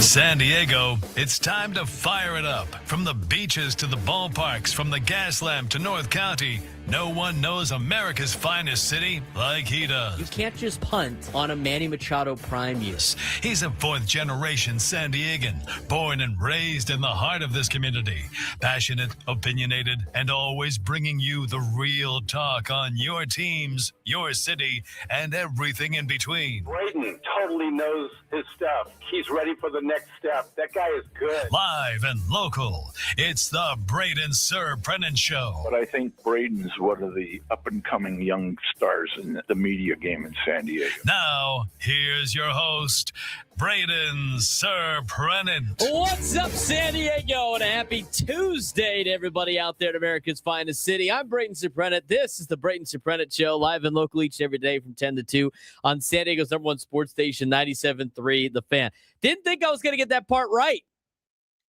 San Diego, it's time to fire it up. From the beaches to the ballparks, from the Gaslamp to North County, no one knows America's finest city like he does. You can't just punt on a Manny Machado prime year. He's a fourth-generation San Diegan, born and raised in the heart of this community. Passionate, opinionated, and always bringing you the real talk on your teams, your city, and everything in between. Braden totally knows his stuff. He's ready for the next step. That guy is good. Live and local, it's the Braden Surprenant Show. But I think Braden's one of the up-and-coming young stars in the media game in San Diego. Now, here's your host, Braden Surprenant. What's up, San Diego? And a happy Tuesday to everybody out there in America's finest city. I'm Braden Surprenant. This is the Braden Surprenant Show, live and local each and every day from 10 to 2 on San Diego's #1 sports station, 97.3 The Fan. Didn't think I was going to get that part right.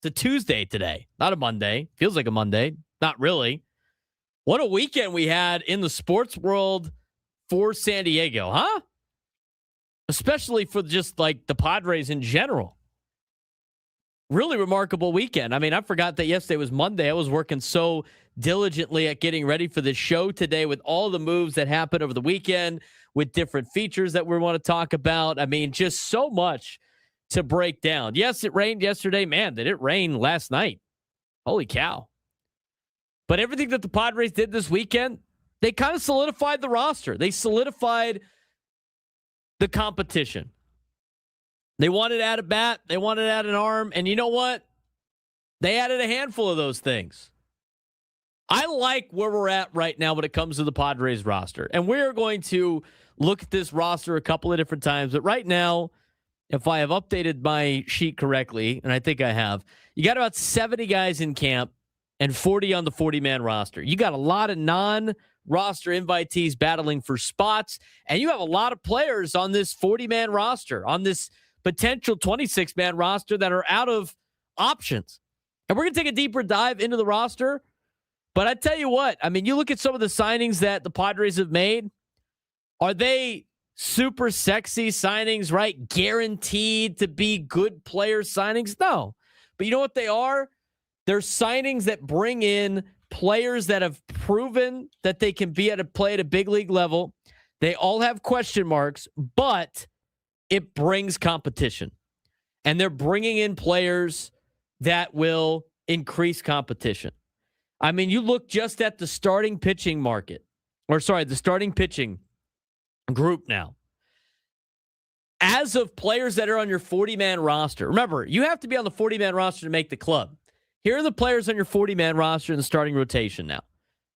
It's a Tuesday today, not a Monday. Feels like a Monday. Not really. What a weekend we had in the sports world for San Diego, huh? Especially for just like the Padres in general. Really remarkable weekend. I mean, I forgot that yesterday was Monday. I was working so diligently at getting ready for this show today with all the moves that happened over the weekend, with different features that we want to talk about. I mean, just so much to break down. Yes, it rained yesterday. Man, did it rain last night? Holy cow. But everything that the Padres did this weekend, they kind of solidified the roster. They solidified the competition. They wanted to add a bat. They wanted to add an arm. And you know what? They added a handful of those things. I like where we're at right now when it comes to the Padres roster. And we're going to look at this roster a couple of different times. But right now, if I have updated my sheet correctly, and I think I have, you got about 70 guys in camp and 40 on the 40-man roster. You got a lot of non-roster invitees battling for spots, and you have a lot of players on this 40-man roster, on this potential 26-man roster that are out of options. And we're going to take a deeper dive into the roster. But I tell you what, I mean, you look at some of the signings that the Padres have made. Are they super sexy signings, right? Guaranteed to be good player signings? No. But you know what they are? They're signings that bring in players that have proven that they can play at a big league level. They all have question marks, but it brings competition. And they're bringing in players that will increase competition. I mean, you look just at the starting pitching market, the starting pitching group now. As of players that are on your 40-man roster, remember, you have to be on the 40-man roster to make the club. Here are the players on your 40-man roster in the starting rotation now.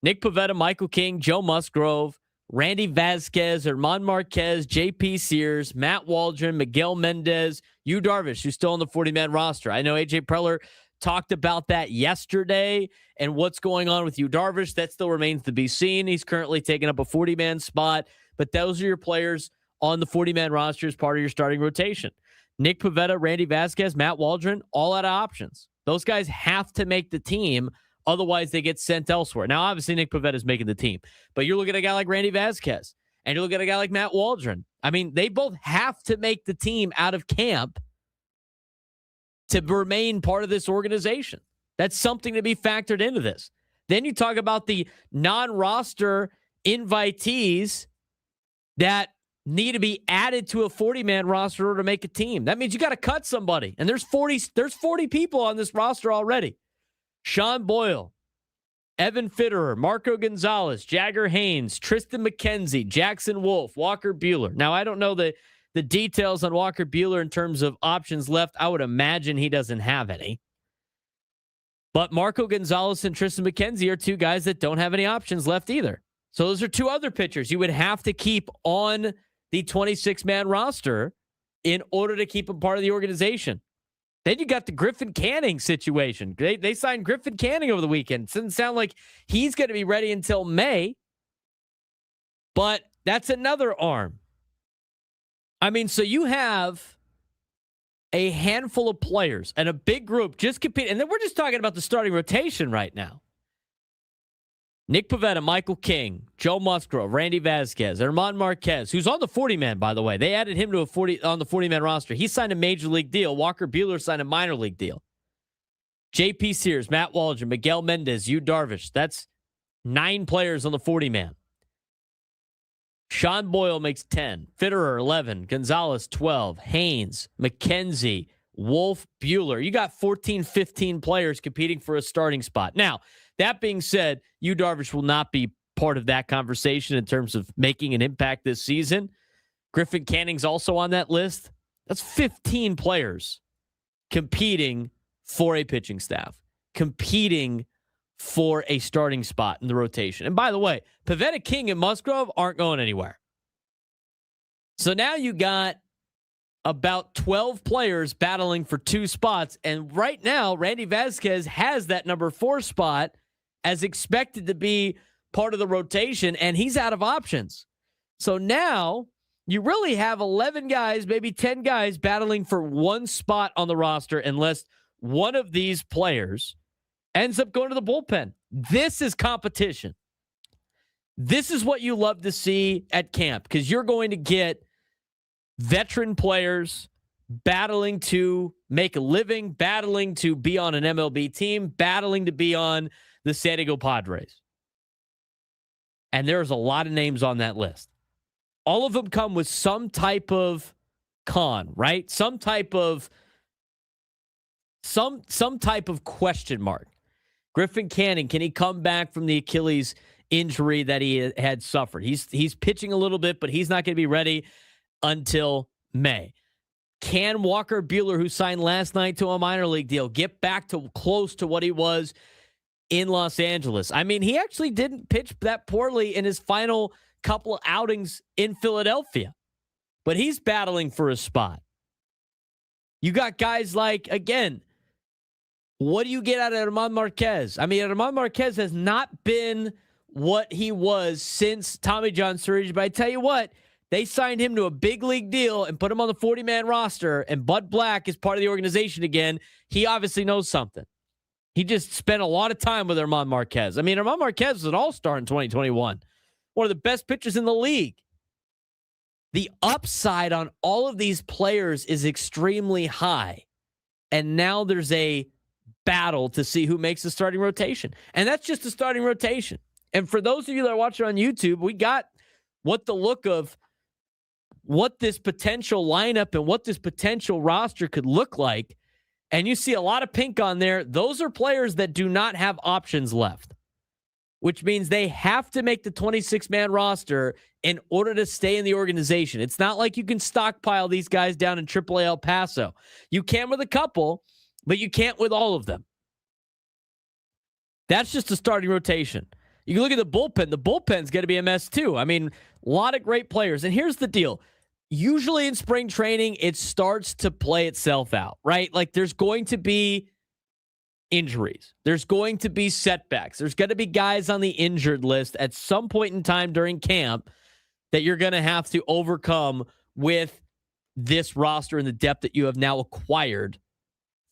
Nick Pivetta, Michael King, Joe Musgrove, Randy Vasquez, Germán Márquez, J.P. Sears, Matt Waldron, Miguel Mendez, Yu Darvish, who's still on the 40-man roster. I know A.J. Preller talked about that yesterday and what's going on with Yu Darvish. That still remains to be seen. He's currently taking up a 40-man spot, but those are your players on the 40-man roster as part of your starting rotation. Nick Pivetta, Randy Vasquez, Matt Waldron, all out of options. Those guys have to make the team, otherwise they get sent elsewhere. Now, obviously, Nick Pivetta is making the team, but you're looking at a guy like Randy Vasquez, and you're looking at a guy like Matt Waldron. I mean, they both have to make the team out of camp to remain part of this organization. That's something to be factored into this. Then you talk about the non-roster invitees that need to be added to a 40-man roster in order to make a team. That means you got to cut somebody. And there's 40 people on this roster already. Sean Boyle, Evan Fitterer, Marco Gonzalez, Jagger Haynes, Tristan McKenzie, Jackson Wolf, Walker Buehler. Now, I don't know the details on Walker Buehler in terms of options left. I would imagine he doesn't have any. But Marco Gonzalez and Tristan McKenzie are two guys that don't have any options left either. So those are two other pitchers you would have to keep on the 26-man roster in order to keep him part of the organization. Then you got the Griffin Canning situation. They signed Griffin Canning over the weekend. It doesn't sound like he's going to be ready until May, but that's another arm. I mean, so you have a handful of players and a big group just competing. And then we're just talking about the starting rotation right now. Nick Pivetta, Michael King, Joe Musgrove, Randy Vasquez, Germán Márquez, who's on the 40-man, by the way. They added him to on the 40-man roster. He signed a major league deal. Walker Buehler signed a minor league deal. J.P. Sears, Matt Waldron, Miguel Mendez, Yu Darvish. That's 9 players on the 40-man. Sean Boyle makes 10. Fitterer, 11. Gonzalez, 12. Haynes, McKenzie, Wolf, Buehler. You got 14, 15 players competing for a starting spot. Now, that being said, Yu Darvish will not be part of that conversation in terms of making an impact this season. Griffin Canning's also on that list. That's 15 players competing for a pitching staff, competing for a starting spot in the rotation. And by the way, Pivetta, King, and Musgrove aren't going anywhere. So now you got about 12 players battling for 2 spots. And right now, Randy Vasquez has that number 4 spot as expected to be part of the rotation, and he's out of options. So now you really have 11 guys, maybe 10 guys battling for 1 spot on the roster unless one of these players ends up going to the bullpen. This is competition. This is what you love to see at camp because you're going to get veteran players battling to make a living, battling to be on an MLB team, battling to be on the San Diego Padres. And there's a lot of names on that list. All of them come with some type of con, right? Some type of question mark. Griffin Canning, can he come back from the Achilles injury that he had suffered? He's pitching a little bit, but he's not going to be ready until May. Can Walker Buehler, who signed last night to a minor league deal, get back to close to what he was in Los Angeles? I mean, he actually didn't pitch that poorly in his final couple of outings in Philadelphia, but he's battling for a spot. You got guys like, again, what do you get out of Germán Márquez? I mean, Germán Márquez has not been what he was since Tommy John surgery, but I tell you what, they signed him to a big league deal and put him on the 40-man roster, and Bud Black is part of the organization again. He obviously knows something. He just spent a lot of time with Germán Márquez. I mean, Germán Márquez was an all-star in 2021. One of the best pitchers in the league. The upside on all of these players is extremely high. And now there's a battle to see who makes the starting rotation. And that's just the starting rotation. And for those of you that are watching on YouTube, we got what the look of what this potential lineup and what this potential roster could look like. And you see a lot of pink on there. Those are players that do not have options left, which means they have to make the 26-man roster in order to stay in the organization. It's not like you can stockpile these guys down in AAA El Paso. You can with a couple, but you can't with all of them. That's just the starting rotation. You can look at the bullpen. The bullpen's going to be a mess too. I mean, a lot of great players. And here's the deal. Usually in spring training, it starts to play itself out, right? Like there's going to be injuries. There's going to be setbacks. There's going to be guys on the injured list at some point in time during camp that you're going to have to overcome with this roster and the depth that you have now acquired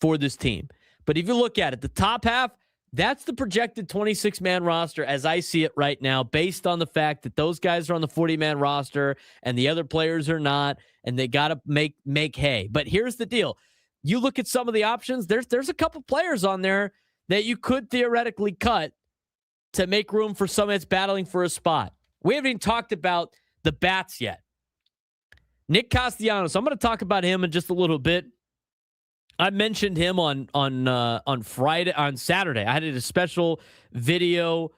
for this team. But if you look at it, the top half, that's the projected 26-man roster as I see it right now, based on the fact that those guys are on the 40-man roster and the other players are not, and they got to make hay. But here's the deal. You look at some of the options, there's a couple players on there that you could theoretically cut to make room for someone that's battling for a spot. We haven't even talked about the bats yet. Nick Castellanos, I'm going to talk about him in just a little bit. I mentioned him on Saturday. I had a special video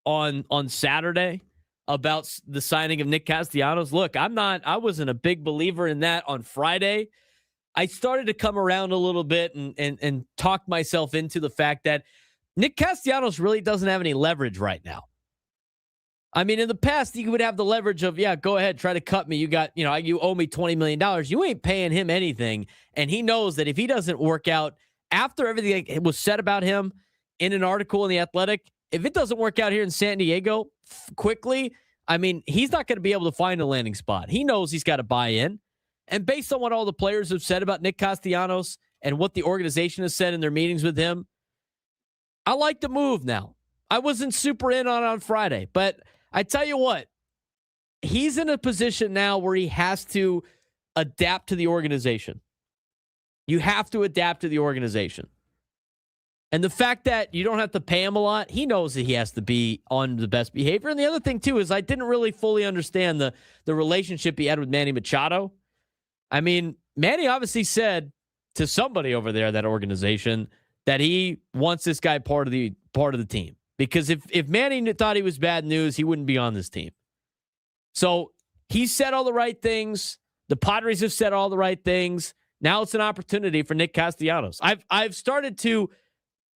on Saturday about the signing of Nick Castellanos. Look, I wasn't a big believer in that on Friday. I started to come around a little bit and talk myself into the fact that Nick Castellanos really doesn't have any leverage right now. I mean, in the past, you would have the leverage of, yeah, go ahead, try to cut me. You owe me $20 million. You ain't paying him anything. And he knows that if he doesn't work out after everything that was said about him in an article in The Athletic, if it doesn't work out here in San Diego quickly, I mean, he's not going to be able to find a landing spot. He knows he's got to buy in. And based on what all the players have said about Nick Castellanos and what the organization has said in their meetings with him, I like the move now. I wasn't super in on Friday, but I tell you what, he's in a position now where he has to adapt to the organization. You have to adapt to the organization. And the fact that you don't have to pay him a lot, he knows that he has to be on the best behavior. And the other thing, too, is I didn't really fully understand the relationship he had with Manny Machado. I mean, Manny obviously said to somebody over there, that organization, that he wants this guy part of the team. Because if Manny thought he was bad news, he wouldn't be on this team. So he said all the right things. The Padres have said all the right things. Now it's an opportunity for Nick Castellanos. I've started to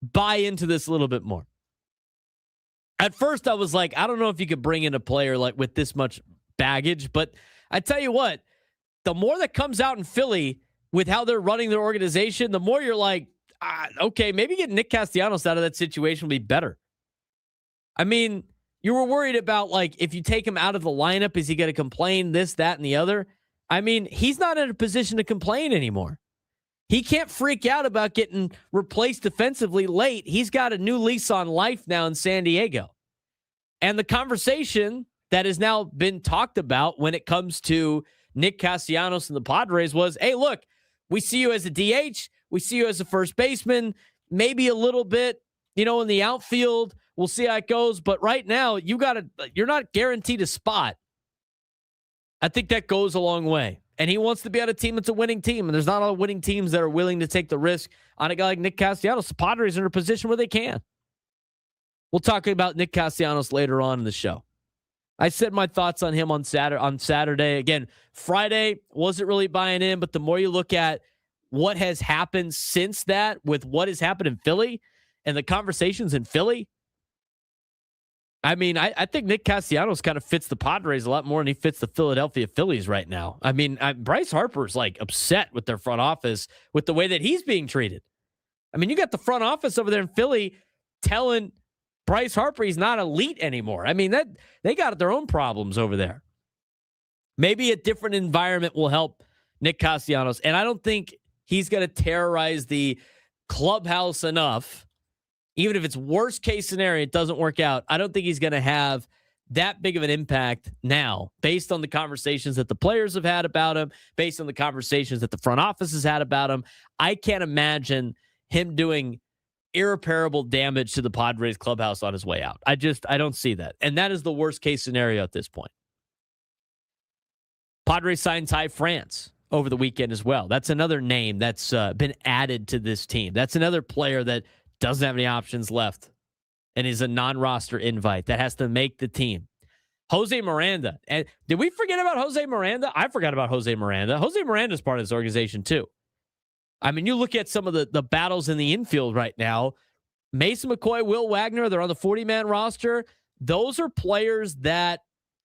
buy into this a little bit more. At first, I was like, I don't know if you could bring in a player like with this much baggage, but I tell you what, the more that comes out in Philly with how they're running their organization, the more you're like, okay, maybe getting Nick Castellanos out of that situation would be better. I mean, you were worried about, like, if you take him out of the lineup, is he going to complain this, that, and the other? I mean, he's not in a position to complain anymore. He can't freak out about getting replaced defensively late. He's got a new lease on life now in San Diego. And the conversation that has now been talked about when it comes to Nick Castellanos and the Padres was, hey, look, we see you as a DH. We see you as a first baseman, maybe a little bit, in the outfield. We'll see how it goes. But right now, you're not guaranteed a spot. I think that goes a long way. And he wants to be on a team that's a winning team. And there's not a lot of winning teams that are willing to take the risk on a guy like Nick Castellanos. The Padres are in a position where they can. We'll talk about Nick Castellanos later on in the show. I said my thoughts on him on Saturday. Again, Friday, wasn't really buying in, but the more you look at what has happened since that with what has happened in Philly and the conversations in Philly, I mean, I think Nick Castellanos kind of fits the Padres a lot more than he fits the Philadelphia Phillies right now. I mean, Bryce Harper's like upset with their front office with the way that he's being treated. I mean, you got the front office over there in Philly telling Bryce Harper he's not elite anymore. I mean, that they got their own problems over there. Maybe a different environment will help Nick Castellanos, and I don't think he's going to terrorize the clubhouse enough. Even if it's worst case scenario, it doesn't work out. I don't think he's going to have that big of an impact now based on the conversations that the players have had about him, based on the conversations that the front office has had about him. I can't imagine him doing irreparable damage to the Padres clubhouse on his way out. I don't see that. And that is the worst case scenario at this point. Padres signed Ty France over the weekend as well. That's another name that's been added to this team. That's another player that doesn't have any options left and is a non-roster invite that has to make the team. Jose Miranda. And did we forget about Jose Miranda? I forgot about Jose Miranda. Jose Miranda is part of this organization too. I mean, you look at some of the battles in the infield right now. Mason McCoy, Will Wagner, they're on the 40-man roster. Those are players that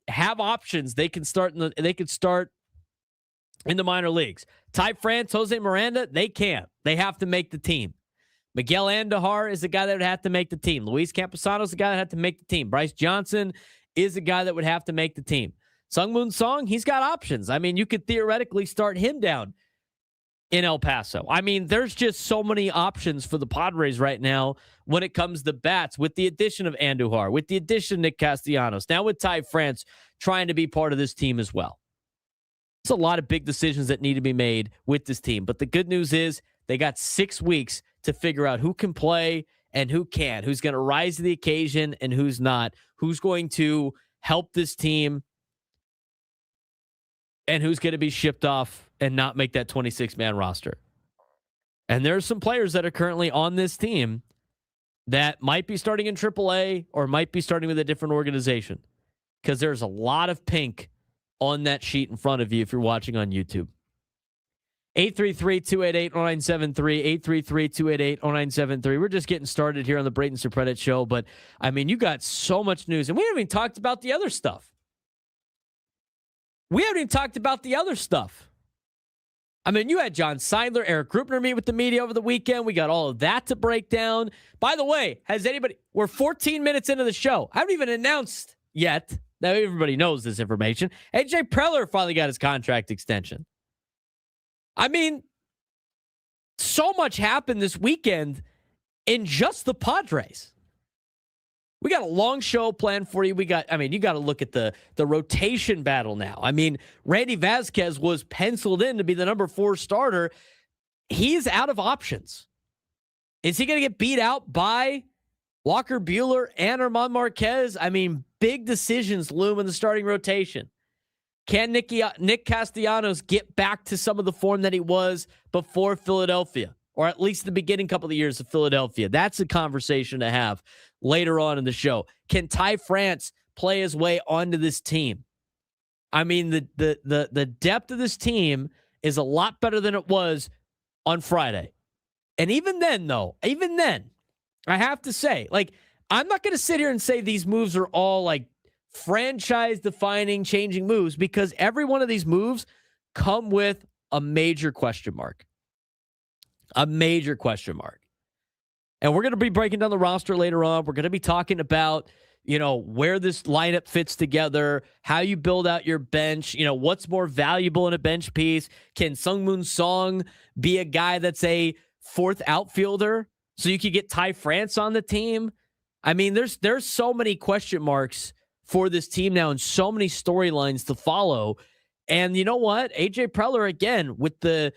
have options. They can start in the minor leagues. Ty France, Jose Miranda, they can't. They have to make the team. Miguel Andujar is the guy that would have to make the team. Luis Campusano is the guy that had to make the team. Bryce Johnson is the guy that would have to make the team. Sungmoon Song, he's got options. I mean, you could theoretically start him down in El Paso. I mean, there's just so many options for the Padres right now when it comes to bats, with the addition of Andujar, with the addition of Nick Castellanos, now with Ty France trying to be part of this team as well. It's a lot of big decisions that need to be made with this team. But the good news is they got 6 weeks to figure out who can play and who can't, who's going to rise to the occasion and who's not, who's going to help this team and who's going to be shipped off and not make that 26-man roster. And there's some players that are currently on this team that might be starting in AAA or might be starting with a different organization, because there's a lot of pink on that sheet in front of you if you're watching on YouTube. 833-288-0973, 833-288-0973. We're just getting started here on the Braden Surprenant Show, but, I mean, you got so much news, and we haven't even talked about the other stuff. I mean, you had John Seidler, Eric Grupner meet with the media over the weekend. We got all of that to break down. By the way, we're 14 minutes into the show. I haven't even announced yet. Now everybody knows this information. AJ Preller finally got his contract extension. I mean, so much happened this weekend in just the Padres. We got a long show planned for you. You got to look at the rotation battle now. I mean, Randy Vasquez was penciled in to be the number 4 starter. He's out of options. Is he going to get beat out by Walker Buehler and Germán Márquez? I mean, big decisions loom in the starting rotation. Can Nick Castellanos get back to some of the form that he was before Philadelphia, or at least the beginning couple of years of Philadelphia? That's a conversation to have later on in the show. Can Ty France play his way onto this team? I mean, the depth of this team is a lot better than it was on Friday. And even then, I have to say, like, I'm not going to sit here and say these moves are all like franchise-defining, changing moves, because every one of these moves come with a major question mark. A major question mark. And we're going to be breaking down the roster later on. We're going to be talking about, where this lineup fits together, how you build out your bench, what's more valuable in a bench piece. Can Sungmoon Song be a guy that's a 4th outfielder so you could get Ty France on the team? I mean, there's so many question marks for this team now and so many storylines to follow. And you know what? AJ Preller, again, with the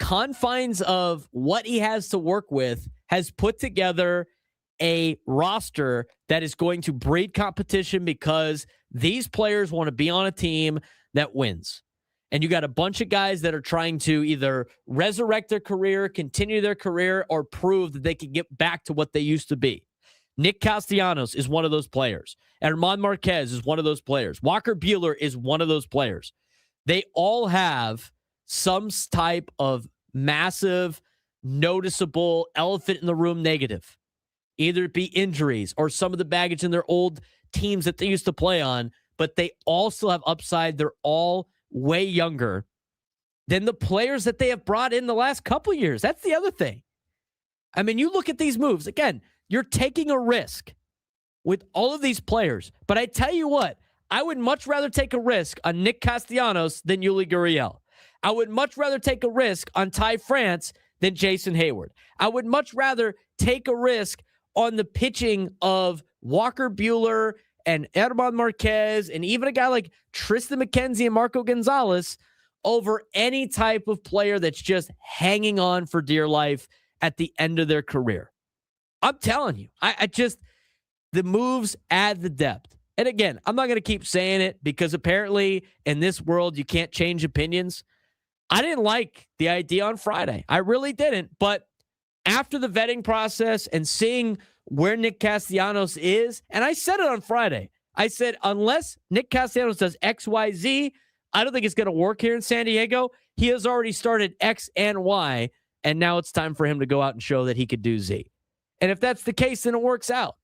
confines of what he has to work with, has put together a roster that is going to breed competition because these players want to be on a team that wins. And you got a bunch of guys that are trying to either resurrect their career, continue their career, or prove that they can get back to what they used to be. Nick Castellanos is one of those players. Germán Márquez is one of those players. Walker Buehler is one of those players. They all have some type of massive, noticeable elephant in the room negative. Either it be injuries or some of the baggage in their old teams that they used to play on, but they all still have upside. They're all way younger than the players that they have brought in the last couple years. That's the other thing. I mean, you look at these moves. Again, you're taking a risk with all of these players. But I tell you what, I would much rather take a risk on Nick Castellanos than Yuli Gurriel. I would much rather take a risk on Ty France than Jason Hayward. I would much rather take a risk on the pitching of Walker Buehler and Germán Márquez and even a guy like Tristan McKenzie and Marco Gonzalez over any type of player that's just hanging on for dear life at the end of their career. I'm telling you, the moves add the depth. And again, I'm not going to keep saying it because apparently in this world, you can't change opinions. I didn't like the idea on Friday. I really didn't. But after the vetting process and seeing where Nick Castellanos is, and I said it on Friday, I said, unless Nick Castellanos does X, Y, Z, I don't think it's going to work here in San Diego. He has already started X and Y, and now it's time for him to go out and show that he could do Z. And if that's the case, then it works out.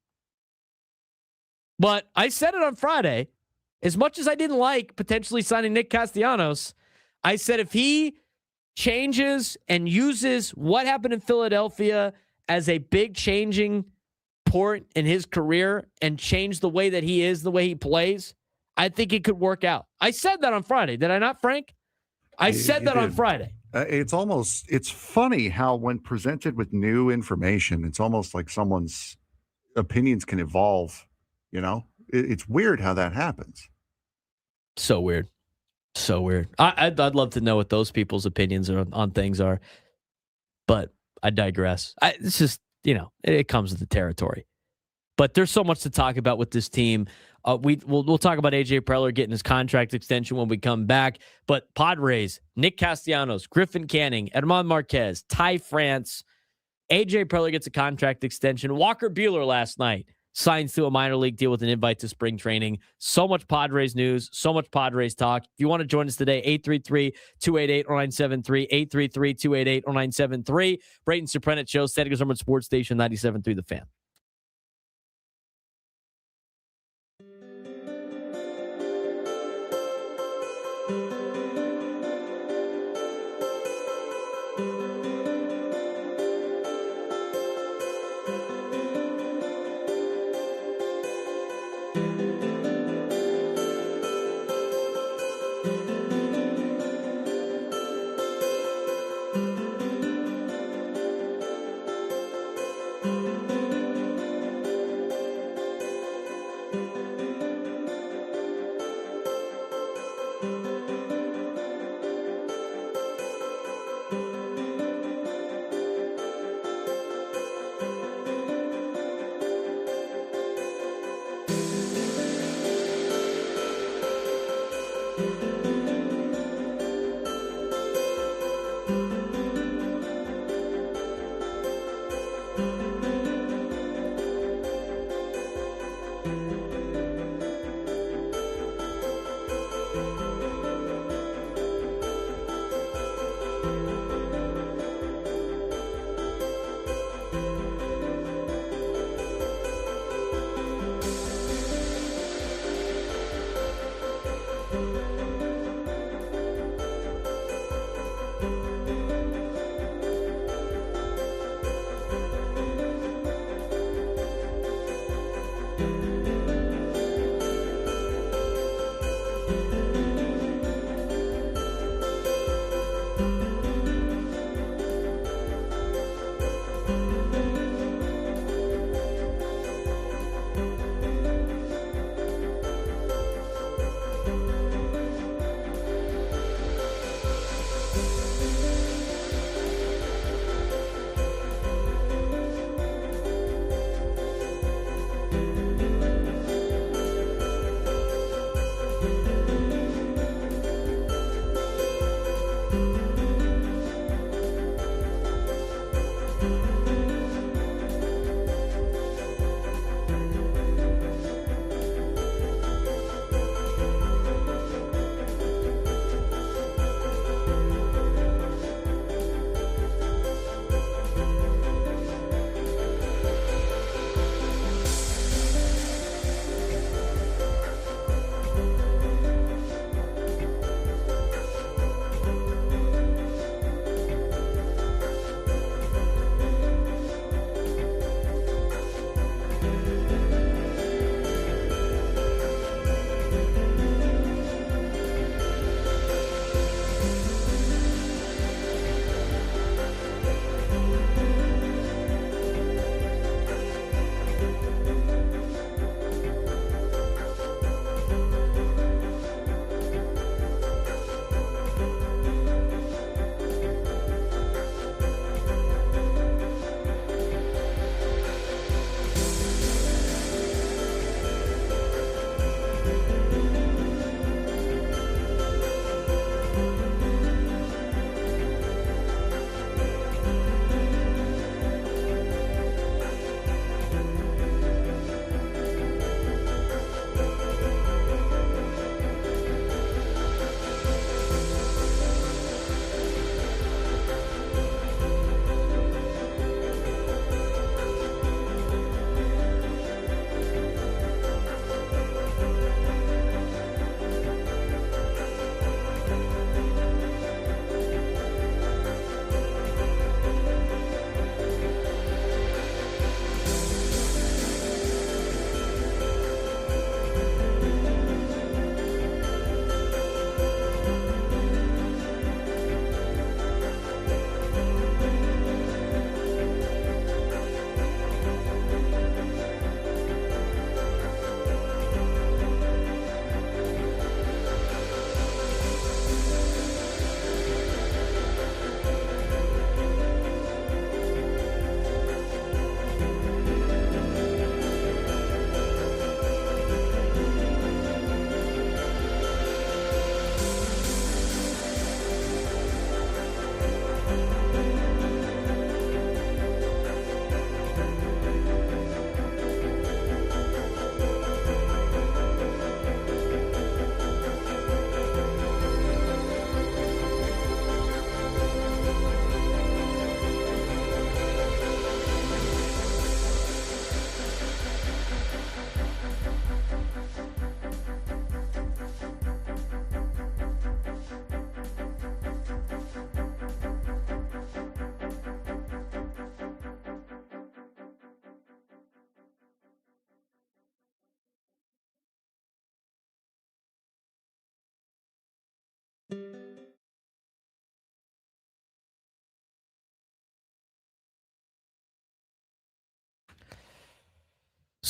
But I said it on Friday, as much as I didn't like potentially signing Nick Castellanos, I said if he changes and uses what happened in Philadelphia as a big changing point in his career and change the way that he is, the way he plays, I think it could work out. I said that on Friday. Did I not, Frank? I said that on Friday. It's funny how when presented with new information, it's almost like someone's opinions can evolve. It's weird how that happens. So weird. So weird. I'd love to know what those people's opinions on things are, but I digress. It's just, it comes with the territory. But there's so much to talk about with this team. We'll talk about AJ Preller getting his contract extension when we come back. But Padres, Nick Castellanos, Griffin Canning, Germán Márquez, Ty France, AJ Preller gets a contract extension. Walker Buehler last night signs to a minor league deal with an invite to spring training. So much Padres news, so much Padres talk. If you want to join us today, 833-288-0973, 833-288-0973. Braden Surprenant Show, San Diego Padres Sports Station 97.3 The Fan.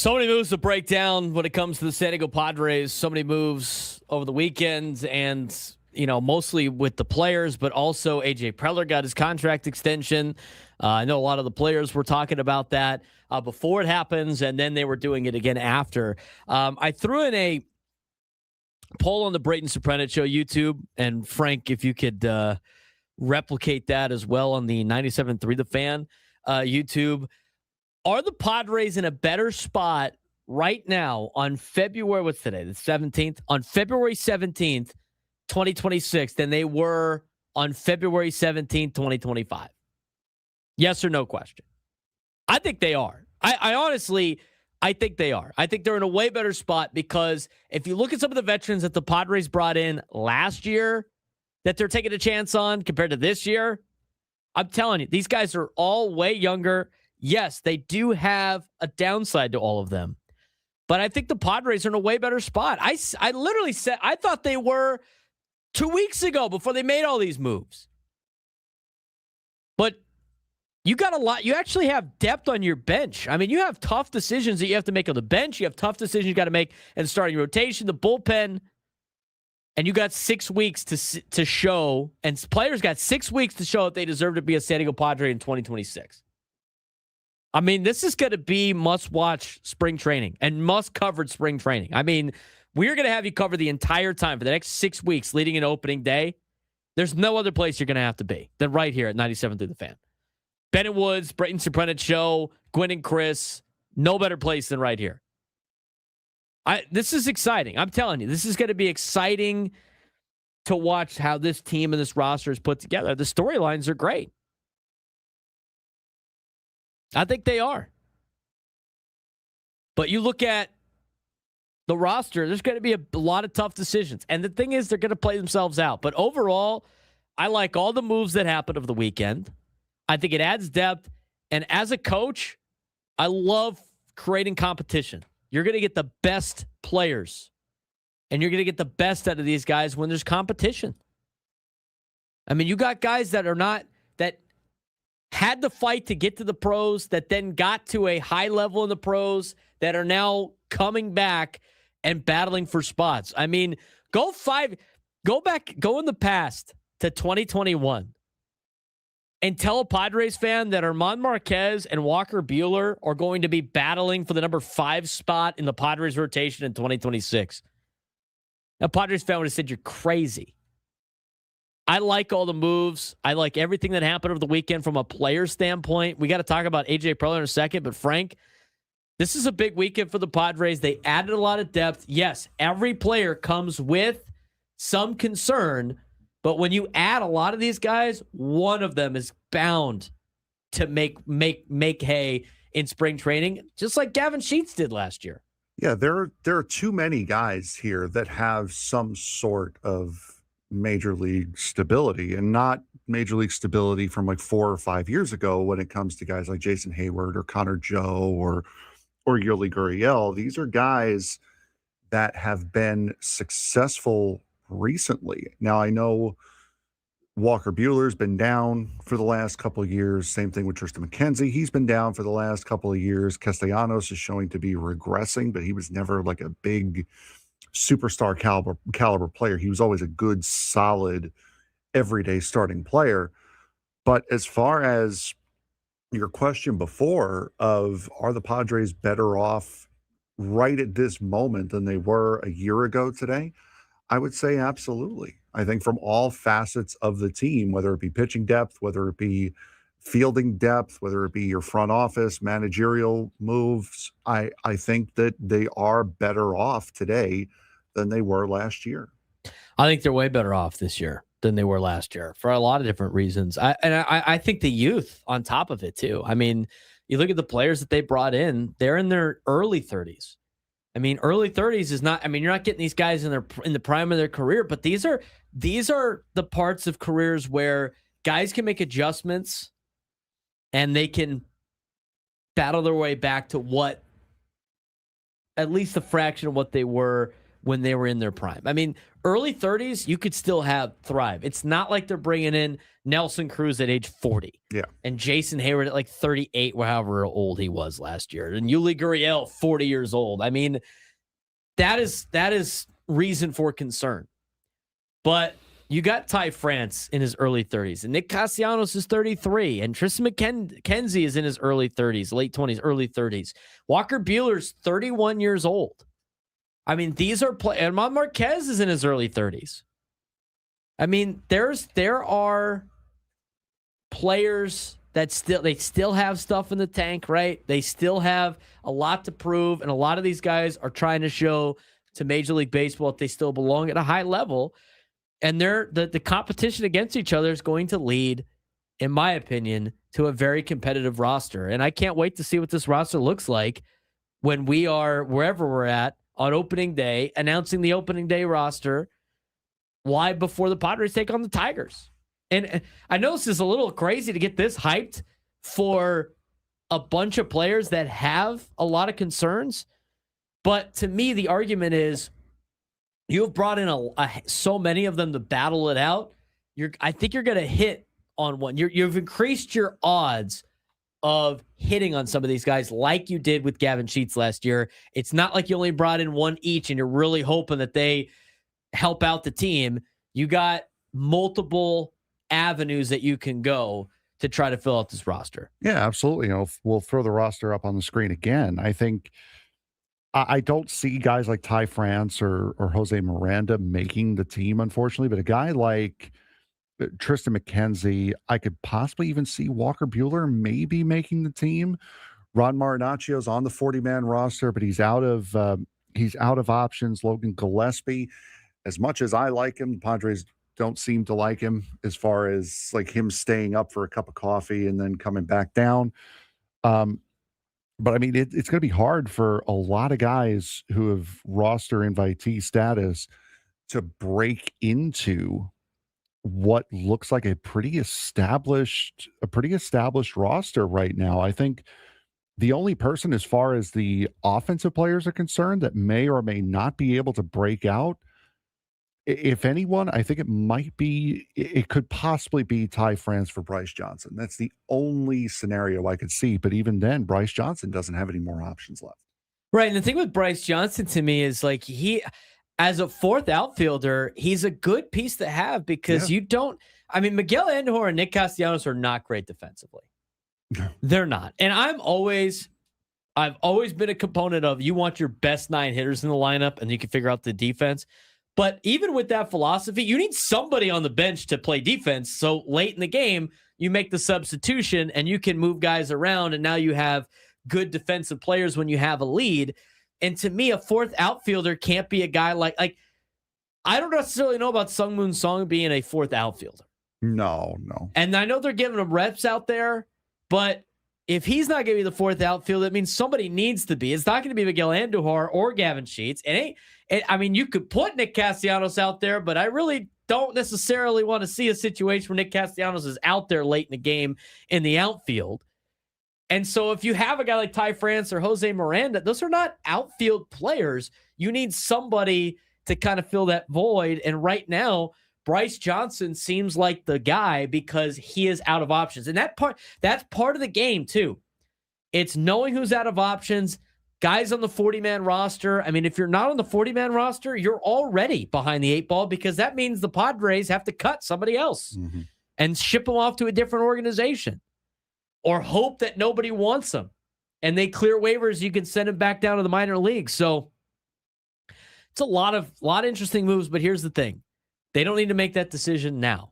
So many moves to break down when it comes to the San Diego Padres. So many moves over the weekend, and mostly with the players, but also AJ Preller got his contract extension. I know a lot of the players were talking about that before it happens, and then they were doing it again after. I threw in a poll on the Braden Surprenant Show YouTube, and Frank, if you could replicate that as well on the 97.3 The Fan YouTube. Are the Padres in a better spot right now on February, what's today, the 17th? On February 17th, 2026 than they were on February 17th, 2025? Yes or no question? I think they are. I honestly think they are. I think they're in a way better spot because if you look at some of the veterans that the Padres brought in last year that they're taking a chance on compared to this year, I'm telling you, these guys are all way younger. Yes, they do have a downside to all of them, but I think the Padres are in a way better spot. I literally said I thought they were 2 weeks ago before they made all these moves. But you got a lot. You actually have depth on your bench. I mean, you have tough decisions that you have to make on the bench. You have tough decisions you got to make in the starting rotation, the bullpen, and you got 6 weeks to show, and players got 6 weeks to show that they deserve to be a San Diego Padre in 2026. I mean, this is going to be must-watch spring training and must-covered spring training. I mean, we're going to have you cover the entire time for the next 6 weeks leading into opening day. There's no other place you're going to have to be than right here at 97 through the Fan. Bennett Woods, Braden Surprenant Show, Gwen and Chris, no better place than right here. This is exciting. I'm telling you, this is going to be exciting to watch how this team and this roster is put together. The storylines are great. I think they are. But you look at the roster, there's going to be a lot of tough decisions. And the thing is, they're going to play themselves out. But overall, I like all the moves that happened over the weekend. I think it adds depth. And as a coach, I love creating competition. You're going to get the best players. And you're going to get the best out of these guys when there's competition. I mean, you got guys that had to fight to get to the pros, that then got to a high level in the pros, that are now coming back and battling for spots. I mean, go in the past to 2021 and tell a Padres fan that Germán Márquez and Walker Buehler are going to be battling for the number 5 spot in the Padres rotation in 2026. A Padres fan would have said, you're crazy. I like all the moves. I like everything that happened over the weekend from a player standpoint. We got to talk about AJ Preller in a second, but Frank, this is a big weekend for the Padres. They added a lot of depth. Yes, every player comes with some concern, but when you add a lot of these guys, one of them is bound to make hay in spring training, just like Gavin Sheets did last year. Yeah, there are too many guys here that have some sort of major league stability, and not major league stability from like 4 or 5 years ago when it comes to guys like Jason Hayward or Connor Joe or Yuli Gurriel. These are guys that have been successful recently. Now, I know Walker Buehler's been down for the last couple of years. Same thing with Tristan McKenzie. He's been down for the last couple of years. Castellanos is showing to be regressing, but he was never like a big superstar caliber player. He was always a good, solid, everyday starting player. But as far as your question before of are the Padres better off right at this moment than they were a year ago today, I would say absolutely. I think from all facets of the team, whether it be pitching depth, whether it be fielding depth, whether it be your front office, managerial moves, I think that they are better off today than they were last year. I think they're way better off this year than they were last year for a lot of different reasons. I think the youth on top of it too. I mean, you look at the players that they brought in, they're in their early 30s. I mean, early 30s is not, I mean, you're not getting these guys in the prime of their career, but these are the parts of careers where guys can make adjustments and they can battle their way back to what, at least a fraction of what they were when they were in their prime. I mean, early 30s, you could still thrive. It's not like they're bringing in Nelson Cruz at age 40. Yeah. And Jason Hayward at like 38, however old he was last year. And Yuli Gurriel, 40 years old. I mean, that is reason for concern. But you got Ty France in his early 30s, and Nick Castellanos is 33, and Tristan McKenzie is in his early 30s, late 20s, early 30s. Walker Buehler's 31 years old. I mean, these are and Márquez is in his early 30s. I mean, there are players that still have stuff in the tank, right? They still have a lot to prove, and a lot of these guys are trying to show to Major League Baseball that they still belong at a high level. And the competition against each other is going to lead, in my opinion, to a very competitive roster. And I can't wait to see what this roster looks like when we are wherever we're at on opening day, announcing the opening day roster live before the Padres take on the Tigers. And I know this is a little crazy to get this hyped for a bunch of players that have a lot of concerns. But to me, the argument is, you've brought in so many of them to battle it out. I think you're going to hit on one. You've increased your odds of hitting on some of these guys like you did with Gavin Sheets last year. It's not like you only brought in one each and you're really hoping that they help out the team. You got multiple avenues that you can go to try to fill out this roster. Yeah, absolutely. We'll throw the roster up on the screen again. I think I don't see guys like Ty France or Jose Miranda making the team, unfortunately, but a guy like Tristan McKenzie, I could possibly even see Walker Buehler maybe making the team. Ron Marinaccio's on the 40-man roster, but he's out of options. Logan Gillespie, as much as I like him, the Padres don't seem to like him as far as like him staying up for a cup of coffee and then coming back down. But I mean, it's going to be hard for a lot of guys who have roster invitee status to break into what looks like a pretty established roster right now. I think the only person, as far as the offensive players are concerned, that may or may not be able to break out, if anyone, I think it could possibly be Ty France for Bryce Johnson. That's the only scenario I could see. But even then, Bryce Johnson doesn't have any more options left. Right. And the thing with Bryce Johnson to me is like as a fourth outfielder, he's a good piece to have because Miguel Andujar and Nick Castellanos are not great defensively. They're not. And I've always been a component of, you want your best 9 hitters in the lineup and you can figure out the defense. But even with that philosophy, you need somebody on the bench to play defense. So late in the game, you make the substitution and you can move guys around. And now you have good defensive players when you have a lead. And to me, a fourth outfielder can't be a guy like I don't necessarily know about Sungmoon Song being a fourth outfielder. No. And I know they're giving him reps out there, but if he's not going to be the fourth outfielder, that means somebody needs to be. It's not going to be Miguel Andujar or Gavin Sheets. You could put Nick Castellanos out there, but I really don't necessarily want to see a situation where Nick Castellanos is out there late in the game in the outfield. And so if you have a guy like Ty France or Jose Miranda, those are not outfield players. You need somebody to kind of fill that void. And right now, Bryce Johnson seems like the guy because he is out of options. And that's part of the game too. It's knowing who's out of options. Guys on the 40-man roster. I mean, if you're not on the 40-man roster, you're already behind the 8 ball because that means the Padres have to cut somebody else and ship them off to a different organization or hope that nobody wants them and they clear waivers. You can send them back down to the minor leagues. So it's a lot of interesting moves, but here's the thing. They don't need to make that decision now,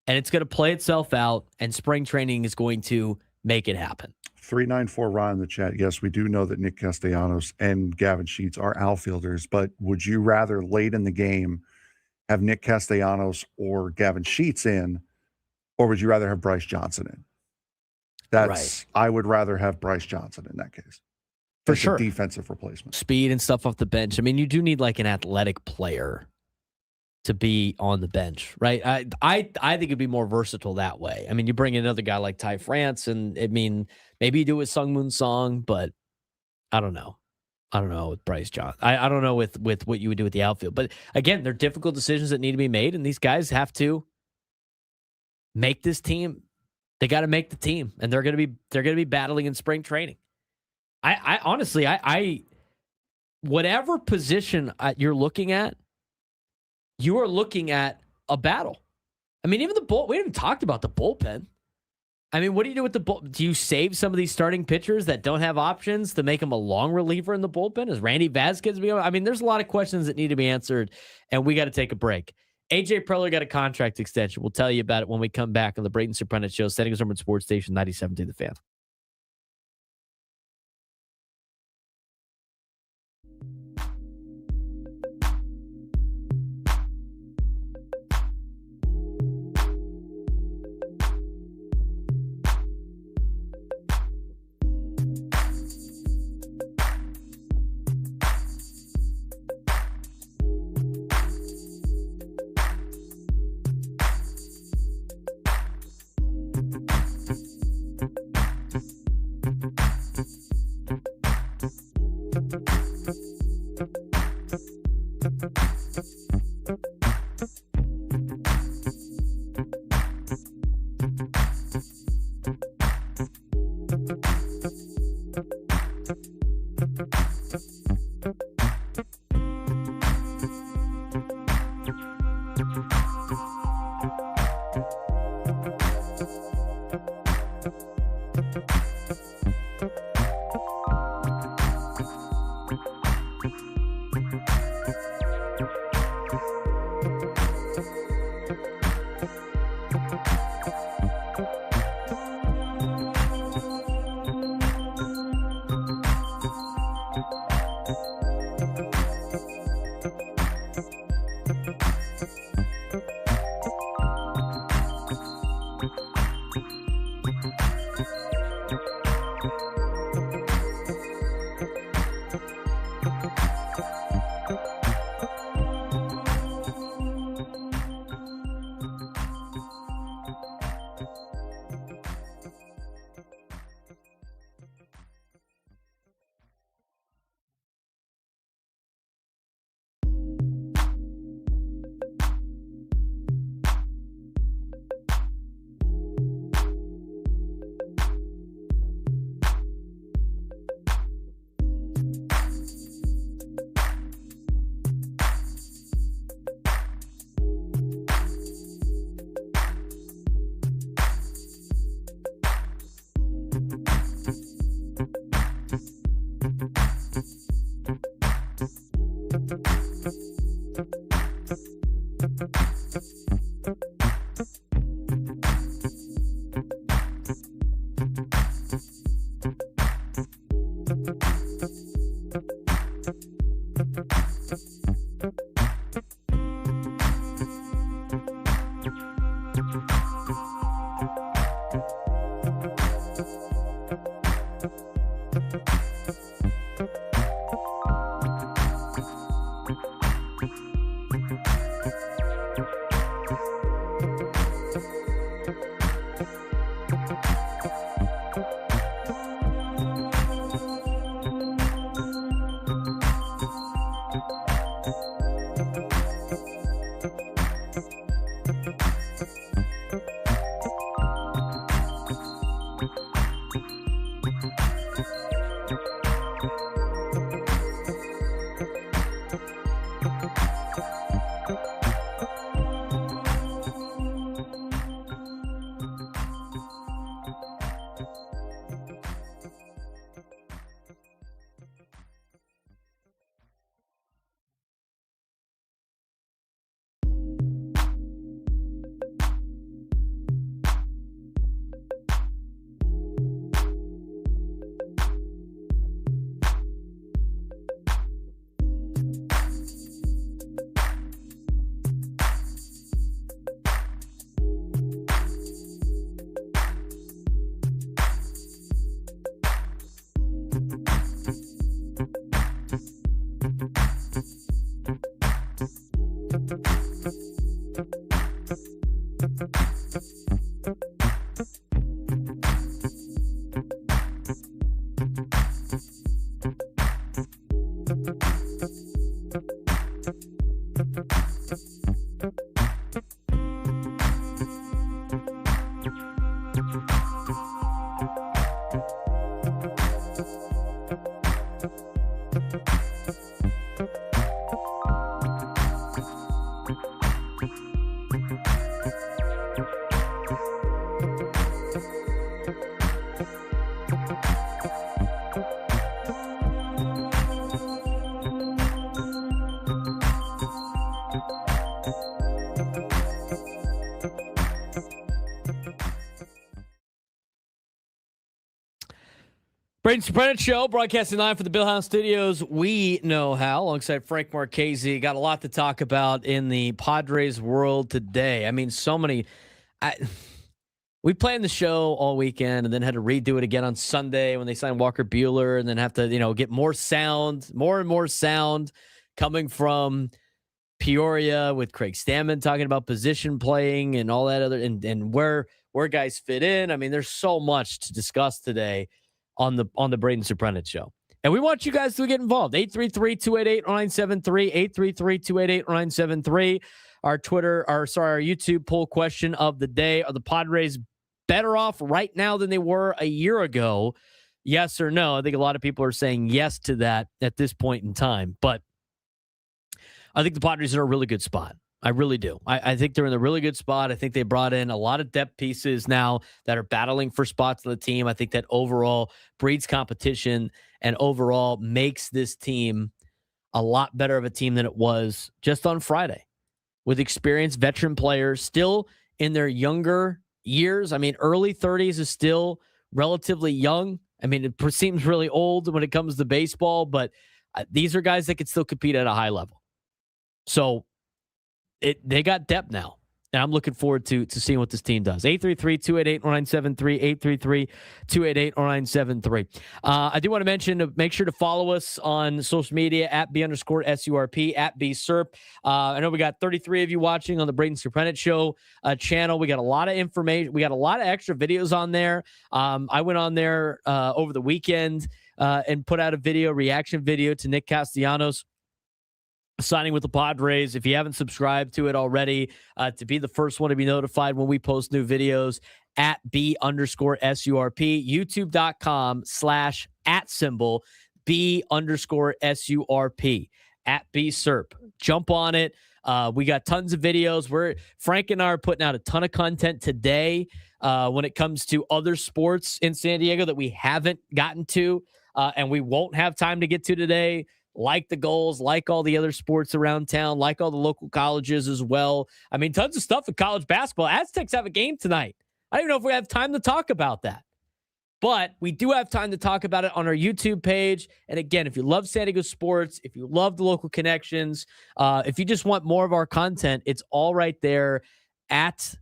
and it's going to play itself out, and spring training is going to make it happen. 394 Ron in the chat. Yes, we do know that Nick Castellanos and Gavin Sheets are outfielders, but would you rather late in the game have Nick Castellanos or Gavin Sheets in, or would you rather have Bryce Johnson in? Right. I would rather have Bryce Johnson in that case. For sure. A defensive replacement. Speed and stuff off the bench. I mean, you do need like an athletic player to be on the bench, right? I think it'd be more versatile that way. I mean, you bring in another guy like Ty France, and maybe you do it with Sungmoon Song, but I don't know. I don't know with Bryce John. I don't know with what you would do with the outfield. But again, they're difficult decisions that need to be made, and these guys have to make this team. They got to make the team, and they're gonna be battling in spring training. I honestly, whatever position you're looking at, you are looking at a battle. I mean, even we haven't even talked about the bullpen. I mean, what do you do with the bullpen? Do you save some of these starting pitchers that don't have options to make them a long reliever in the bullpen? Is Randy Vasquez? I mean, there's a lot of questions that need to be answered, and we got to take a break. AJ Preller got a contract extension. We'll tell you about it when we come back on the Braden Surprenant Show, San Diego Sports Station 97 The Fan. Braden Surprenant Show, broadcasting live from the Bill House Studios. We know how, alongside Frank Marchese. Got a lot to talk about in the Padres world today. I mean, so many. We planned the show all weekend and then had to redo it again on Sunday when they signed Walker Buehler, and then have to, get more and more sound coming from Peoria with Craig Stammen talking about position playing and all that other, and where guys fit in. I mean, there's so much to discuss today on the Braden Surprenant Show. And we want you guys to get involved. 833-288-0973, 833-288-0973. Our YouTube poll question of the day: are the Padres better off right now than they were a year ago? Yes or no? I think a lot of people are saying yes to that at this point in time. But I think the Padres are in a really good spot. I really do. I think they're in a really good spot. I think they brought in a lot of depth pieces now that are battling for spots on the team. I think that overall breeds competition and overall makes this team a lot better of a team than it was just on Friday, with experienced veteran players still in their younger years. I mean, early 30s is still relatively young. I mean, it seems really old when it comes to baseball, but these are guys that can still compete at a high level. So they got depth now, and I'm looking forward to seeing what this team does. 833-288-0973, 833-288-0973. I do want to mention to make sure to follow us on social media at @B_SURP, at @BSURP. I know we got 33 of you watching on the Braden Surprenant Show channel. We got a lot of information. We got a lot of extra videos on there. I went on there over the weekend and put out a reaction video to Nick Castellanos signing with the Padres. If you haven't subscribed to it already, to be the first one to be notified when we post new videos, at @B_SURP, youtube.com/@symbol B_SURP, at BSURP. Jump on it. We got tons of videos. Frank and I are putting out a ton of content today when it comes to other sports in San Diego that we haven't gotten to, and we won't have time to get to today. Like the goals, like all the other sports around town, like all the local colleges as well. I mean, tons of stuff in college basketball. Aztecs have a game tonight. I don't even know if we have time to talk about that. But we do have time to talk about it on our YouTube page. And again, if you love San Diego sports, if you love the local connections, if you just want more of our content, it's all right there at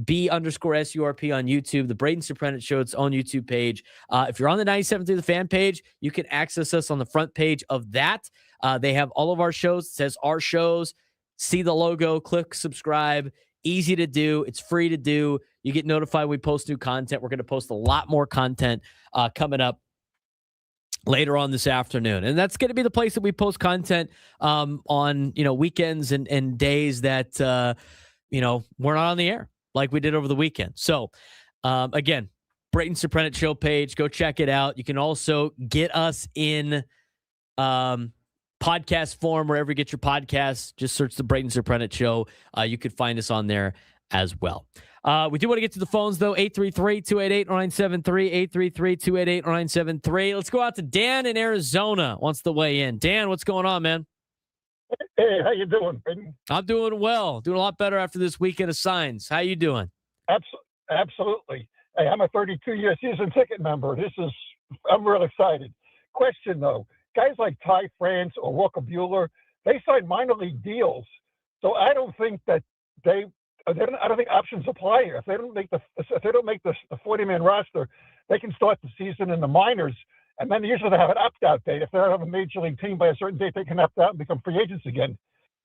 B_SURP on YouTube, the Braden Surprenant Show, its own YouTube page. If you're on the 97.3 The Fan page, you can access us on the front page of that. They have all of our shows. It says our shows. See the logo, click subscribe. Easy to do. It's free to do. You get notified when we post new content. We're going to post a lot more content coming up later on this afternoon. And that's going to be the place that we post content on, weekends and days that, we're not on the air, like we did over the weekend. So, again, Braden Surprenant Show page, go check it out. You can also get us in podcast form wherever you get your podcasts. Just search the Braden Surprenant Show. You could find us on there as well. We do want to get to the phones, though. 833-288-0973, 833-288-0973. Let's go out to Dan in Arizona. Wants to weigh in. Dan, what's going on, man? Hey, how you doing, Braden? I'm doing well. Doing a lot better after this weekend of signs. How you doing? Absolutely. Hey, I'm a 32-year season ticket member. I'm real excited. Question, though. Guys like Ty France or Walker Buehler, they signed minor league deals. So I don't think that I don't think options apply here. If they don't make the 40-man roster, they can start the season in the minors. And then usually they have an opt-out date. If they don't have a major league team by a certain date, they can opt out and become free agents again.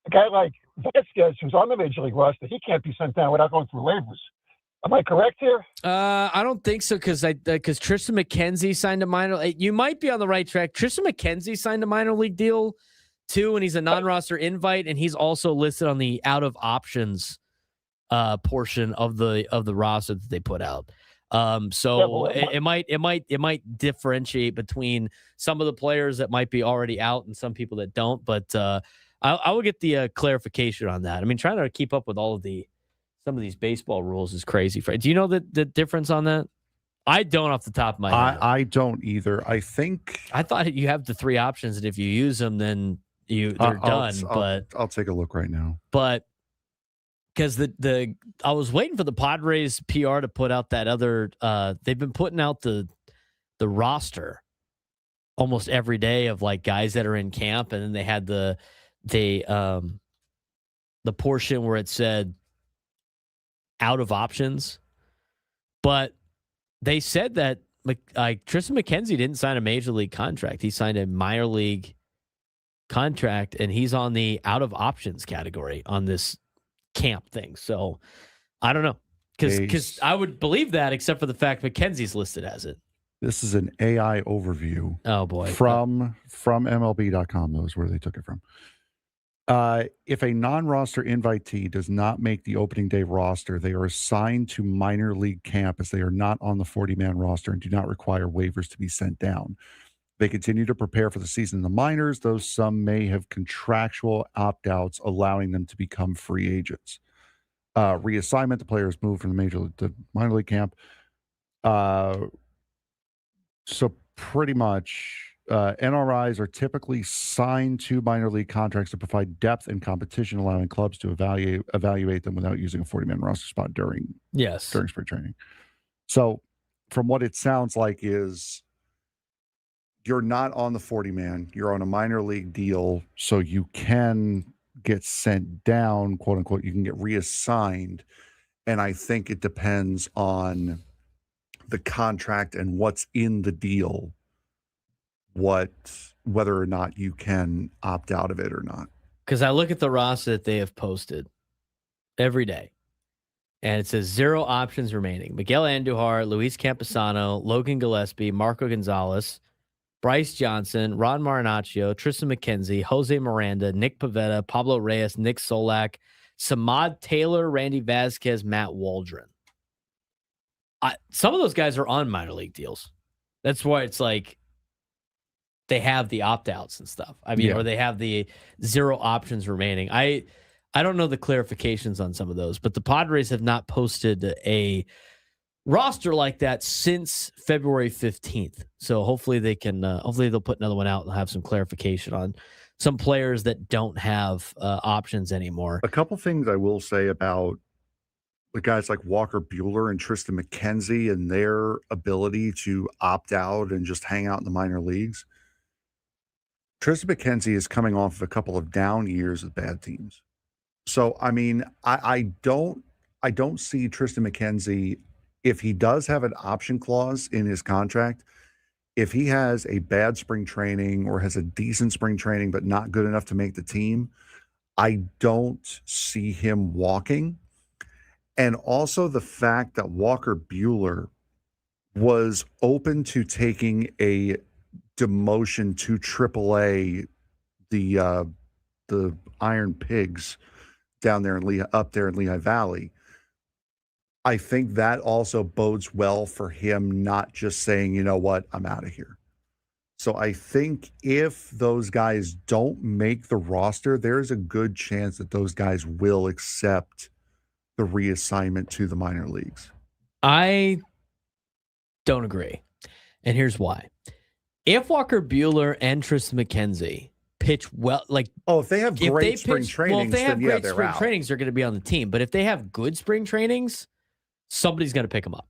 A guy like Vasquez, who's on the major league roster, he can't be sent down without going through waivers. Am I correct here? I don't think so, because Tristan McKenzie signed a minor. You might be on the right track. Tristan McKenzie signed a minor league deal too, and he's a non-roster invite, and he's also listed on the out of options portion of the roster that they put out. It might differentiate between some of the players that might be already out and some people that don't. But I will get the clarification on that. I mean, trying to keep up with some of these baseball rules is crazy. Do you know the difference on that? I don't off the top of my head. I don't either. I thought you have the three options, and if you use them, then they're done. I'll take a look right now. But because I was waiting for the Padres PR to put out that other. They've been putting out the roster almost every day of like guys that are in camp, and then they had the portion where it said out of options, but they said that Tristan McKenzie didn't sign a major league contract. He signed a minor league contract, and he's on the out of options category on this camp thing. So I don't know, because I would believe that, except for the fact McKenzie's listed as it. This is an AI overview. Oh boy, from MLB.com. Those where they took it from. If a non-roster invitee does not make the opening day roster, they are assigned to minor league camp as they are not on the 40-man roster and do not require waivers to be sent down. They continue to prepare for the season in the minors, though some may have contractual opt-outs allowing them to become free agents. Reassignment, the players move from the major league to minor league camp. So pretty much NRIs are typically signed to minor league contracts to provide depth and competition, allowing clubs to evaluate them without using a 40-man roster spot during spring training. So from what it sounds like is you're not on the 40-man, you're on a minor league deal, so you can get sent down, quote unquote, you can get reassigned. And I think it depends on the contract and what's in the deal, whether or not you can opt out of it or not. Because I look at the roster that they have posted every day, and it says 0 options remaining. Miguel Andujar, Luis Camposano, Logan Gillespie, Marco Gonzalez, Bryce Johnson, Ron Marinaccio, Tristan McKenzie, Jose Miranda, Nick Pivetta, Pablo Reyes, Nick Solak, Samad Taylor, Randy Vasquez, Matt Waldron. Some of those guys are on minor league deals. That's why it's like they have the opt-outs and stuff. I mean, or they have the 0 options remaining. I don't know the clarifications on some of those, but the Padres have not posted a roster like that since February 15th. So hopefully they can, hopefully they'll put another one out and have some clarification on some players that don't have options anymore. A couple things I will say about the guys like Walker Buehler and Tristan McKenzie and their ability to opt out and just hang out in the minor leagues. Tristan McKenzie is coming off of a couple of down years with bad teams. So, I mean, I don't see Tristan McKenzie, if he does have an option clause in his contract, if he has a bad spring training or has a decent spring training but not good enough to make the team, I don't see him walking. And also the fact that Walker Buehler was open to taking a demotion to AAA, the Iron Pigs down there in Lehigh Valley. I think that also bodes well for him not just saying, you know what, I'm out of here. So I think if those guys don't make the roster, there's a good chance that those guys will accept the reassignment to the minor leagues. I don't agree. And here's why. If Walker Buehler and Tristan McKenzie pitch well, if they have great spring trainings, then they're spring out. Trainings, they're going to be on the team. But if they have good spring trainings, somebody's going to pick them up.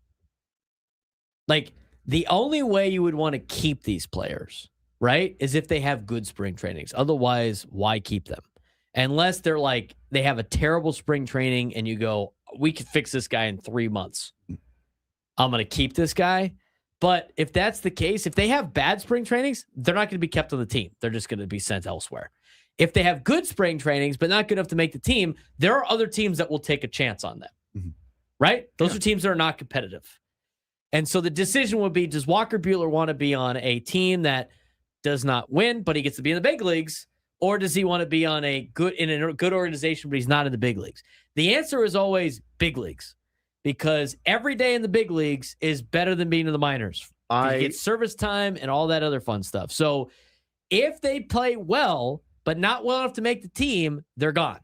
Like, the only way you would want to keep these players, right, is if they have good spring trainings. Otherwise, why keep them? Unless they're like, they have a terrible spring training and you go, we could fix this guy in 3 months. I'm going to keep this guy. But if that's the case, if they have bad spring trainings, they're not going to be kept on the team. They're just going to be sent elsewhere. If they have good spring trainings, but not good enough to make the team, there are other teams that will take a chance on them. Mm-hmm. Right? Those are teams that are not competitive. And so the decision would be, does Walker Buehler want to be on a team that does not win, but he gets to be in the big leagues? Or does he want to be on a good organization, but he's not in the big leagues? The answer is always big leagues, because every day in the big leagues is better than being in the minors. You get service time and all that other fun stuff. So if they play well, but not well enough to make the team, they're gone.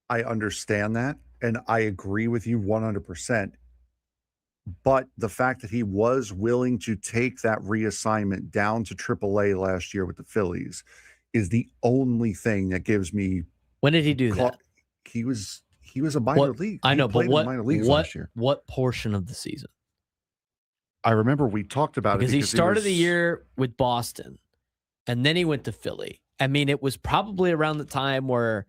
I understand that, and I agree with you 100%. But the fact that he was willing to take that reassignment down to AAA last year with the Phillies is the only thing that gives me. When did he do that? He was a minor league. I know, but last year. What portion of the season? I remember we talked about it because he started the year with Boston, and then he went to Philly. I mean, it was probably around the time where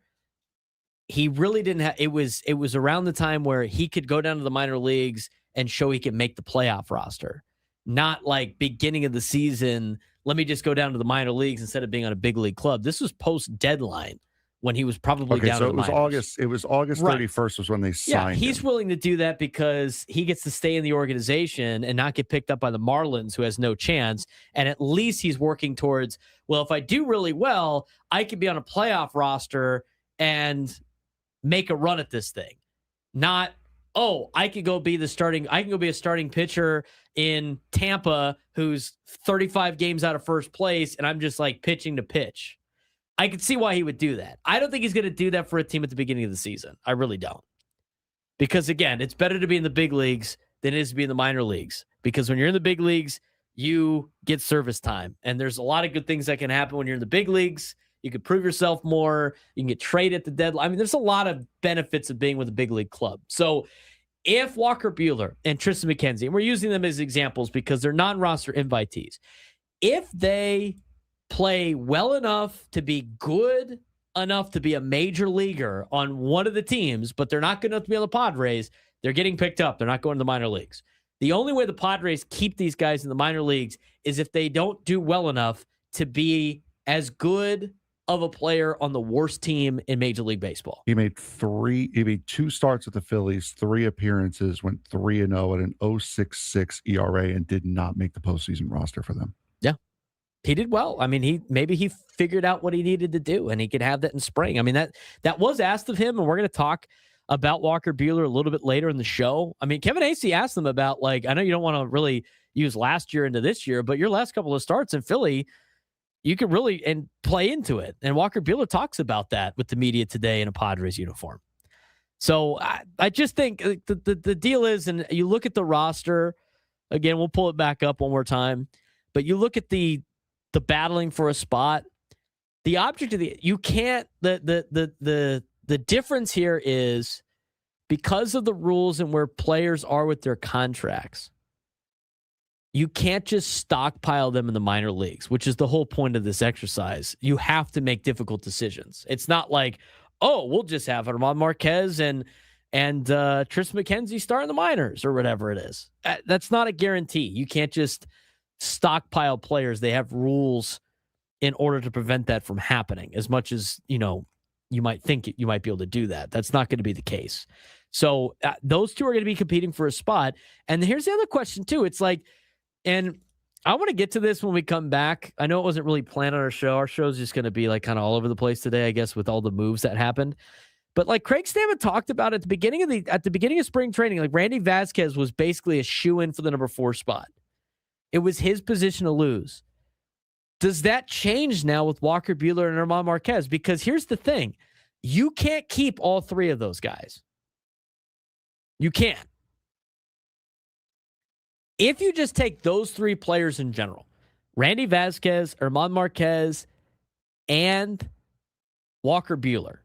he really didn't have, it was around the time where he could go down to the minor leagues and show he could make the playoff roster. Not like beginning of the season, let me just go down to the minor leagues instead of being on a big league club. This was post deadline when he was probably down to the minors. It was August 31st was when they signed he's him. willing to do that because he gets to stay in the organization and not get picked up by the Marlins, who has no chance. And at least he's working towards, well, if I do really well, I could be on a playoff roster and make a run at this thing. Not, I could go be a starting pitcher in Tampa who's 35 games out of first place, and I'm just like pitching to pitch. I could see why he would do that. I don't think he's going to do that for a team at the beginning of the season. I really don't. Because, again, it's better to be in the big leagues than it is to be in the minor leagues. Because when you're in the big leagues, you get service time. And there's a lot of good things that can happen when you're in the big leagues. You can prove yourself more. You can get traded at the deadline. I mean, there's a lot of benefits of being with a big league club. So if Walker Buehler and Tristan McKenzie, and we're using them as examples because they're non-roster invitees, if they play well enough to be good enough to be a major leaguer on one of the teams, but they're not good enough to be on the Padres, they're getting picked up. They're not going to the minor leagues. The only way the Padres keep these guys in the minor leagues is if they don't do well enough to be as good of a player on the worst team in Major League Baseball. He made 2 starts with the Phillies, 3 appearances, went 3-0 at an 0.66 ERA, and did not make the postseason roster for them. Yeah. He did well. I mean, maybe he figured out what he needed to do, and he could have that in spring. I mean, that was asked of him, and we're going to talk about Walker Buehler a little bit later in the show. I mean, Kevin Acee asked him about, like, I know you don't want to really use last year into this year, but your last couple of starts in Philly, you could really play into it. And Walker Buehler talks about that with the media today in a Padres uniform. So I just think the deal is, and you look at the roster, again, we'll pull it back up one more time, but you look at the battling for a spot, the object of the difference here is because of the rules and where players are with their contracts, you can't just stockpile them in the minor leagues, which is the whole point of this exercise. You have to make difficult decisions. It's not like, we'll just have Germán Márquez and Tristan McKenzie start in the minors or whatever it is. That's not a guarantee. You can't just stockpile players. They have rules in order to prevent that from happening. As much as, you might think you might be able to do that. That's not going to be the case. So those two are going to be competing for a spot. And here's the other question too. It's like, and I want to get to this when we come back. I know it wasn't really planned on our show. Our show's just going to be like kind of all over the place today, I guess, with all the moves that happened. But like Craig Stammen talked about at the beginning of spring training, like Randy Vasquez was basically a shoo-in for the number 4 spot. It was his position to lose. Does that change now with Walker Buehler and Germán Márquez? Because here's the thing. You can't keep all 3 of those guys. You can't. If you just take those 3 players in general, Randy Vasquez, Germán Márquez, and Walker Buehler,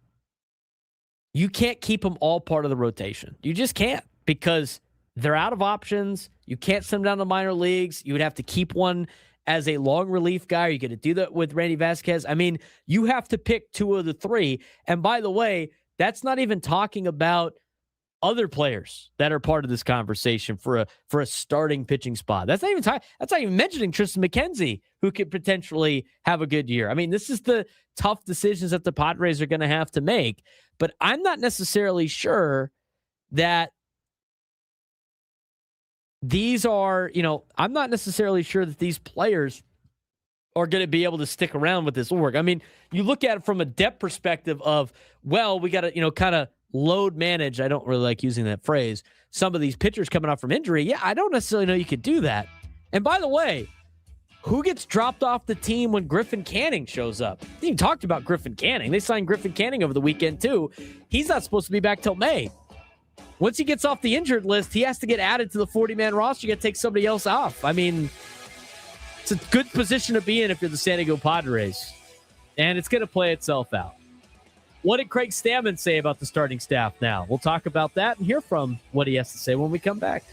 you can't keep them all part of the rotation. You just can't, because they're out of options. You can't send them down to minor leagues. You would have to keep one as a long relief guy. You're going to do that with Randy Vasquez. I mean, you have to pick 2 of the 3. And by the way, that's not even talking about other players that are part of this conversation for a starting pitching spot. That's not even mentioning Tristan McKenzie, who could potentially have a good year. I mean, this is the tough decisions that the Padres are going to have to make. But I'm not necessarily sure that these are, I'm not necessarily sure that these players are going to be able to stick around with this work. I mean, you look at it from a depth perspective of, well, we got to, kind of load manage. I don't really like using that phrase. Some of these pitchers coming off from injury. Yeah, I don't necessarily know you could do that. And by the way, who gets dropped off the team when Griffin Canning shows up? You talked about Griffin Canning. They signed Griffin Canning over the weekend too. He's not supposed to be back till May. Once he gets off the injured list, he has to get added to the 40-man roster. You got to take somebody else off. I mean, it's a good position to be in if you're the San Diego Padres. And it's going to play itself out. What did Craig Stammen say about the starting staff now? We'll talk about that and hear from what he has to say when we come back.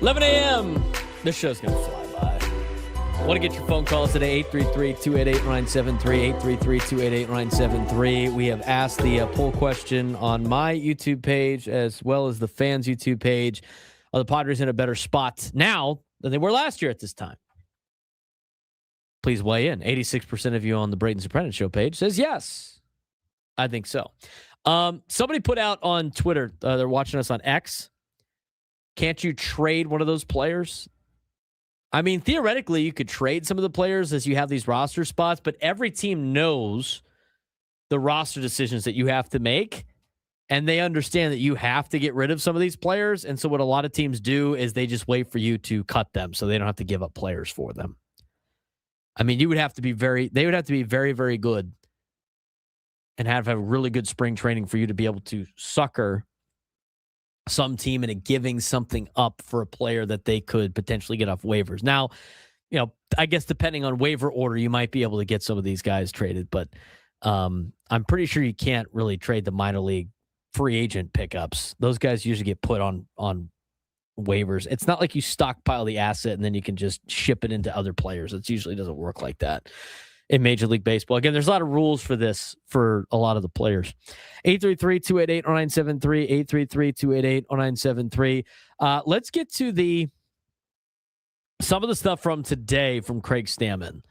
11 a.m. This show's going to fly by. I want to get your phone calls today, 833-288-973, 833-288-973. We have asked the poll question on my YouTube page as well as the fans' YouTube page. Are the Padres in a better spot now than they were last year at this time? Please weigh in. 86% of you on the Braden Surprenant show page says yes. I think so. Somebody put out on Twitter, they're watching us on X. Can't you trade one of those players? I mean, theoretically, you could trade some of the players as you have these roster spots, but every team knows the roster decisions that you have to make, and they understand that you have to get rid of some of these players. And so what a lot of teams do is they just wait for you to cut them so they don't have to give up players for them. I mean, they would have to be very, very good and have a really good spring training for you to be able to sucker some team into giving something up for a player that they could potentially get off waivers. Now, I guess depending on waiver order, you might be able to get some of these guys traded, but I'm pretty sure you can't really trade the minor league free agent pickups. Those guys usually get put on waivers. It's not like you stockpile the asset and then you can just ship it into other players. It usually doesn't work like that in Major League Baseball. Again, there's a lot of rules for this for a lot of the players. 833-288-0973, 833-288-0973. Let's get to some of the stuff from today from Craig Stammen.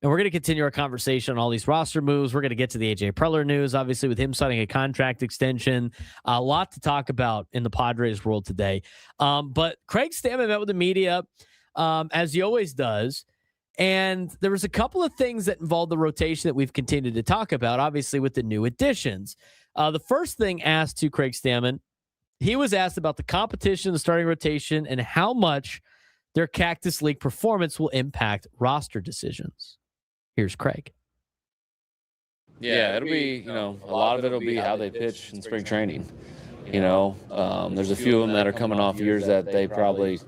And we're going to continue our conversation on all these roster moves. We're going to get to the A.J. Preller news, obviously, with him signing a contract extension. A lot to talk about in the Padres world today. But Craig Stammen met with the media, as he always does. And there was a couple of things that involved the rotation that we've continued to talk about, obviously, with the new additions. The first thing asked to Craig Stammen, he was asked about the competition, the starting rotation, and how much their Cactus League performance will impact roster decisions. Here's Craig. Yeah, it'll be, a lot of it will be how they pitch in spring training. There's a few of them that are coming off years that they probably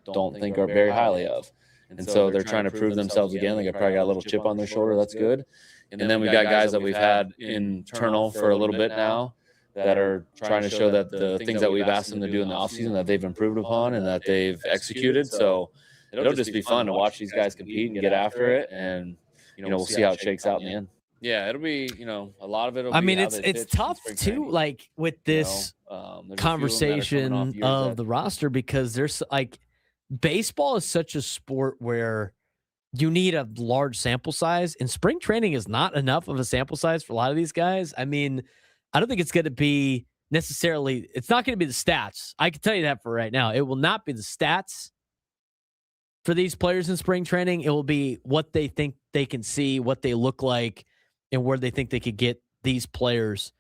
don't think are very highly of. And so they're trying to prove themselves again. They probably got a little chip on their shoulder. That's good. And then we've got guys that we've had internal for a little bit now that are trying to show that the things that we've asked them to do in the offseason that they've improved upon and that they've executed. So it'll just be fun to watch these guys compete and get after it. And, we'll see how it shakes out in the end. Yeah, it'll be, a lot of it. I mean, it's tough too, like with this conversation of the roster, because there's baseball is such a sport where you need a large sample size, and spring training is not enough of a sample size for a lot of these guys. I mean, I don't think it's going to be necessarily, it's not going to be the stats. I can tell you that for right now. It will not be the stats for these players in spring training. It will be what they think they can see, what they look like, and where they think they could get these players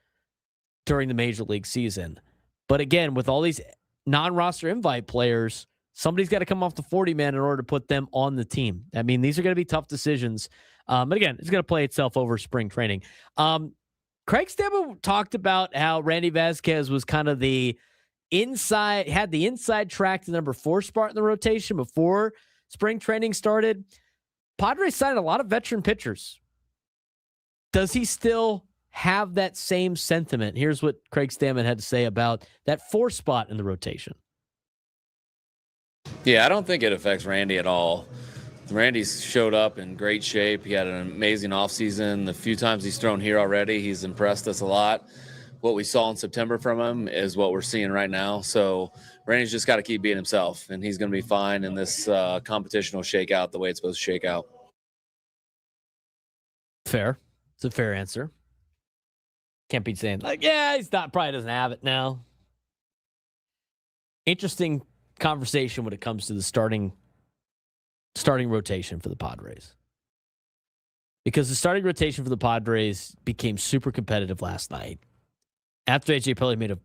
during the major league season. But again, with all these non-roster invite players, somebody's got to come off the 40-man in order to put them on the team. I mean, these are going to be tough decisions. But again, it's going to play itself over spring training. Craig Stammen talked about how Randy Vasquez was kind of had the inside track to number 4 spot in the rotation before spring training started. Padres signed a lot of veteran pitchers. Does he still have that same sentiment? Here's what Craig Stammen had to say about that 4 spot in the rotation. Yeah, I don't think it affects Randy at all. Randy's showed up in great shape. He had an amazing offseason. The few times he's thrown here already, he's impressed us a lot. What we saw in September from him is what we're seeing right now. So Randy's just got to keep being himself, and he's going to be fine, and this competition will shake out the way it's supposed to shake out. Fair. It's a fair answer. Can't be saying, he's not, probably doesn't have it now. Interesting conversation when it comes to the starting rotation for the Padres, because the starting rotation for the Padres became super competitive last night after A.J. Preller made a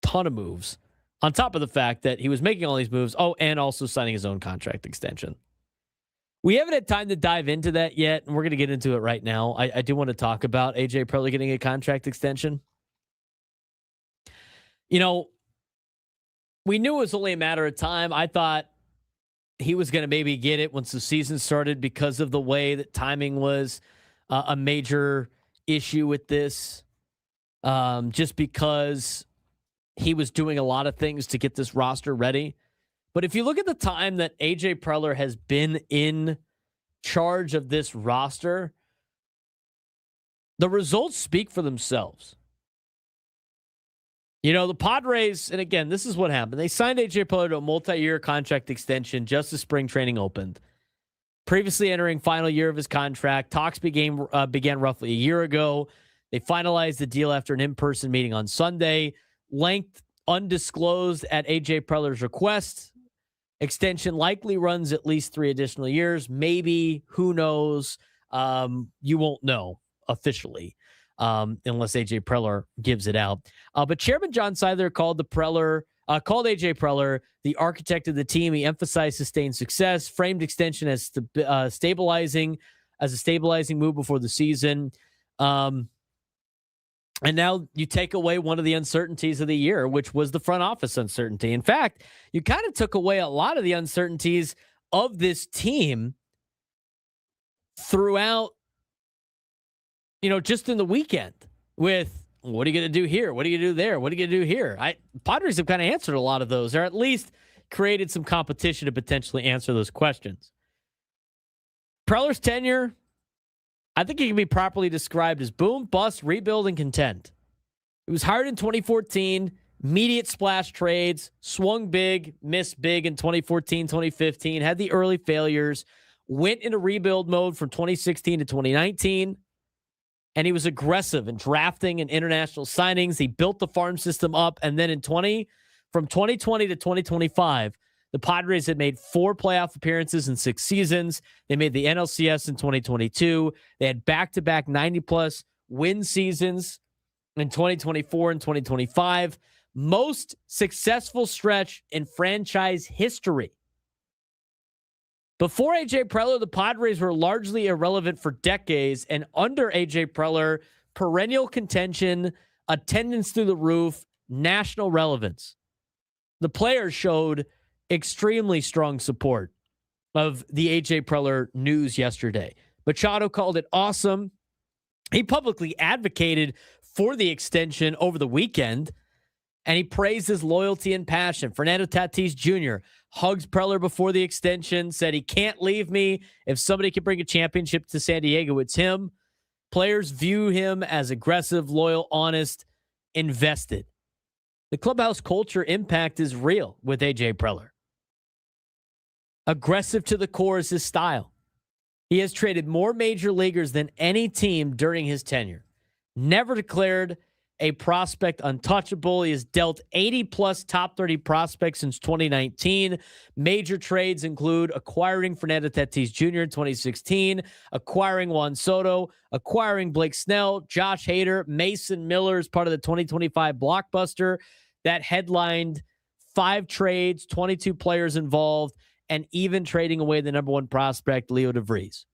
ton of moves, on top of the fact that he was making all these moves, and also signing his own contract extension. We haven't had time to dive into that yet, and we're going to get into it right now. I do want to talk about A.J. Preller getting a contract extension. We knew it was only a matter of time. I thought he was going to maybe get it once the season started because of the way that timing was a major issue with this. Just because he was doing a lot of things to get this roster ready. But if you look at the time that AJ Preller has been in charge of this roster, the results speak for themselves. You know, the Padres, and again, this is what happened. They signed AJ Preller to a multi-year contract extension just as spring training opened. Previously entering final year of his contract, talks began roughly a year ago. They finalized the deal after an in-person meeting on Sunday. Length undisclosed at AJ Preller's request. Extension likely runs at least 3 additional years. Maybe, who knows? You won't know officially unless AJ Preller gives it out. But Chairman John Seidler called AJ Preller the architect of the team. He emphasized sustained success, framed extension as a stabilizing move before the season. And now you take away one of the uncertainties of the year, which was the front office uncertainty. In fact, you kind of took away a lot of the uncertainties of this team throughout, just in the weekend with what are you going to do here? What are you going to do there? What are you going to do here? Padres have kind of answered a lot of those, or at least created some competition to potentially answer those questions. Preller's tenure, I think it can be properly described as boom, bust, rebuild, and contend. It was hired in 2014, immediate splash trades, swung big, missed big in 2014, 2015, had the early failures, went into rebuild mode from 2016 to 2019, and he was aggressive in drafting and international signings. He built the farm system up, and then from 2020 to 2025, the Padres had made 4 playoff appearances in 6 seasons. They made the NLCS in 2022. They had back-to-back 90-plus win seasons in 2024 and 2025. Most successful stretch in franchise history. Before A.J. Preller, the Padres were largely irrelevant for decades, and under A.J. Preller, perennial contention, attendance through the roof, national relevance. The players showed extremely strong support of the AJ Preller news yesterday. Machado called it awesome. He publicly advocated for the extension over the weekend, and he praised his loyalty and passion. Fernando Tatis Jr. hugs Preller before the extension, said he can't leave me. If somebody can bring a championship to San Diego, it's him. Players view him as aggressive, loyal, honest, invested. The clubhouse culture impact is real with AJ Preller. Aggressive to the core is his style. He has traded more major leaguers than any team during his tenure. Never declared a prospect untouchable. He has dealt 80-plus top 30 prospects since 2019. Major trades include acquiring Fernando Tatis Jr. in 2016, acquiring Juan Soto, acquiring Blake Snell, Josh Hader, Mason Miller as part of the 2025 blockbuster that headlined 5 trades, 22 players involved, and even trading away the number 1 prospect, Leo DeVries.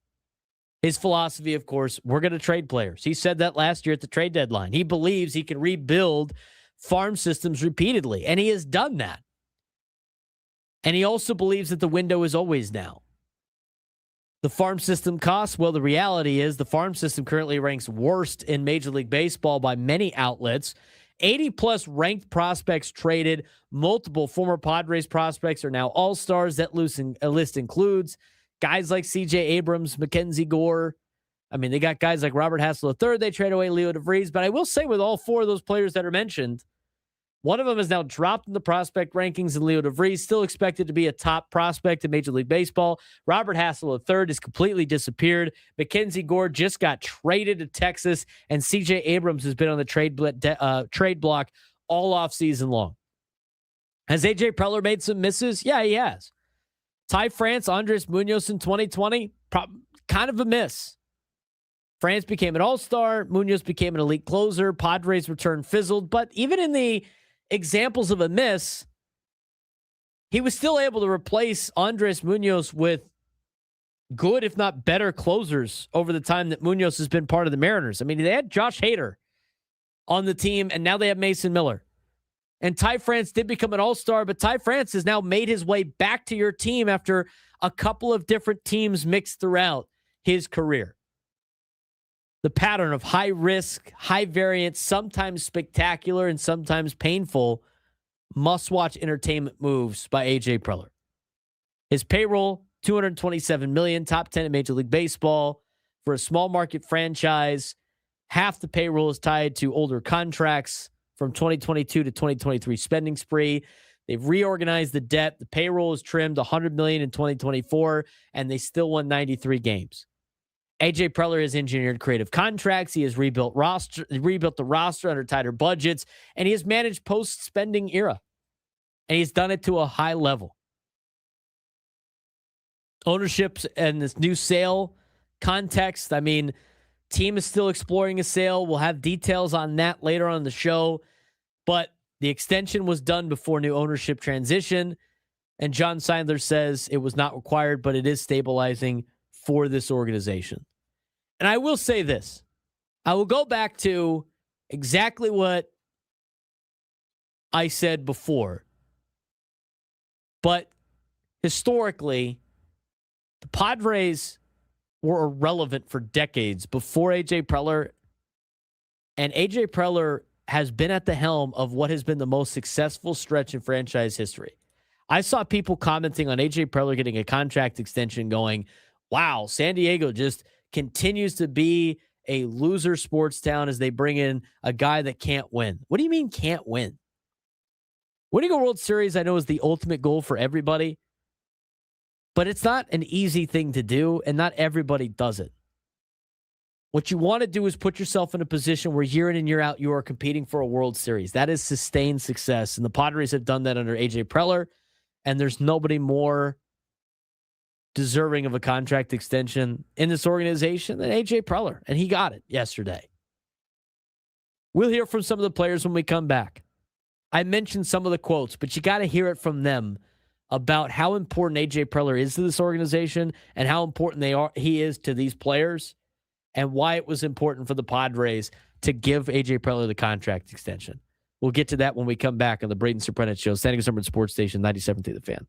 His philosophy, of course, we're going to trade players. He said that last year at the trade deadline. He believes he can rebuild farm systems repeatedly, and he has done that. And he also believes that the window is always now. The farm system costs, well, the reality is the farm system currently ranks worst in Major League Baseball by many outlets. 80-plus ranked prospects traded. Multiple former Padres prospects are now all-stars. That list includes guys like C.J. Abrams, Mackenzie Gore. I mean, they got guys like Robert Hassel III. They trade away Leo DeVries. But I will say with all 4 of those players that are mentioned, one of them is now dropped in the prospect rankings, and Leo DeVries still expected to be a top prospect in Major League Baseball. Robert Hassel III has completely disappeared. Mackenzie Gore just got traded to Texas, and C.J. Abrams has been on the trade block all offseason long. Has A.J. Preller made some misses? Yeah, he has. Ty France, Andres Munoz in 2020, kind of a miss. France became an all-star. Munoz became an elite closer. Padres return fizzled. But even in the examples of a miss, he was still able to replace Andres Munoz with good, if not better, closers over the time that Munoz has been part of the Mariners. I mean, they had Josh Hader on the team, and now they have Mason Miller. And Ty France did become an all-star, but Ty France has now made his way back to your team after a couple of different teams mixed throughout his career. The pattern of high risk, high variance, sometimes spectacular and sometimes painful, must-watch entertainment moves by A.J. Preller. His payroll, $227 million, top 10 in Major League Baseball. For a small market franchise, half the payroll is tied to older contracts from 2022 to 2023 spending spree. They've reorganized the debt. The payroll is trimmed $100 million in 2024, and they still won 93 games. A.J. Preller has engineered creative contracts. He has rebuilt the roster under tighter budgets, and he has managed post-spending era. And he's done it to a high level. Ownership and this new sale context, I mean, team is still exploring a sale. We'll have details on that later on in the show. But the extension was done before new ownership transition. And John Seidler says it was not required, but it is stabilizing for this organization. And I will say this. I will go back to exactly what I said before. But historically, the Padres were irrelevant for decades before A.J. Preller. And A.J. Preller has been at the helm of what has been the most successful stretch in franchise history. I saw people commenting on A.J. Preller getting a contract extension going, wow, San Diego just continues to be a loser sports town as they bring in a guy that can't win. What do you mean can't win? Winning a World Series, I know, is the ultimate goal for everybody, but it's not an easy thing to do, and not everybody does it. What you want to do is put yourself in a position where year in and year out, you are competing for a World Series. That is sustained success, and the Padres have done that under A.J. Preller, and there's nobody more deserving of a contract extension in this organization than A.J. Preller, and he got it yesterday. We'll hear from some of the players when we come back. I mentioned some of the quotes, but you got to hear it from them about how important A.J. Preller is to this organization and how important he is to these players, and why it was important for the Padres to give A.J. Preller the contract extension. We'll get to that when we come back on the Braden Surprenant Show, San Diego Sports Station 97.3 The Fan.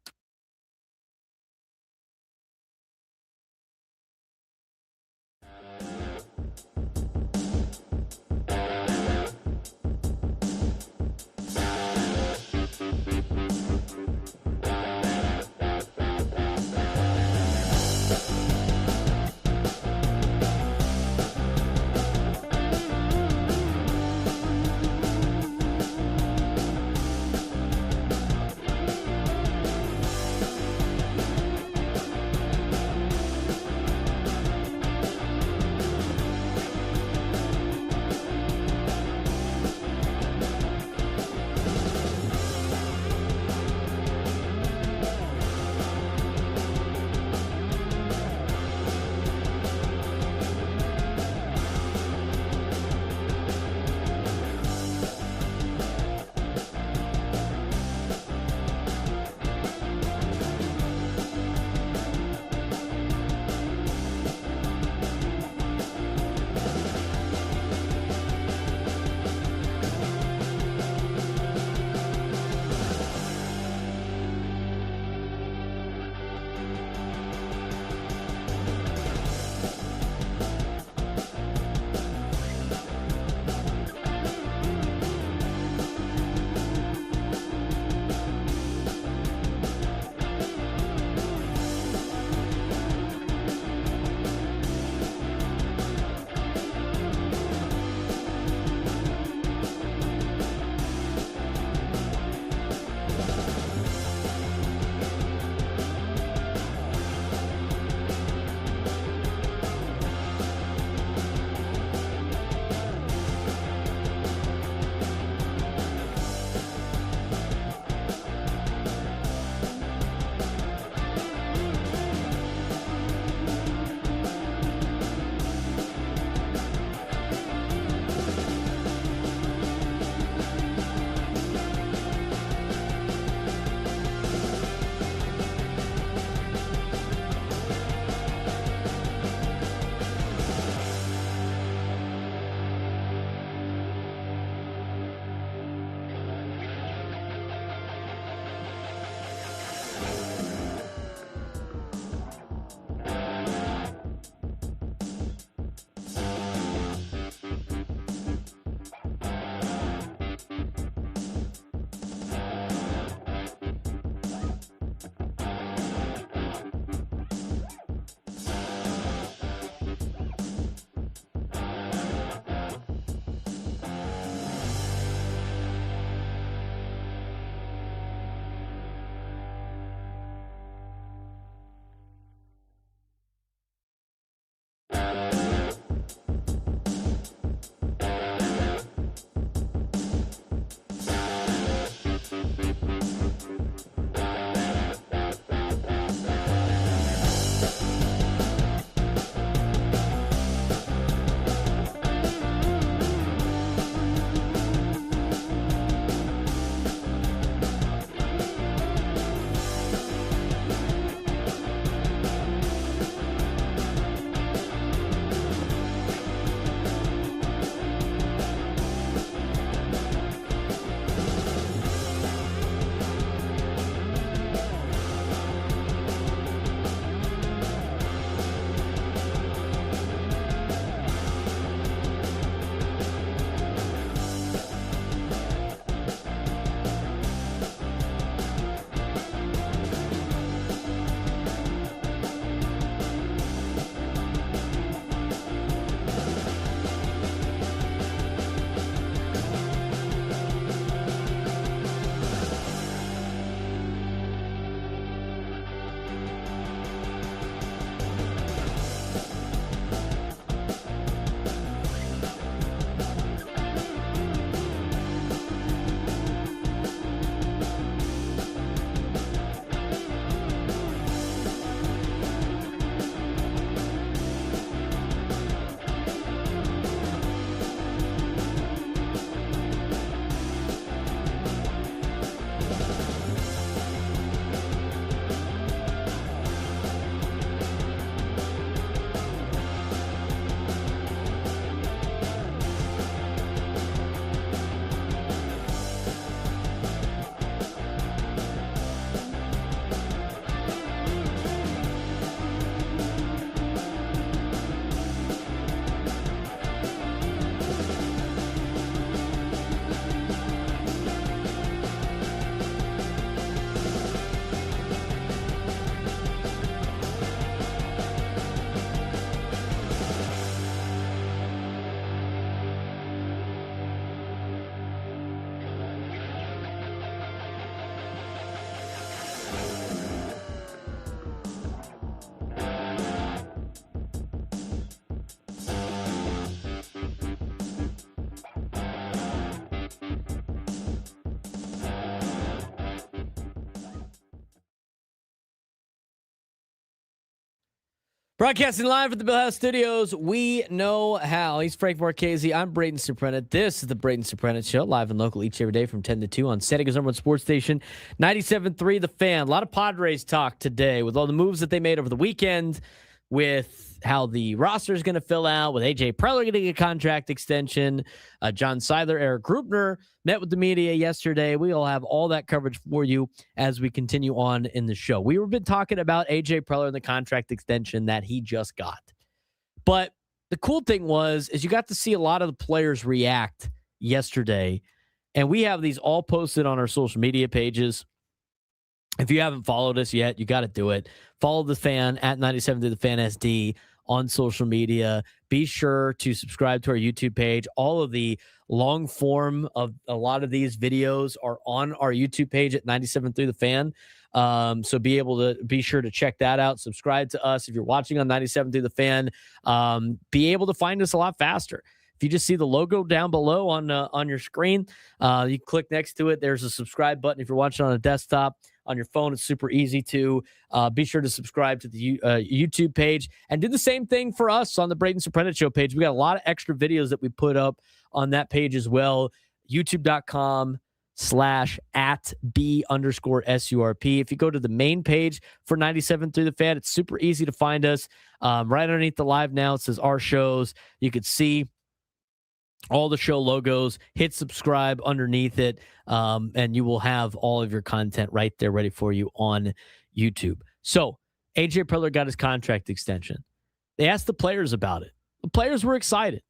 Broadcasting live at the Bill House Studios, we know how. He's Frank Marchese. I'm Braden Surprenant. This is the Braden Surprenant Show, live and local each every day from 10 to 2 on San Diego's #1 sports station, 97.3 The Fan. A lot of Padres talk today with all the moves that they made over the weekend, with how the roster is going to fill out, with A.J. Preller getting a contract extension. John Seiler, Eric Grupner met with the media yesterday. We will have all that coverage for you as we continue on in the show. We've been talking about A.J. Preller and the contract extension that he just got. But the cool thing is you got to see a lot of the players react yesterday. And we have these all posted on our social media pages. If you haven't followed us yet, you got to do it. Follow the fan at 97 to the fan SD on social media. Be sure to subscribe to our YouTube page. All of the long form of a lot of these videos are on our YouTube page at 97 through the fan. So be sure to check that out. Subscribe to us. If you're watching on 97 through the fan, be able to find us a lot faster. If you just see the logo down below on your screen, you click next to it. There's a subscribe button. If you're watching on a desktop, on your phone, it's super easy to be sure to subscribe to the YouTube page and do the same thing for us on the Braden Surprenant Show page. We got a lot of extra videos that we put up on that page as well. YouTube.com/@B_SURP. If you go to the main page for 97 through the fan, it's super easy to find us. Right underneath the live now, it says our shows. You could see all the show logos. Hit subscribe underneath it, and you will have all of your content right there ready for you on YouTube. So A.J. Preller got his contract extension. They asked the players about it. The players were excited.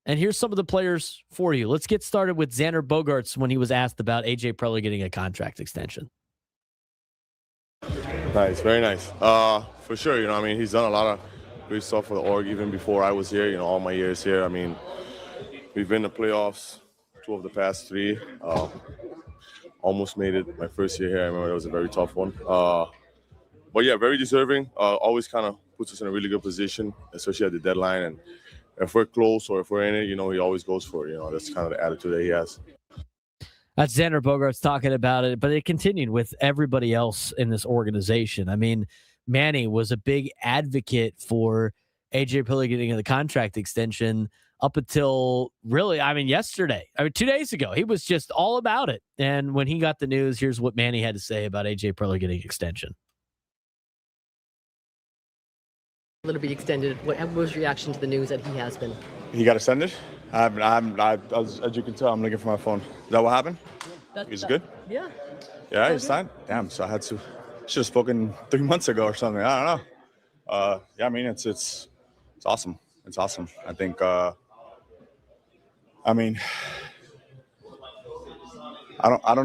And here's some of the players for you. Let's get started with Xander Bogaerts when he was asked about A.J. Preller getting a contract extension. Nice, very nice. For sure, he's done a lot of great stuff for the org even before I was here, all my years here. We've been in the playoffs 2 of the past 3. Almost made it my first year here. I remember it was a very tough one. But yeah, very deserving. Always kind of puts us in a really good position, especially at the deadline. And if we're close or if we're in it, he always goes for it. That's kind of the attitude that he has. That's Xander Bogaerts talking about it, but it continued with everybody else in this organization. Manny was a big advocate for A.J. Preller getting the contract extension up until really, yesterday. 2 days ago, he was just all about it. And when he got the news, here's what Manny had to say about A.J. Preller getting extension. A little bit extended. What was your reaction to the news that he has been? He got extended? As you can tell, I'm looking for my phone. Is that what happened? He's good? Yeah. Yeah, he's signed? Damn, so I should have spoken 3 months ago or something. I don't know. It's awesome. It's awesome. I think, I don't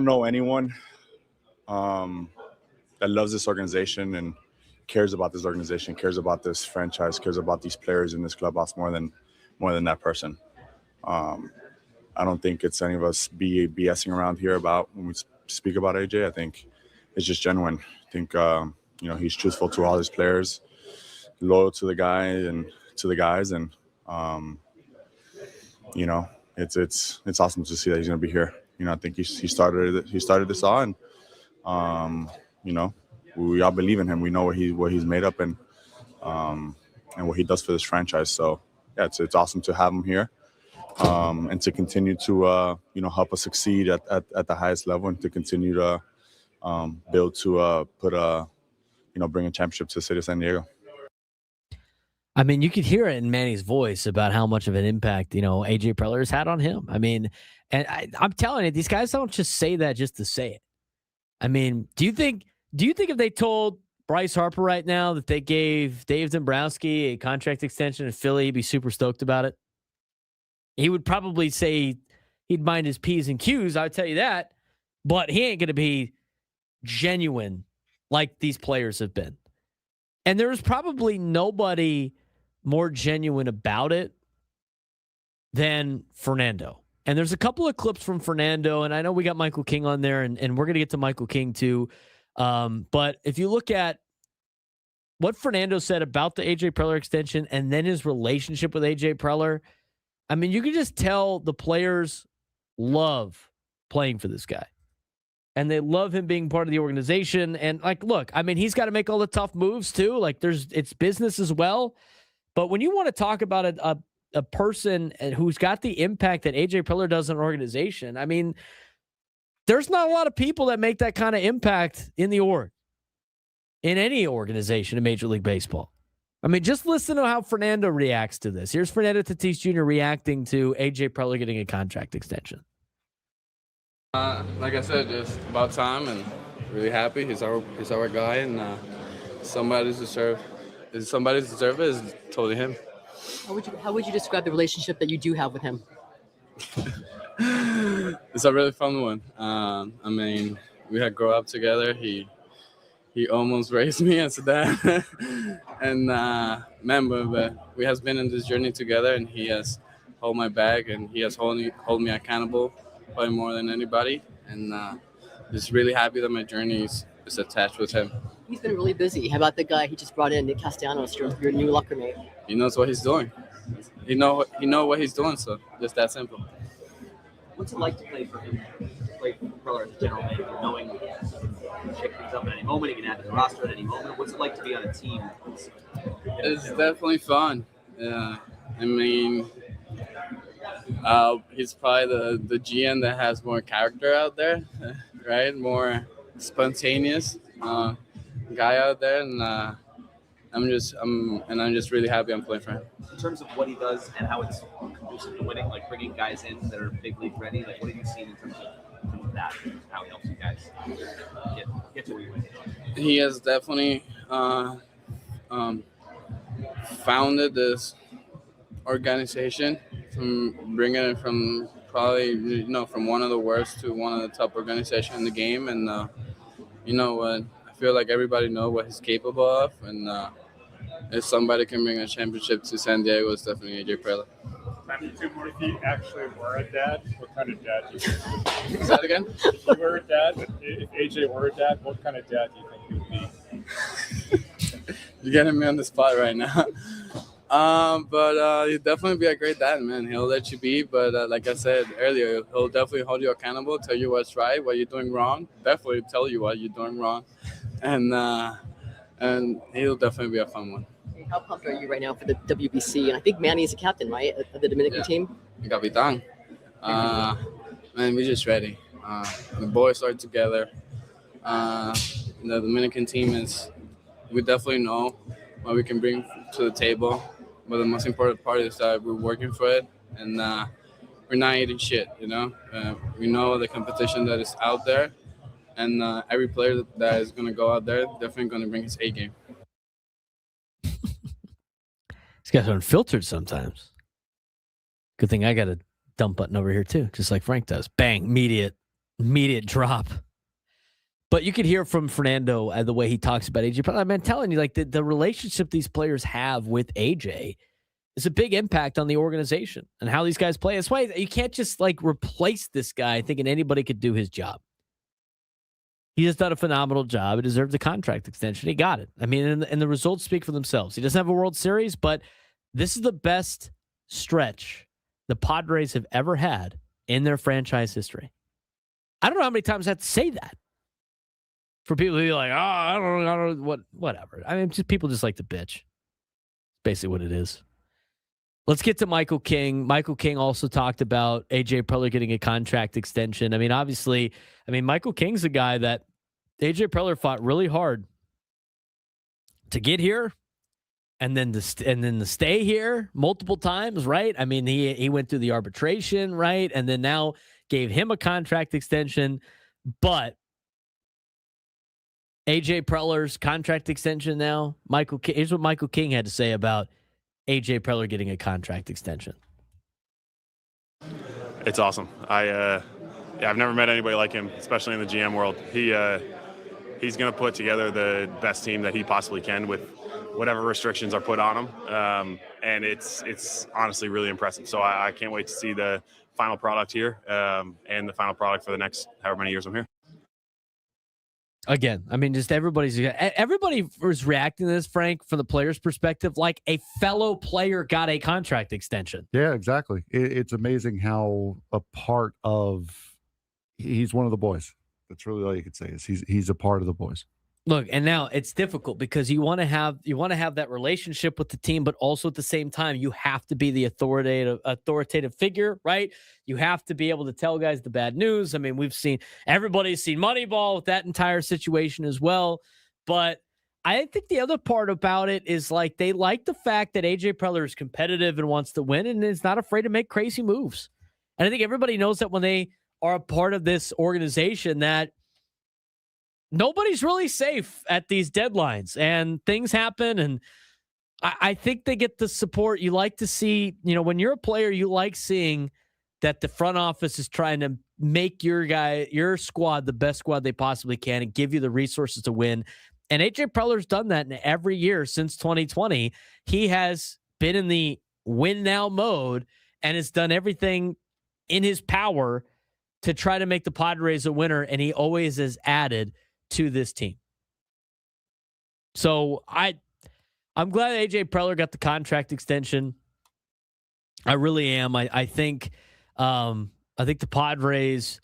know anyone that loves this organization and cares about this organization, cares about this franchise, cares about these players in this clubhouse more than that person. I don't think it's any of us BSing around here about when we speak about AJ. I think it's just genuine. I think he's truthful to all his players, loyal to the guy and to the guys, and it's awesome to see that he's going to be here. I think he started this all, and we all believe in him. We know what he's made up and what he does for this franchise. So yeah, it's awesome to have him here, and to continue to help us succeed at the highest level, and to continue to build to bring a championship to the city of San Diego. You could hear it in Manny's voice about how much of an impact, A.J. Preller has had on him. And I'm telling you, these guys don't just say that just to say it. Do you think if they told Bryce Harper right now that they gave Dave Dombrowski a contract extension in Philly, he'd be super stoked about it? He would probably say he'd mind his P's and Q's, I would tell you that. But he ain't going to be genuine like these players have been. And there's probably nobody more genuine about it than Fernando. And there's a couple of clips from Fernando, and I know we got Michael King on there, and we're going to get to Michael King too. But if you look at what Fernando said about the A.J. Preller extension and then his relationship with A.J. Preller, you can just tell the players love playing for this guy. and they love him being part of the organization. And like, look, I mean, he's got to make all the tough moves too. Like it's business as well. But when you want to talk about a person who's got the impact that AJ Preller does in an organization, I mean, there's not a lot of people that make that kind of impact in the org, in any organization in Major League Baseball. I mean, just listen to how Fernando reacts to this. Here's Fernando Tatis Jr. reacting to AJ Preller getting a contract extension. Like I said, just about time, and really happy. He's our guy, and somebody's deserve it is totally him. How would you describe the relationship that you do have with him? It's a really fun one. I mean, we had grown up together. He almost raised me as a dad, and man, but we has been in this journey together, and he has held my back, and he has hold me accountable probably more than anybody, and just really happy that my journey is attached with him. He's been really busy. How about the guy he just brought in, Castellanos, your new locker mate? He knows what he's doing. He know what he's doing, so just that simple. What's it like to play for him? Play for Preller as a general manager, knowing he can shake things up at any moment, he can add to the roster at any moment. What's it like to be on a team? It's definitely fun. Yeah, I mean, he's probably the GM that has more character out there, right? More spontaneous guy out there, and I'm just really happy I'm playing for him. In terms of what he does and how it's conducive to winning, like bringing guys in that are big league ready, like what have you seen in terms of that, and how it helps you guys get to where you win? He has definitely founded this organization from bringing it from probably from one of the worst to one of the top organizations in the game, and I feel like everybody knows what he's capable of, and if somebody can bring a championship to San Diego, it's definitely AJ Preller. If he actually were a dad, what kind of dad do you think? Say that again? If you were a dad, if AJ were a dad, what kind of dad do you think he would be? You're getting me on the spot right now. But he'll definitely be a great dad, man. He'll let you be, but like I said earlier, he'll definitely hold you accountable, tell you what's right, what you're doing wrong. Definitely tell you what you're doing wrong, and he'll definitely be a fun one. How pumped are you right now for the WBC? And I think Manny is a captain, right, of the Dominican team? Capitan. Man, we're just ready. The boys are together. The Dominican team we definitely know what we can bring to the table. But the most important part is that we're working for it, and we're not eating shit, We know the competition that is out there, and every player that is going to go out there definitely going to bring his A game. These guys are unfiltered sometimes. Good thing I got a dump button over here too, just like Frank does. Bang, immediate drop. But you could hear from Fernando the way he talks about AJ. But I'm telling you, like the relationship these players have with AJ is a big impact on the organization and how these guys play. That's why you can't just like replace this guy thinking anybody could do his job. He has done a phenomenal job. He deserved a contract extension. He got it. I mean, and the results speak for themselves. He doesn't have a World Series, but this is the best stretch the Padres have ever had in their franchise history. I don't know how many times I have to say that for people to be like, oh, I don't know, whatever. I mean, just people just like to bitch. Basically what it is. Let's get to Michael King. Michael King also talked about AJ Preller getting a contract extension. I mean, obviously, Michael King's a guy that AJ Preller fought really hard to get here, and then to stay here multiple times, right? I mean, he went through the arbitration, right, and then now gave him a contract extension. But AJ Preller's contract extension now. Here's what Michael King had to say about AJ Preller getting a contract extension. It's awesome. I've never met anybody like him, especially in the GM world. He's going to put together the best team that he possibly can with whatever restrictions are put on him, and it's honestly really impressive. So I can't wait to see the final product here and the final product for the next however many years I'm here. Again, I mean, just everybody was reacting to this, Frank, from the player's perspective, like a fellow player got a contract extension. Yeah, exactly. It's amazing how he's one of the boys. That's really all you could say is he's a part of the boys. Look, and now it's difficult because you want to have that relationship with the team, but also at the same time, you have to be the authoritative figure, right? You have to be able to tell guys the bad news. I mean, everybody's seen Moneyball with that entire situation as well. But I think the other part about it is like they like the fact that AJ Preller is competitive and wants to win and is not afraid to make crazy moves. And I think everybody knows that when they are a part of this organization that nobody's really safe at these deadlines and things happen. And I think they get the support you like to see. When you're a player, you like seeing that the front office is trying to make your squad the best squad they possibly can and give you the resources to win. And AJ Preller's done that in every year since 2020. He has been in the win now mode and has done everything in his power to try to make the Padres a winner. And he always has added to this team. So I'm glad AJ Preller got the contract extension. I really am. I think the Padres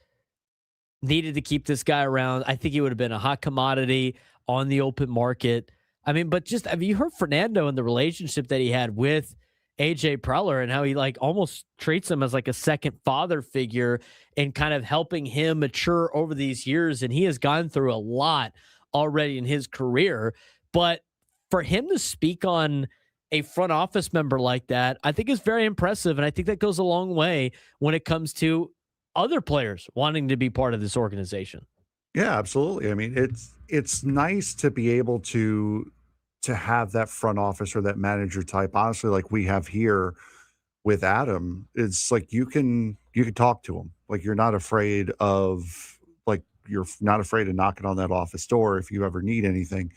needed to keep this guy around. I think he would have been a hot commodity on the open market. I mean, but have you heard Fernando and the relationship that he had with AJ Preller and how he almost treats him as a second father figure and kind of helping him mature over these years. And he has gone through a lot already in his career, but for him to speak on a front office member like that, I think is very impressive. And I think that goes a long way when it comes to other players wanting to be part of this organization. Yeah, absolutely. I mean, it's nice to be able to have that front office or that manager type, honestly, like we have here with Adam. It's like you can talk to him. Like you're not afraid of knocking on that office door if you ever need anything.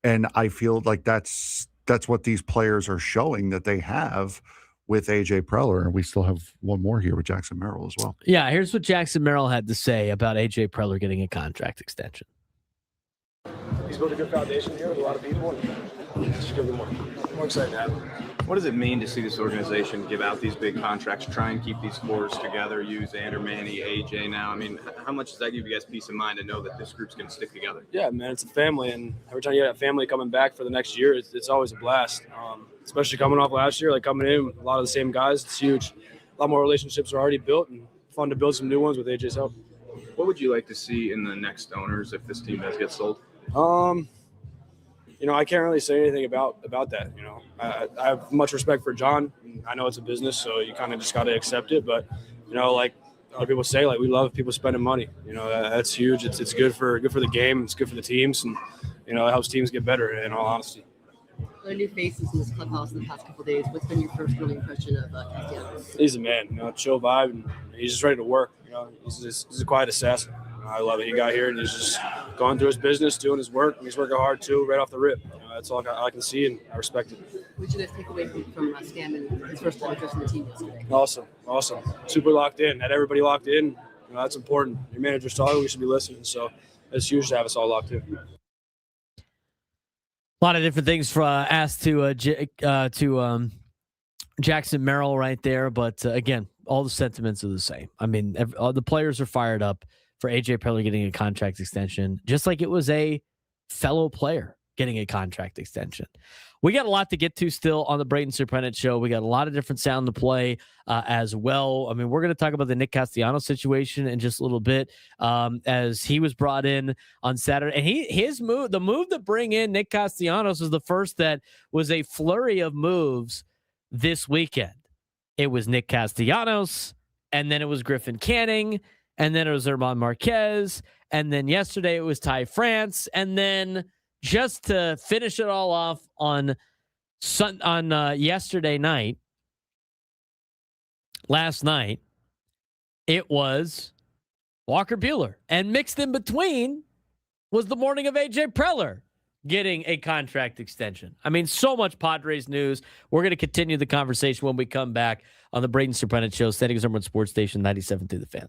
And I feel like that's what these players are showing that they have with AJ Preller. And we still have one more here with Jackson Merrill as well. Yeah, here's what Jackson Merrill had to say about AJ Preller getting a contract extension. He's built a good foundation here with a lot of people, and it's just going to be more exciting to have him. What does it mean to see this organization give out these big contracts, try and keep these cores together, use Ander, Manny, AJ now? I mean, how much does that give you guys peace of mind to know that this group's going to stick together? Yeah, man, it's a family, and every time you have that family coming back for the next year, it's always a blast. Especially coming off last year, coming in, a lot of the same guys, it's huge. A lot more relationships are already built, and fun to build some new ones with AJ's help. What would you like to see in the next owners if this team does get sold? I can't really say anything about that. I have much respect for John. I know it's a business, so you kind of just got to accept it. But, like other people say, we love people spending money. That's huge. It's good for the game. It's good for the teams, and it helps teams get better. In all honesty. There are new faces in this clubhouse in the past couple of days. What's been your first early impression of Castellanos? He's a man. Chill vibe, and he's just ready to work. He's a quiet assassin. I love it. He got here and he's just going through his business, doing his work. And he's working hard too, right off the rip. That's all I can see, and I respect it. What did you guys take away from Stan and his first time addressing the team yesterday? Awesome. Super locked in. Had everybody locked in. That's important. Your manager's talking, we should be listening. So it's huge to have us all locked in. A lot of different things asked to Jackson Merrill right there, but again, all the sentiments are the same. I mean, all the players are fired up for AJ Preller getting a contract extension, just like it was a fellow player getting a contract extension. We got a lot to get to still on the Braden Surprenant show. We got a lot of different sound to play as well. I mean, we're going to talk about the Nick Castellanos situation in just a little bit as he was brought in on Saturday. And the move to bring in Nick Castellanos was the first that was a flurry of moves this weekend. It was Nick Castellanos, and then it was Griffin Canning, and then it was Germán Márquez, and then yesterday it was Ty France, and then just to finish it all off on yesterday night, last night, it was Walker Buehler, and mixed in between was the morning of AJ Preller getting a contract extension. I mean, so much Padres news. We're going to continue the conversation when we come back on the Braden Surprenant show, San Diego Sports Station 97.3 The Fan.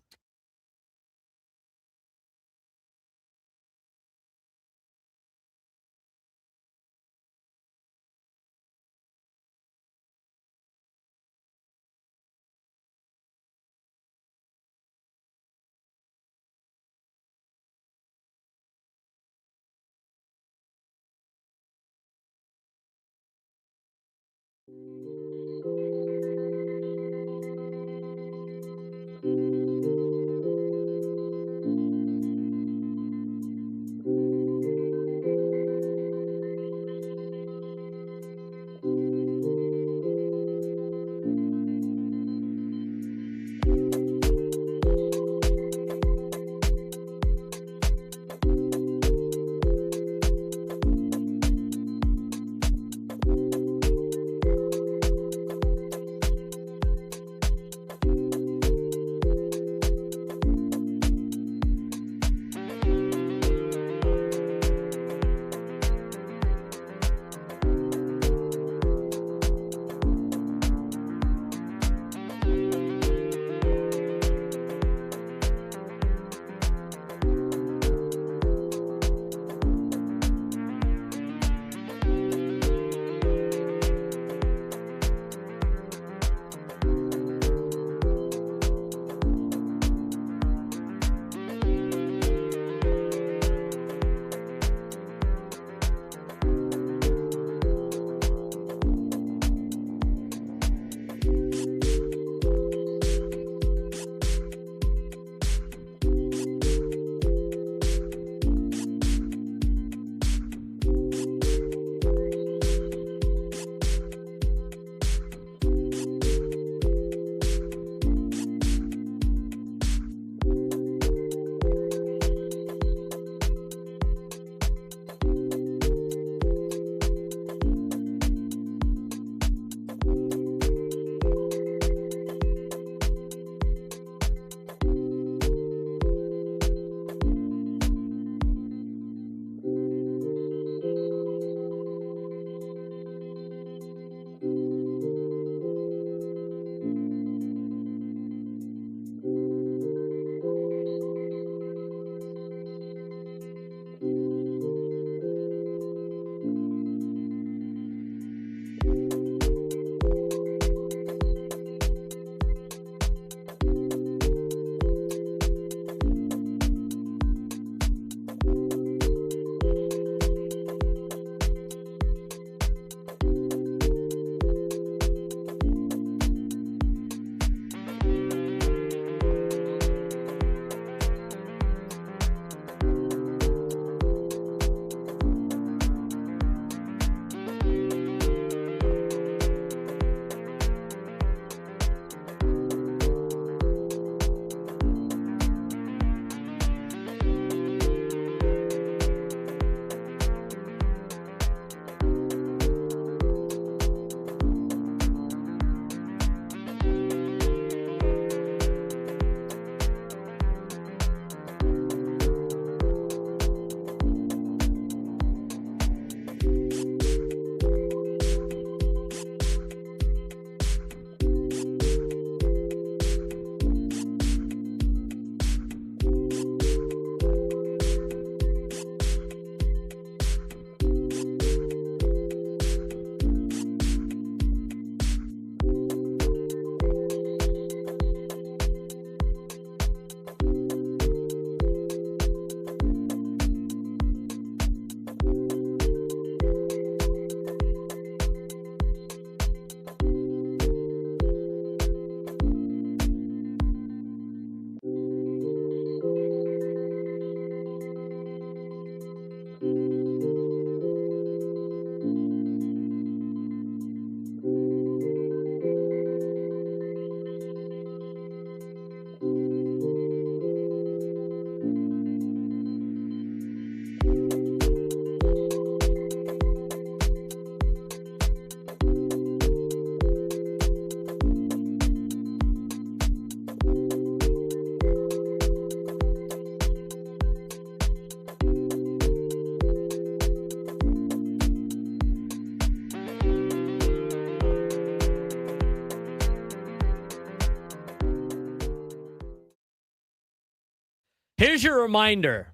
Here's your reminder.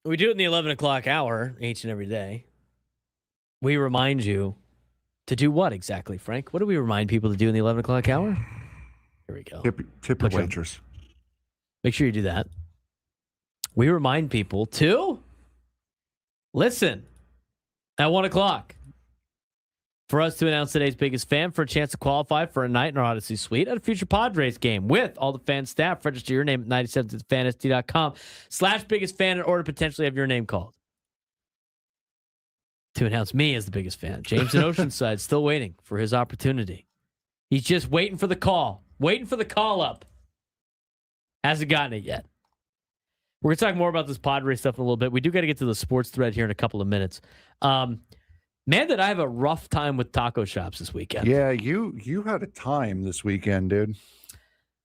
We do it in the 11 o'clock hour each and every day. We remind you to do what exactly, Frank? What do we remind people to do in the 11 o'clock hour? Here we go. Tip your waitress. Make sure you do that. We remind people to listen at 1 o'clock for us to announce today's biggest fan for a chance to qualify for a night in our Odyssey Suite at a future Padres game with all the fan staff. Register your name at 97fantasy.com/biggest fan and order potentially have your name called. To announce me as the biggest fan. James in Oceanside still waiting for his opportunity. He's just waiting for the call. Waiting for the call up. Hasn't gotten it yet. We're going to talk more about this Padres stuff in a little bit. We do got to get to the sports thread here in a couple of minutes. Man, did I have a rough time with taco shops this weekend. Yeah, you had a time this weekend, dude.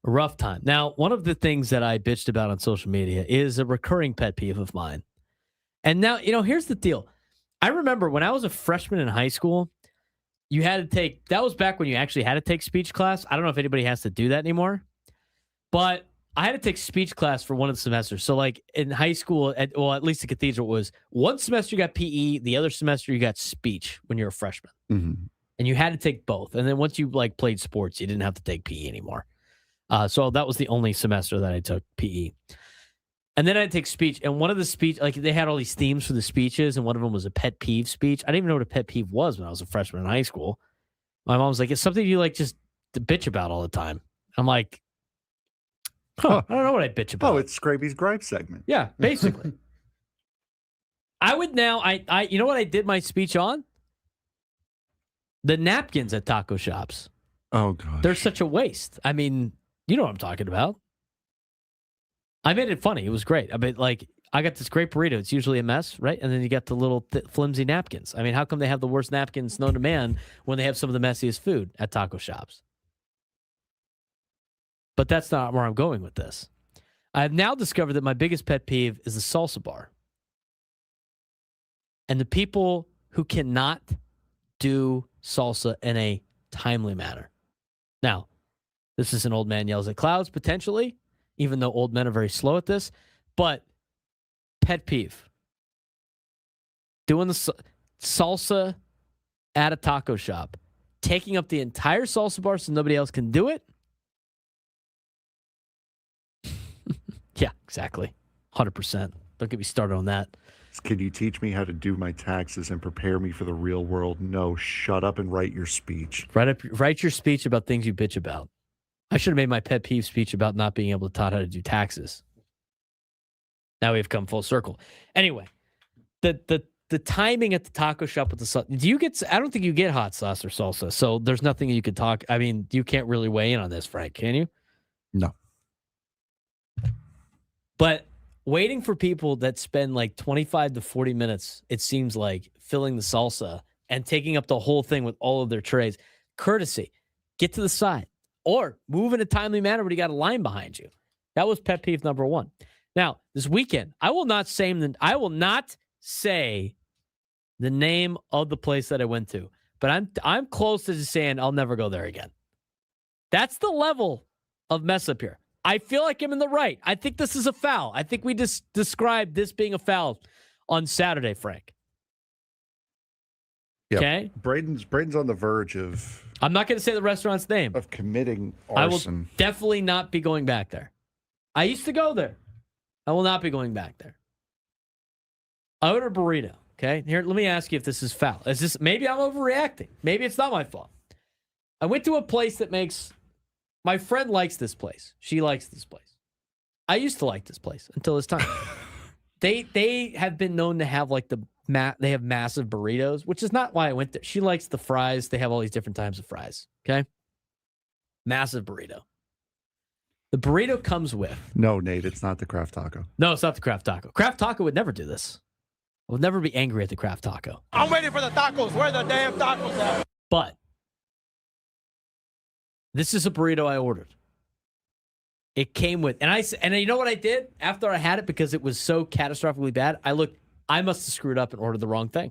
A rough time. Now, one of the things that I bitched about on social media is a recurring pet peeve of mine. And now, here's the deal. I remember when I was a freshman in high school, you had to take, that was back when you actually had to take speech class. I don't know if anybody has to do that anymore, but I had to take speech class for one of the semesters. So like in high school, at least the Cathedral was one semester you got PE, the other semester you got speech when you're a freshman. Mm-hmm. And you had to take both. And then once you played sports, you didn't have to take PE anymore. So that was the only semester that I took PE. And then I take speech, and one of the speech, they had all these themes for the speeches, and one of them was a pet peeve speech. I didn't even know what a pet peeve was when I was a freshman in high school. My mom was like, it's something you just to bitch about all the time. I'm like, I don't know what I bitch about. Oh, it's Scraby's Gripe segment. Yeah, basically. I would now, you know what I did my speech on? The napkins at taco shops. Oh, gosh. They're such a waste. I mean, you know what I'm talking about. I made it funny. It was great. I mean, I got this great burrito. It's usually a mess, right? And then you got the little flimsy napkins. I mean, how come they have the worst napkins known to man when they have some of the messiest food at taco shops? But that's not where I'm going with this. I have now discovered that my biggest pet peeve is the salsa bar. And the people who cannot do salsa in a timely manner. Now, this is an old man yells at clouds, potentially, even though old men are very slow at this. But pet peeve. Doing the salsa at a taco shop. Taking up the entire salsa bar so nobody else can do it. Yeah, exactly. 100%. Don't get me started on that. Can you teach me how to do my taxes and prepare me for the real world? No, shut up and write your speech. Write your speech about things you bitch about. I should have made my pet peeve speech about not being able to taught how to do taxes. Now we've come full circle. Anyway, the timing at the taco shop with the sauce. I don't think you get hot sauce or salsa, so there's nothing you could talk. I mean, you can't really weigh in on this, Frank, can you? No. But waiting for people that spend 25 to 40 minutes, it seems like, filling the salsa and taking up the whole thing with all of their trays. Courtesy. Get to the side. Or move in a timely manner when you got a line behind you. That was pet peeve number one. Now, this weekend, I will not say the name of the place that I went to, but I'm close to just saying I'll never go there again. That's the level of mess up here. I feel like I'm in the right. I think this is a foul. I think we just described this being a foul on Saturday, Frank. Yep. Okay? Braden's on the verge of... I'm not going to say the restaurant's name. Of committing arson. I will definitely not be going back there. I used to go there. I will not be going back there. I ordered a burrito, okay? Here, let me ask you if this is foul. Maybe I'm overreacting. Maybe it's not my fault. I went to a place that makes... My friend likes this place. She likes this place. I used to like this place until this time. They have been known to have they have massive burritos, which is not why I went there. She likes the fries. They have all these different types of fries. Okay. Massive burrito. The burrito comes with. No, Nate, it's not the Kraft Taco. No, it's not the Kraft Taco. Kraft Taco would never do this. I would never be angry at the Kraft Taco. I'm waiting for the tacos. Where the damn tacos at? But this is a burrito I ordered. It came with, and you know what I did after I had it because it was so catastrophically bad? I must have screwed up and ordered the wrong thing.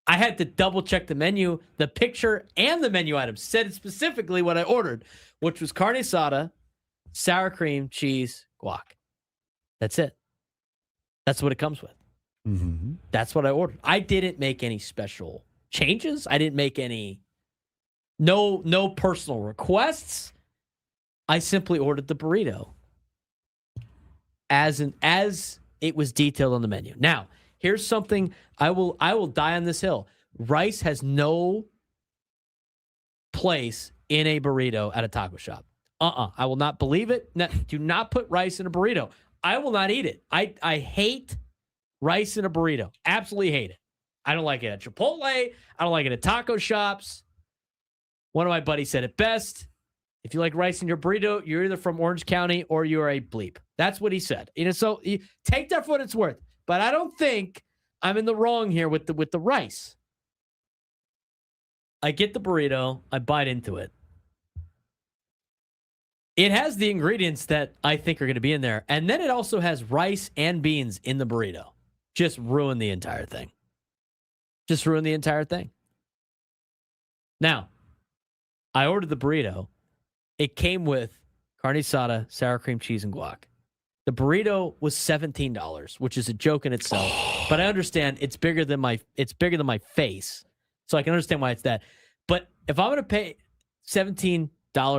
I had to double check the menu. The picture and the menu items said specifically what I ordered, which was carne asada, sour cream, cheese, guac. That's it. That's what it comes with. Mm-hmm. That's what I ordered. I didn't make any special changes. I didn't make no personal requests. I simply ordered the burrito as it was detailed on the menu. Now, here's something I will die on this hill. Rice has no place in a burrito at a taco shop. I will not believe it. No, do not put rice in a burrito. I will not eat it. I hate rice in a burrito. Absolutely hate it. I don't like it at Chipotle. I don't like it at taco shops. One of my buddies said it best. If you like rice in your burrito, you're either from Orange County or you're a bleep. That's what he said. So you take that for what it's worth. But I don't think I'm in the wrong here with the rice. I get the burrito. I bite into it. It has the ingredients that I think are going to be in there. And then it also has rice and beans in the burrito. Just ruin the entire thing. Now, I ordered the burrito. It came with carne asada, sour cream cheese, and guac. The burrito was $17, which is a joke in itself. But I understand it's bigger than my face, so I can understand why it's that. But if I'm going to pay $17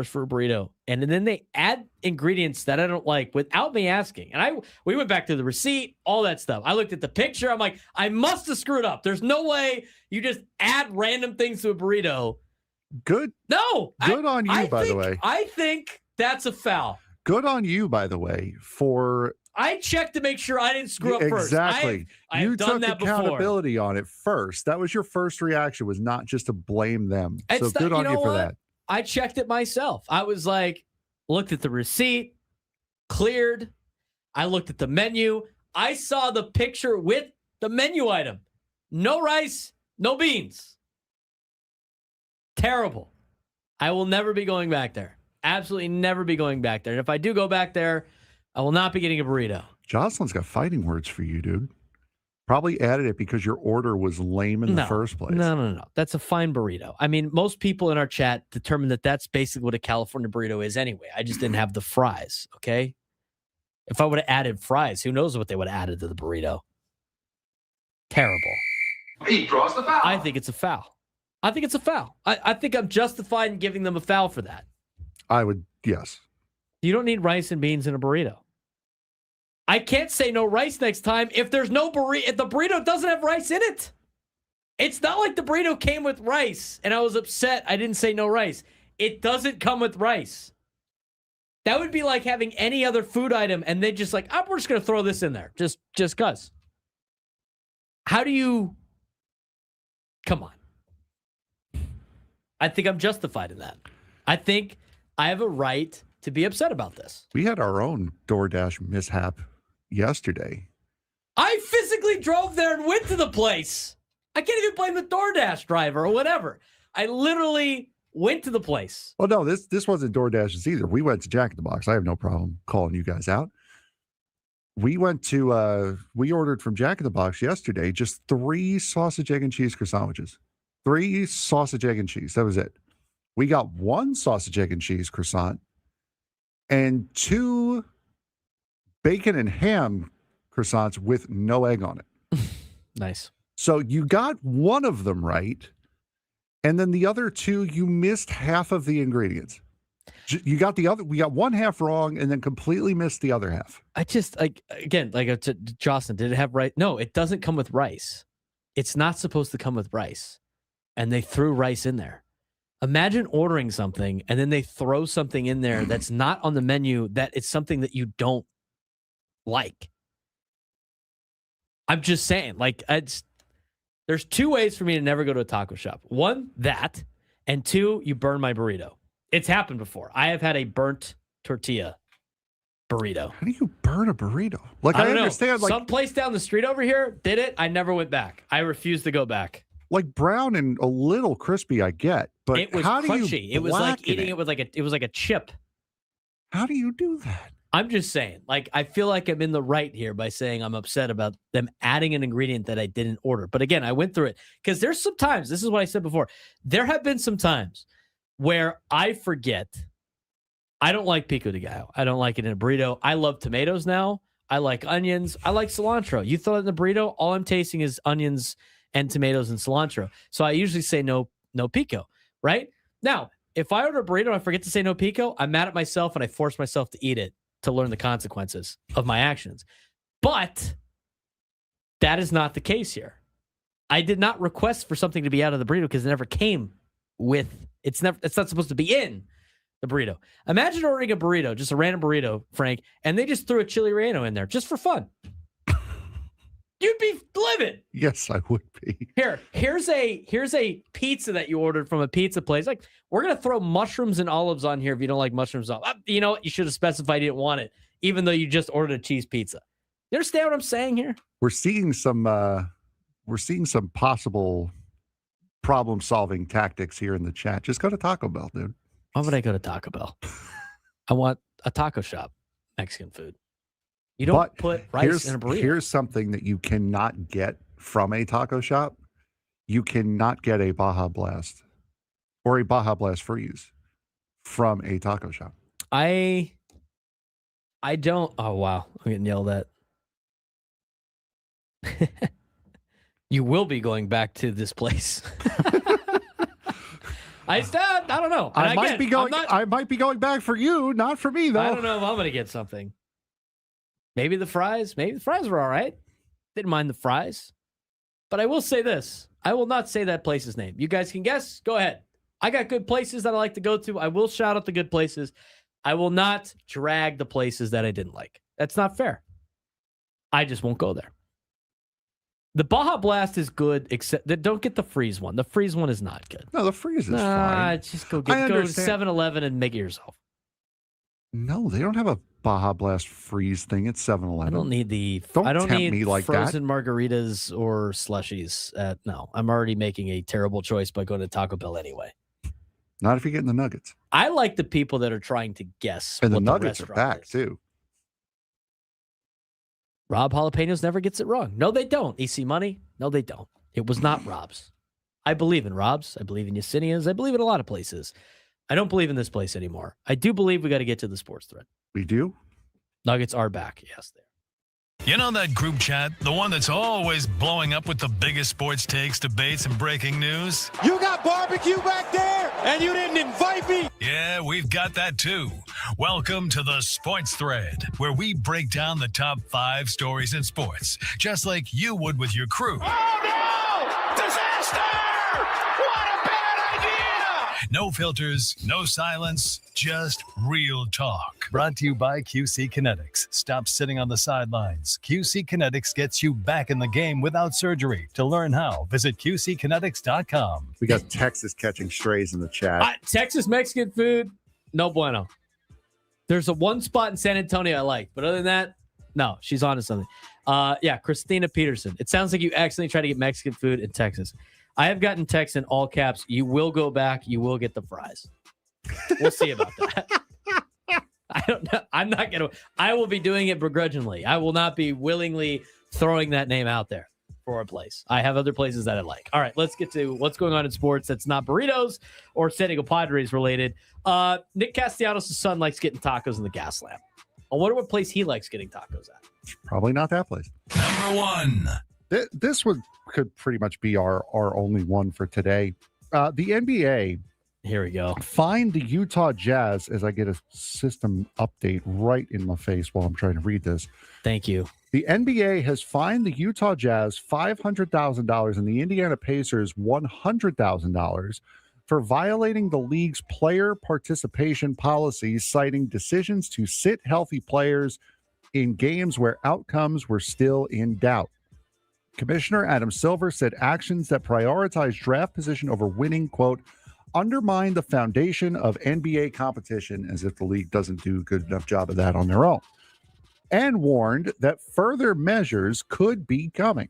for a burrito, and then they add ingredients that I don't like without me asking, and we went back to the receipt, all that stuff. I looked at the picture. I'm like, I must have screwed up. There's no way you just add random things to a burrito. Good. No. Good on you, by the way. I think that's a foul. Good on you, by the way, I checked to make sure I didn't screw up first. Exactly. I've you done took that accountability on it first. That was your first reaction, was not just to blame them. So good on you for that. I checked it myself. I was like, looked at the receipt, cleared. I looked at the menu. I saw the picture with the menu item. No rice, no beans. Terrible. I will never be going back there. Absolutely never be going back there. And if I do go back there, I will not be getting a burrito. Jocelyn's got fighting words for you, dude. Probably added it because your order was lame in the first place. No. That's a fine burrito. I mean, most people in our chat determined that that's basically what a California burrito is anyway. I just didn't have the fries, okay? If I would have added fries, who knows what they would have added to the burrito. Terrible. He draws the foul. I think it's a foul. I think I'm justified in giving them a foul for that. I would, yes. You don't need rice and beans in a burrito. I can't say no rice next time if there's no burrito. If the burrito doesn't have rice in it. It's not like the burrito came with rice and I was upset I didn't say no rice. It doesn't come with rice. That would be like having any other food item and they just like, we're just going to throw this in there. Just cuz. How do you... Come on. I think I'm justified in that. I think I have a right to be upset about this. We had our own DoorDash mishap yesterday. I physically drove there and went to the place. I can't even blame the DoorDash driver or whatever. I literally went to the place. Well, no, this wasn't DoorDash's either. We went to Jack in the Box. I have no problem calling you guys out. We went to, we ordered from Jack in the Box yesterday just 3 sausage, egg, and cheese croissants. 3 sausage, egg, and cheese. That was it. We got 1 sausage, egg, and cheese croissant and 2 bacon and ham croissants with no egg on it. Nice. So you got one of them right. And then the other 2, you missed half of the ingredients. You got we got one half wrong and then completely missed the other half. I just, Jocelyn, did it have rice? No, it doesn't come with rice. It's not supposed to come with rice. And they threw rice in there. Imagine ordering something and then they throw something in there that's not on the menu, that it's something that you don't like. I'm just saying, there's 2 ways for me to never go to a taco shop. 1, that, and 2, you burn my burrito. It's happened before. I have had a burnt tortilla burrito. How do you burn a burrito? I understand. Some place down the street over here did it. I never went back. I refuse to go back. Brown and a little crispy, I get, but it was how crunchy. Do you it was like eating it with it was like a chip. How do you do that? I'm just saying, I feel like I'm in the right here by saying I'm upset about them adding an ingredient that I didn't order. But again, I went through it because there's some times, this is what I said before, there have been some times where I forget. I don't like pico de gallo. I don't like it in a burrito. I love tomatoes now. I like onions. I like cilantro. You throw it in the burrito, all I'm tasting is onions and tomatoes and cilantro. So I usually say no pico, right? Now, if I order a burrito and I forget to say no pico, I'm mad at myself and I force myself to eat it to learn the consequences of my actions. But that is not the case here. I did not request for something to be out of the burrito because it never came with, it's not supposed to be in the burrito. Imagine ordering a burrito, just a random burrito, Frank, and they just threw a chili relleno in there just for fun. You'd be livid. Yes, I would be. Here's a pizza that you ordered from a pizza place. Like, we're gonna throw mushrooms and olives on here if you don't like mushrooms. You know what? You should have specified you didn't want it, even though you just ordered a cheese pizza. You understand what I'm saying here? We're seeing some possible problem-solving tactics here in the chat. Just go to Taco Bell, dude. Why would I go to Taco Bell? I want a taco shop, Mexican food. You don't put rice in a burrito. Here's something that you cannot get from a taco shop. You cannot get a Baja Blast or a Baja Blast freeze from a taco shop. I don't. Oh, wow. I'm getting yelled at. You will be going back to this place. I don't know. And I might be going back for you, not for me, though. I don't know if I'm going to get something. Maybe the fries. Maybe the fries were all right. Didn't mind the fries. But I will say this. I will not say that place's name. You guys can guess. Go ahead. I got good places that I like to go to. I will shout out the good places. I will not drag the places that I didn't like. That's not fair. I just won't go there. The Baja Blast is good, except that don't get the freeze one. The freeze one is not good. No, the freeze is fine. Just go to 7-Eleven and make it yourself. No, they don't have a Baja Blast freeze thing at 7-Eleven. I don't need me like frozen margaritas or slushies. No, I'm already making a terrible choice by going to Taco Bell anyway. Not if you're getting the nuggets. I like the people that are trying to guess. And what the nuggets are back, is. too. Rob Jalapenos never gets it wrong. No, they don't. EC Money? No, they don't. It was not Rob's. I believe in Rob's. I believe in Yesenia's. I believe in a lot of places. I don't believe in this place anymore. I do believe we got to get to the sports thread. We do? Nuggets are back. Yes, they are. You know that group chat? The one that's always blowing up with the biggest sports takes, debates, and breaking news? You got barbecue back there, and you didn't invite me? Yeah, we've got that too. Welcome to the Sports Thread, where we break down the top 5 stories in sports, just like you would with your crew. Oh, no! Disaster! What a bad idea! No filters, no silence, just real talk. Brought to you by QC Kinetics. Stop sitting on the sidelines. QC Kinetics gets you back in the game without surgery. To learn how, visit QCkinetics.com. We got Texas catching strays in the chat. Texas Mexican food, no bueno. There's a one spot in San Antonio I like, but other than that, no, she's on to something. Yeah, Christina Peterson. It sounds like you accidentally try to get Mexican food in Texas. I have gotten text in all caps. You will go back. You will get the fries. We'll see about that. I don't know. I'm not going to. I will be doing it begrudgingly. I will not be willingly throwing that name out there for a place. I have other places that I like. All right, let's get to what's going on in sports that's not burritos or San Diego Padres related. Nick Castellanos' son likes getting tacos in the gas lamp. I wonder what place he likes getting tacos at. Probably not that place. Number 1. This one could pretty much be our only one for today. The NBA. Here we go. Find the Utah Jazz, as I get a system update right in my face while I'm trying to read this. Thank you. The NBA has fined the Utah Jazz $500,000 and the Indiana Pacers $100,000 for violating the league's player participation policies, citing decisions to sit healthy players in games where outcomes were still in doubt. Commissioner Adam Silver said actions that prioritize draft position over winning, quote, undermine the foundation of NBA competition, as if the league doesn't do a good enough job of that on their own, and warned that further measures could be coming.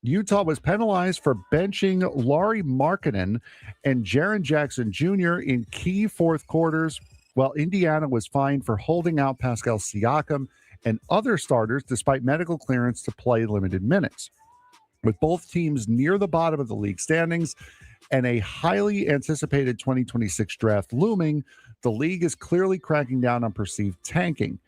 Utah was penalized for benching Lauri Markkanen and Jaren Jackson Jr. in key fourth quarters, while Indiana was fined for holding out Pascal Siakam and other starters despite medical clearance to play limited minutes. With both teams near the bottom of the league standings and a highly anticipated 2026 draft looming, the league is clearly cracking down on perceived tanking.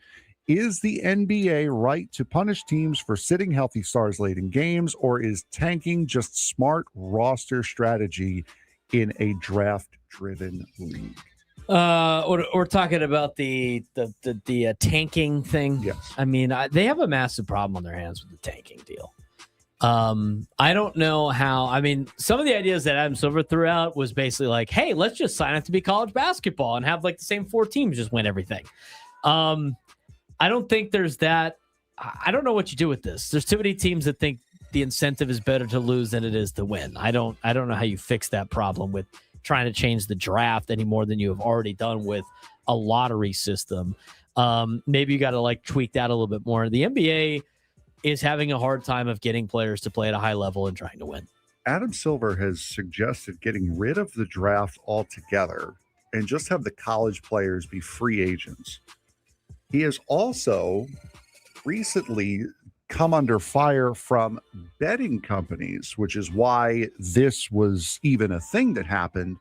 Is the NBA right to punish teams for sitting healthy stars late in games, or is tanking just smart roster strategy in a draft-driven league? We're talking about the tanking thing. Yes. I mean, they have a massive problem on their hands with the tanking deal. I don't know how. I mean, some of the ideas that Adam Silver threw out was basically like, hey, let's just sign up to be college basketball and have like the same 4 teams just win everything. I don't think there's that. I don't know what you do with this. There's too many teams that think the incentive is better to lose than it is to win. I don't know how you fix that problem with trying to change the draft any more than you have already done with a lottery system. Maybe you got to like tweak that a little bit more. The NBA is having a hard time of getting players to play at a high level and trying to win. Adam Silver has suggested getting rid of the draft altogether and just have the college players be free agents. He has also recently come under fire from betting companies, which is why this was even a thing that happened,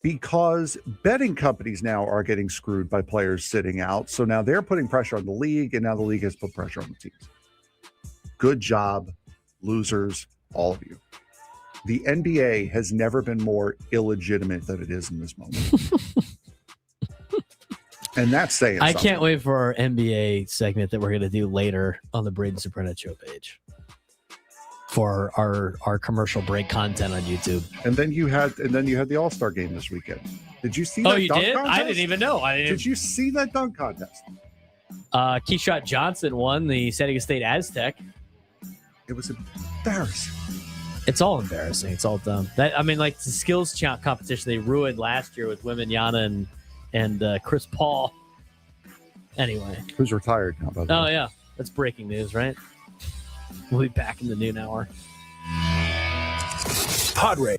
because betting companies now are getting screwed by players sitting out. So now they're putting pressure on the league, and now the league has put pressure on the teams. Good job, losers, all of you. The NBA has never been more illegitimate than it is in this moment. And that's saying I something. can't wait for our NBA segment that we're going to do later on the Braden Surprenant Show page for our commercial break content on YouTube. And then you had the All-Star game this weekend. Did you see that? Oh, you dunk did? contest? I didn't even know. Did you see that dunk contest? Keyshawn Johnson won the San Diego State Aztec. It was embarrassing. It's all embarrassing. It's all dumb. Like the skills competition they ruined last year with Wembanyama and Chris Paul. Anyway. Who's retired now, by the way. Oh, yeah. That's breaking news, right? We'll be back in the noon hour. Padres.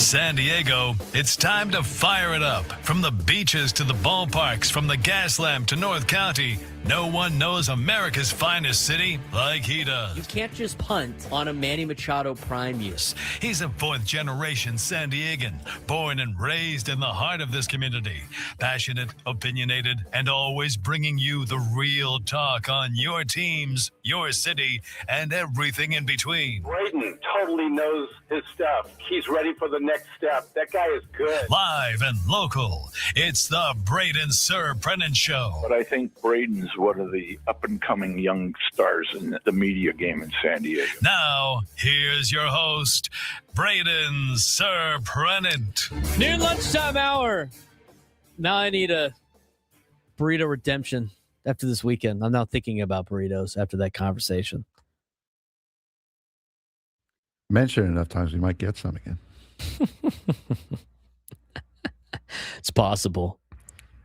San Diego, it's time to fire it up. From the beaches to the ballparks, from the Gaslamp to North County, no one knows America's finest city like he does. You can't just punt on a Manny Machado prime use. He's a fourth-generation San Diegan, born and raised in the heart of this community. Passionate, opinionated, and always bringing you the real talk on your teams, your city, and everything in between. Braden totally knows his stuff. He's ready for the next step. That guy is good. Live and local, it's the Braden Surprenant Show. But I think Braden's one of the up-and-coming young stars in the media game in San Diego. Now, here's your host, Braden Surprenant. Noon lunchtime hour. Now I need a burrito redemption after this weekend. I'm now thinking about burritos after that conversation. Mention it enough times, we might get some again. It's possible.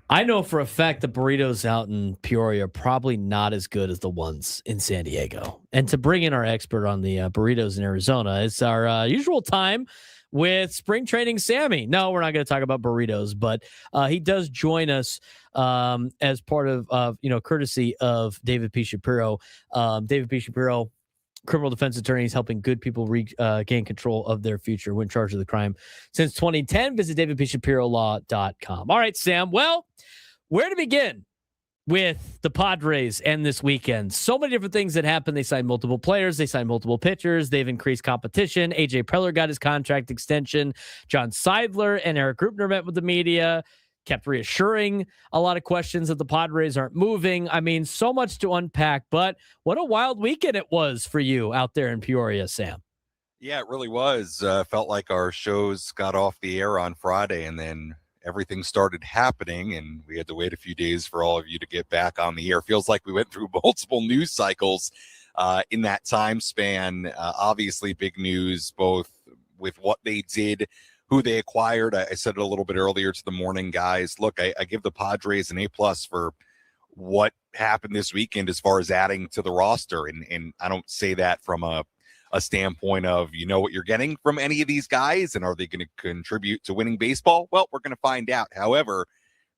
I know for a fact the burritos out in Peoria are probably not as good as the ones in San Diego. And to bring in our expert on the burritos in Arizona, it's our usual time with Spring Training Sammy. No, we're not going to talk about burritos, but he does join us as part of courtesy of David P. Shapiro. David P. Shapiro, criminal defense attorneys helping good people gain control of their future when charged with a crime since 2010. Visit davidpshapirolaw.com. All right, Sam. Well, where to begin with the Padres and this weekend? So many different things that happened. They signed multiple players. They signed multiple pitchers. They've increased competition. AJ Preller got his contract extension. John Seidler and Eric Grubner met with the media, kept reassuring a lot of questions that the Padres aren't moving. I mean, so much to unpack, but what a wild weekend it was for you out there in Peoria, Sam. Yeah, it really was. Felt like our shows got off the air on Friday and then everything started happening and we had to wait a few days for all of you to get back on the air. Feels like we went through multiple news cycles in that time span. Obviously big news, both with what they did, who they acquired. I said it a little bit earlier to the morning guys. Look, I give the Padres an A+ for what happened this weekend as far as adding to the roster. And I don't say that from a standpoint of, you know what you're getting from any of these guys and are they going to contribute to winning baseball? Well, we're going to find out. However,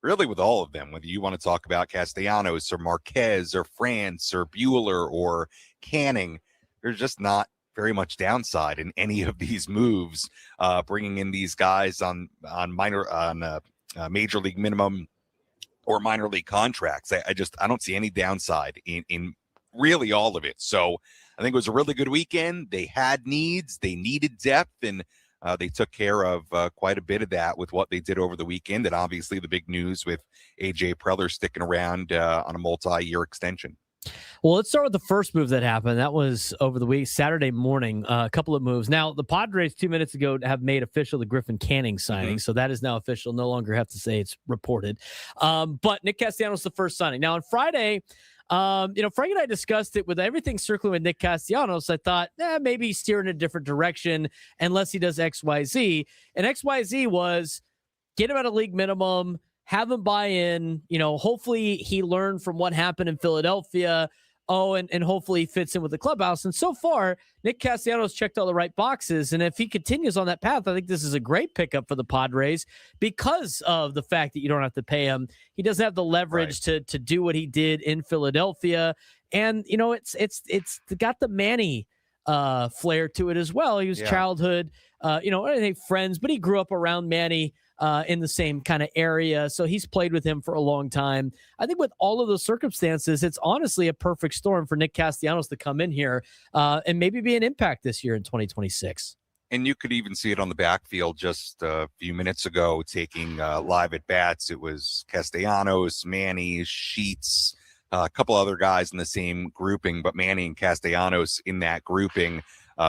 really with all of them, whether you want to talk about Castellanos or Márquez or France or Buehler or Canning, there's just not very much downside in any of these moves. Bringing in these guys on major league minimum or minor league contracts, I don't see any downside in really all of it. So I think it was a really good weekend. They had needs, they needed depth, and they took care of quite a bit of that with what they did over the weekend. And obviously the big news with AJ Preller sticking around on a multi-year extension. Well, let's start with the first move that happened. That was over the week, Saturday morning, a couple of moves. Now, the Padres 2 minutes ago have made official the Griffin Canning signing, so that is now official. No longer have to say it's reported. But Nick Castellanos, the first signing. Now, on Friday, Frank and I discussed it with everything circling with Nick Castellanos. I thought, maybe steer in a different direction unless he does XYZ. And XYZ was get him at a league minimum, have him buy in, hopefully he learned from what happened in Philadelphia. And hopefully he fits in with the clubhouse. And so far, Nick Castellanos checked all the right boxes. And if he continues on that path, I think this is a great pickup for the Padres because of the fact that you don't have to pay him. He doesn't have the leverage to do what he did in Philadelphia. And, it's got the Manny flair to it as well. He was childhood, I think friends, but he grew up around Manny in the same kind of area. So he's played with him for a long time. I think with all of those circumstances, it's honestly a perfect storm for Nick Castellanos to come in here and maybe be an impact this year in 2026. And you could even see it on the backfield just a few minutes ago, taking live at bats. It was Castellanos, Manny, Sheets, a couple other guys in the same grouping, but Manny and Castellanos in that grouping,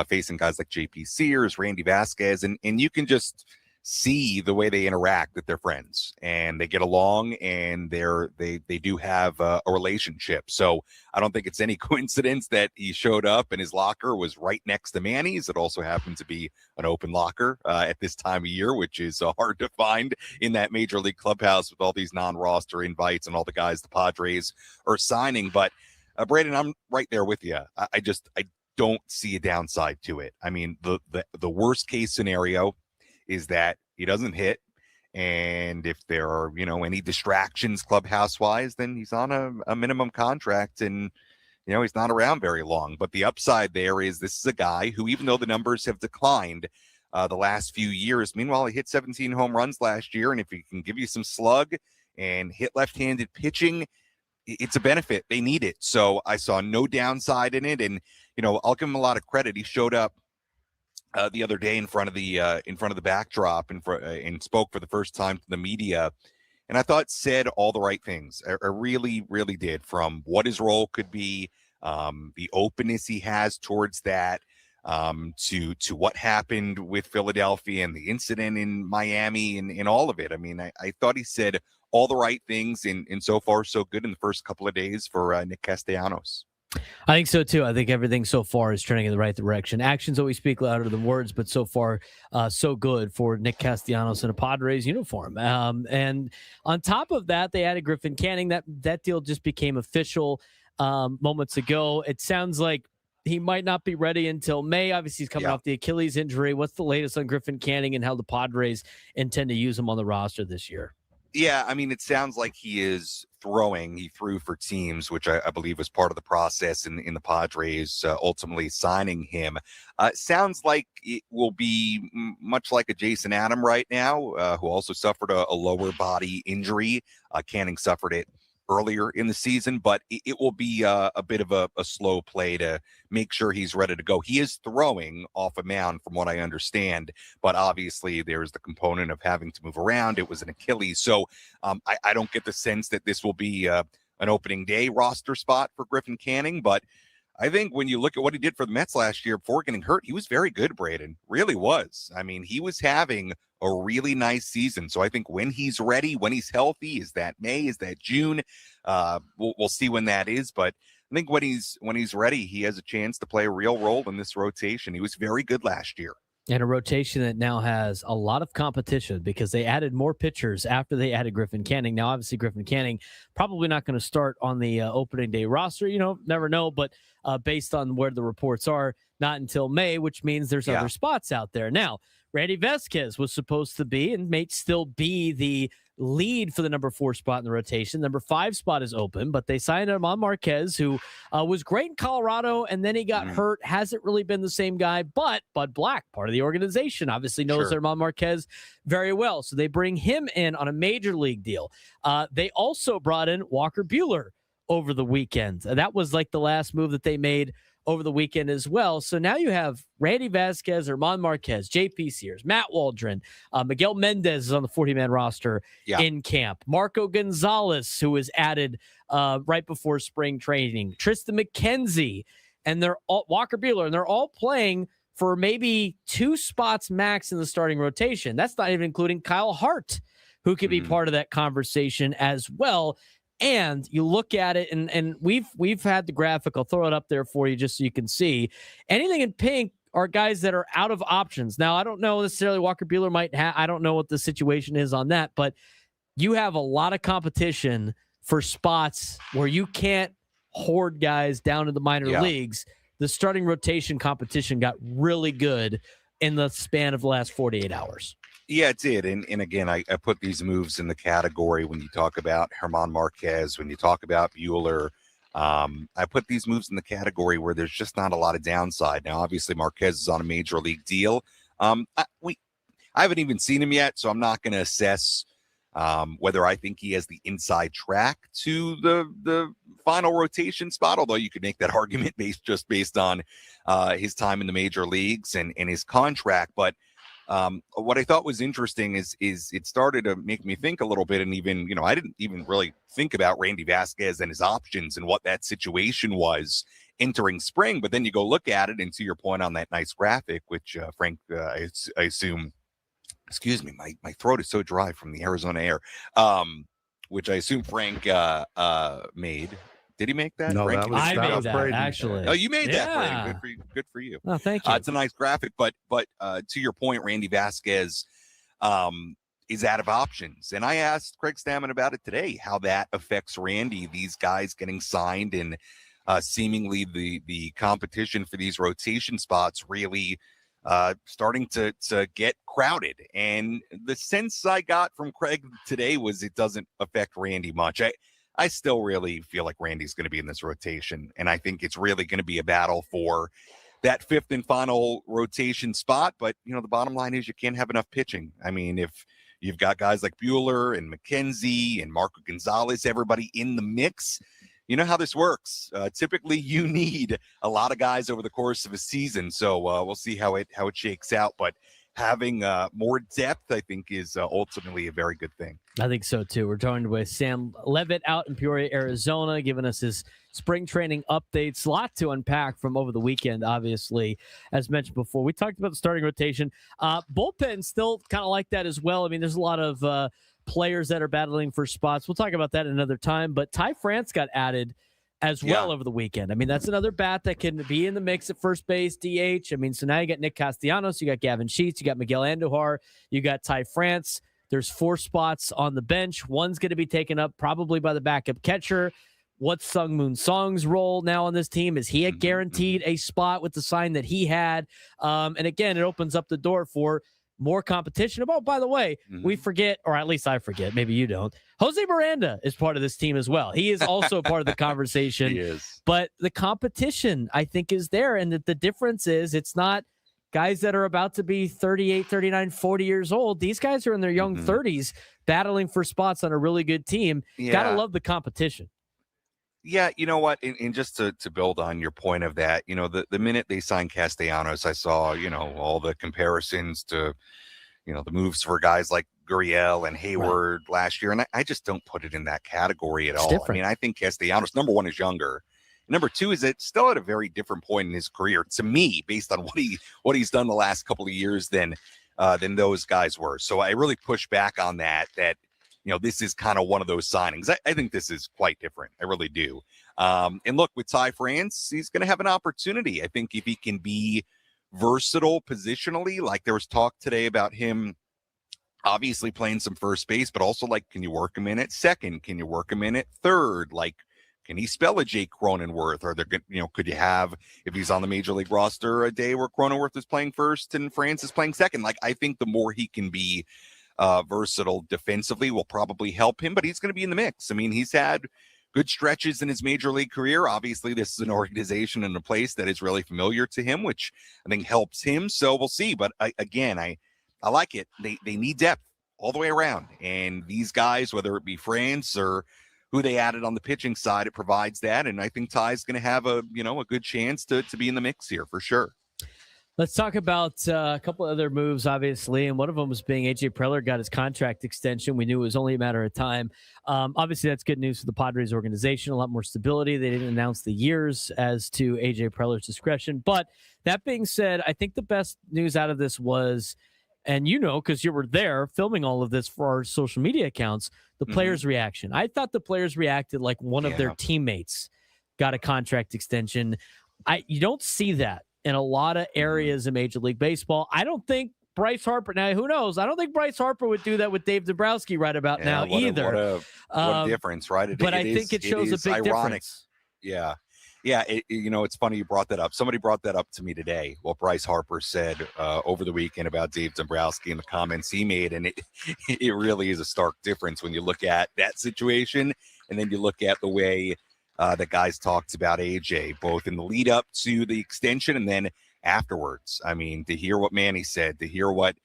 facing guys like JP Sears, Randy Vasquez, and you can just see the way they interact with their friends and they get along and they do have a relationship. So I don't think it's any coincidence that he showed up and his locker was right next to Manny's. It also happened to be an open locker at this time of year, which is hard to find in that major league clubhouse with all these non-roster invites and all the guys the Padres are signing. But Braden, I'm right there with you. I don't see a downside to it. I mean, the worst case scenario is that he doesn't hit. And if there are, any distractions clubhouse wise, then he's on a minimum contract and, he's not around very long. But the upside there is this is a guy who, even though the numbers have declined the last few years, meanwhile, he hit 17 home runs last year. And if he can give you some slug and hit left-handed pitching, it's a benefit. They need it. So I saw no downside in it. And, I'll give him a lot of credit. He showed up the other day in front of the backdrop and spoke for the first time to the media. And I thought said all the right things. I really, really did, from what his role could be, the openness he has towards that, to what happened with Philadelphia and the incident in Miami and all of it. I mean, I thought he said all the right things, and so far so good in the first couple of days for Nick Castellanos. I think so too. I think everything so far is trending in the right direction. Actions always speak louder than words, but so far, so good for Nick Castellanos in a Padres uniform. And on top of that, they added Griffin Canning. That deal just became official moments ago. It sounds like he might not be ready until May. Obviously, he's coming off the Achilles injury. What's the latest on Griffin Canning and how the Padres intend to use him on the roster this year? Yeah, I mean, it sounds like he is throwing. He threw for teams, which I believe was part of the process in the Padres ultimately signing him. Sounds like it will be much like a Jason Adam right now, who also suffered a lower body injury. Canning suffered it earlier in the season, but it will be a bit of a slow play to make sure he's ready to go. He is throwing off a mound from what I understand, but obviously there's the component of having to move around. It was an Achilles. So I don't get the sense that this will be an opening day roster spot for Griffin Canning, but I think when you look at what he did for the Mets last year before getting hurt, he was very good, Braden. Really was. I mean, he was having a really nice season. So I think when he's ready, when he's healthy, is that May, is that June? We'll see when that is. But I think when he's ready, he has a chance to play a real role in this rotation. He was very good last year. And a rotation that now has a lot of competition because they added more pitchers after they added Griffin Canning. Now, obviously, Griffin Canning probably not going to start on the opening day roster. Never know. But based on where the reports are, not until May, which means there's other spots out there. Now, Randy Vasquez was supposed to be and may still be the lead for the number 4 spot in the rotation. Number 5 spot is open, but they signed Germán Márquez, who was great in Colorado, and then he got hurt. Hasn't really been the same guy, but Bud Black, part of the organization, obviously knows Germán Márquez very well. So they bring him in on a major league deal. They also brought in Walker Buehler over the weekend. That was like the last move that they made over the weekend as well. So now you have Randy Vasquez, Germán Márquez, JP Sears, Matt Waldron, Miguel Mendez is on the 40-man roster in camp. Marco Gonzalez, who was added right before spring training. Tristan McKenzie, and they're all Walker Buehler, and they're all playing for maybe 2 spots max in the starting rotation. That's not even including Kyle Hart, who could be part of that conversation as well. And you look at it, and we've had the graphic. I'll throw it up there for you just so you can see. Anything in pink are guys that are out of options. Now, I don't know necessarily Walker Buehler might have. I don't know what the situation is on that, but you have a lot of competition for spots where you can't hoard guys down in the minor leagues. The starting rotation competition got really good in the span of the last 48 hours. Yeah, it did. And again, I put these moves in the category when you talk about Germán Márquez, when you talk about Buehler. I put these moves in the category where there's just not a lot of downside. Now, obviously, Márquez is on a major league deal. I haven't even seen him yet, so I'm not going to assess whether I think he has the inside track to the final rotation spot, although you could make that argument based on his time in the major leagues and his contract. But what I thought was interesting is it started to make me think a little bit, and even, I didn't even really think about Randy Vasquez and his options and what that situation was entering spring. But then you go look at it, and to your point on that nice graphic, which Frank, I assume, excuse me, my throat is so dry from the Arizona air, which I assume Frank made. Did he make that? No, Frank? I made that, Braden. actually. Oh, you made that, Braden. Good for you. Oh, thank you. It's a nice graphic, but to your point, Randy Vasquez is out of options. And I asked Craig Stammen about it today, how that affects Randy, these guys getting signed and seemingly the competition for these rotation spots really starting to get crowded. And the sense I got from Craig today was it doesn't affect Randy much. I still really feel like Randy's going to be in this rotation, and I think it's really going to be a battle for that fifth and final rotation spot. But, you know, the bottom line is you can't have enough pitching. I mean, if you've got guys like Buehler and McKenzie and Marco Gonzalez, everybody in the mix, you know how this works. Typically, you need a lot of guys over the course of a season. So we'll see how it shakes out. But having more depth, I think, is ultimately a very good thing. I think so, too. We're joined with Sam Levitt out in Peoria, Arizona, giving us his spring training updates. A lot to unpack from over the weekend, obviously. As mentioned before, we talked about the starting rotation. Bullpen still kind of like that as well. I mean, there's a lot of players that are battling for spots. We'll talk about that another time. But Ty France got added as well over the weekend. I mean, that's another bat that can be in the mix at first base, DH. I mean, so now you got Nick Castellanos, you got Gavin Sheets, you got Miguel Andujar, you got Ty France. There's 4 spots on the bench. One's going to be taken up probably by the backup catcher. What's Sung Moon Song's role now on this team? Is he guaranteed a spot with the sign that he had? And again, it opens up the door for more competition. Oh, by the way, we forget, or at least I forget, maybe you don't, Jose Miranda is part of this team as well. He is also part of the conversation. He is. But the competition, I think, is there. And the difference is it's not guys that are about to be 38, 39, 40 years old. These guys are in their young 30s battling for spots on a really good team. Gotta love the competition. Yeah, you know what? And just to build on your point of that, you know, the minute they signed Castellanos, I saw, you know, all the comparisons to, you know, the moves for guys like Gurriel and Hayward last year. And I just don't put it in that category at all. Different. I mean, I think Castellanos, number one, is younger. Number two is it's still at a very different point in his career, to me, based on what he's done the last couple of years than those guys were. So I really push back on that, you know, this is kind of one of those signings. I think this is quite different. I really do. And look, with Ty France, he's going to have an opportunity. I think if he can be versatile positionally, like there was talk today about him obviously playing some first base, but also like, can you work him in at second? Can you work him in at third? Like, can he spell a Jake Cronenworth? Or could you have, if he's on the major league roster, a day where Cronenworth is playing first and France is playing second? Like, I think the more he can be versatile defensively will probably help him, but he's going to be in the mix. I mean, he's had good stretches in his major league career. Obviously, this is an organization and a place that is really familiar to him, which I think helps him. So we'll see. But I like it. They need depth all the way around. And these guys, whether it be France or who they added on the pitching side, it provides that. And I think Ty's going to have a good chance to be in the mix here for sure. Let's talk about a couple of other moves, obviously, and one of them was being A.J. Preller got his contract extension. We knew it was only a matter of time. Obviously, that's good news for the Padres organization, a lot more stability. They didn't announce the years as to A.J. Preller's discretion. But that being said, I think the best news out of this was, and you know, because you were there filming all of this for our social media accounts, the players' reaction. I thought the players reacted like one of their teammates got a contract extension. You don't see that in a lot of areas in Major League Baseball. I don't think Bryce Harper, now who knows? I don't think Bryce Harper would do that with Dave Dombrowski right about now either. What a difference, right? I think it shows a big difference. Yeah. Yeah, it's funny you brought that up. Somebody brought that up to me today, what Bryce Harper said over the weekend about Dave Dombrowski and the comments he made, and it really is a stark difference when you look at that situation and then you look at the way that guys talked about AJ, both in the lead up to the extension and then afterwards. I mean, to hear what Manny said, to hear what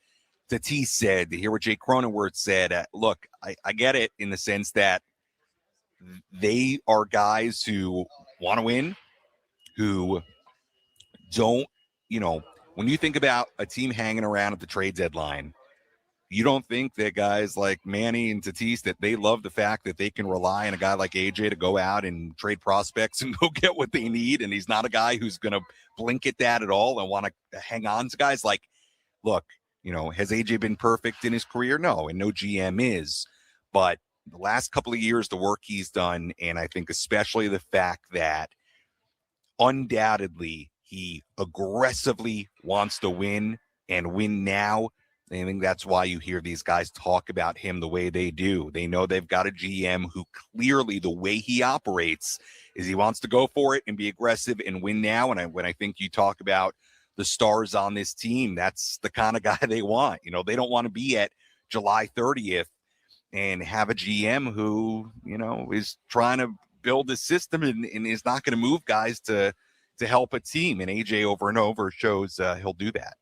Tatis said, to hear what Jake Cronenworth said, look, I get it in the sense that they are guys who want to win, who don't, when you think about a team hanging around at the trade deadline, you don't think that guys like Manny and Tatis, that they love the fact that they can rely on a guy like AJ to go out and trade prospects and go get what they need. And he's not a guy who's going to blink at that at all and want to hang on to guys. Like, look, has AJ been perfect in his career? No, and no GM is. But the last couple of years, the work he's done, and I think especially the fact that undoubtedly he aggressively wants to win and win now. I think that's why you hear these guys talk about him the way they do. They know they've got a GM who clearly the way he operates is he wants to go for it and be aggressive and win now. And when I think you talk about the stars on this team. That's the kind of guy they want. You know, they don't want to be at July 30th and have a GM who, you know, is trying to build a system and is not going to move guys to help a team. And AJ over and over shows he'll do that.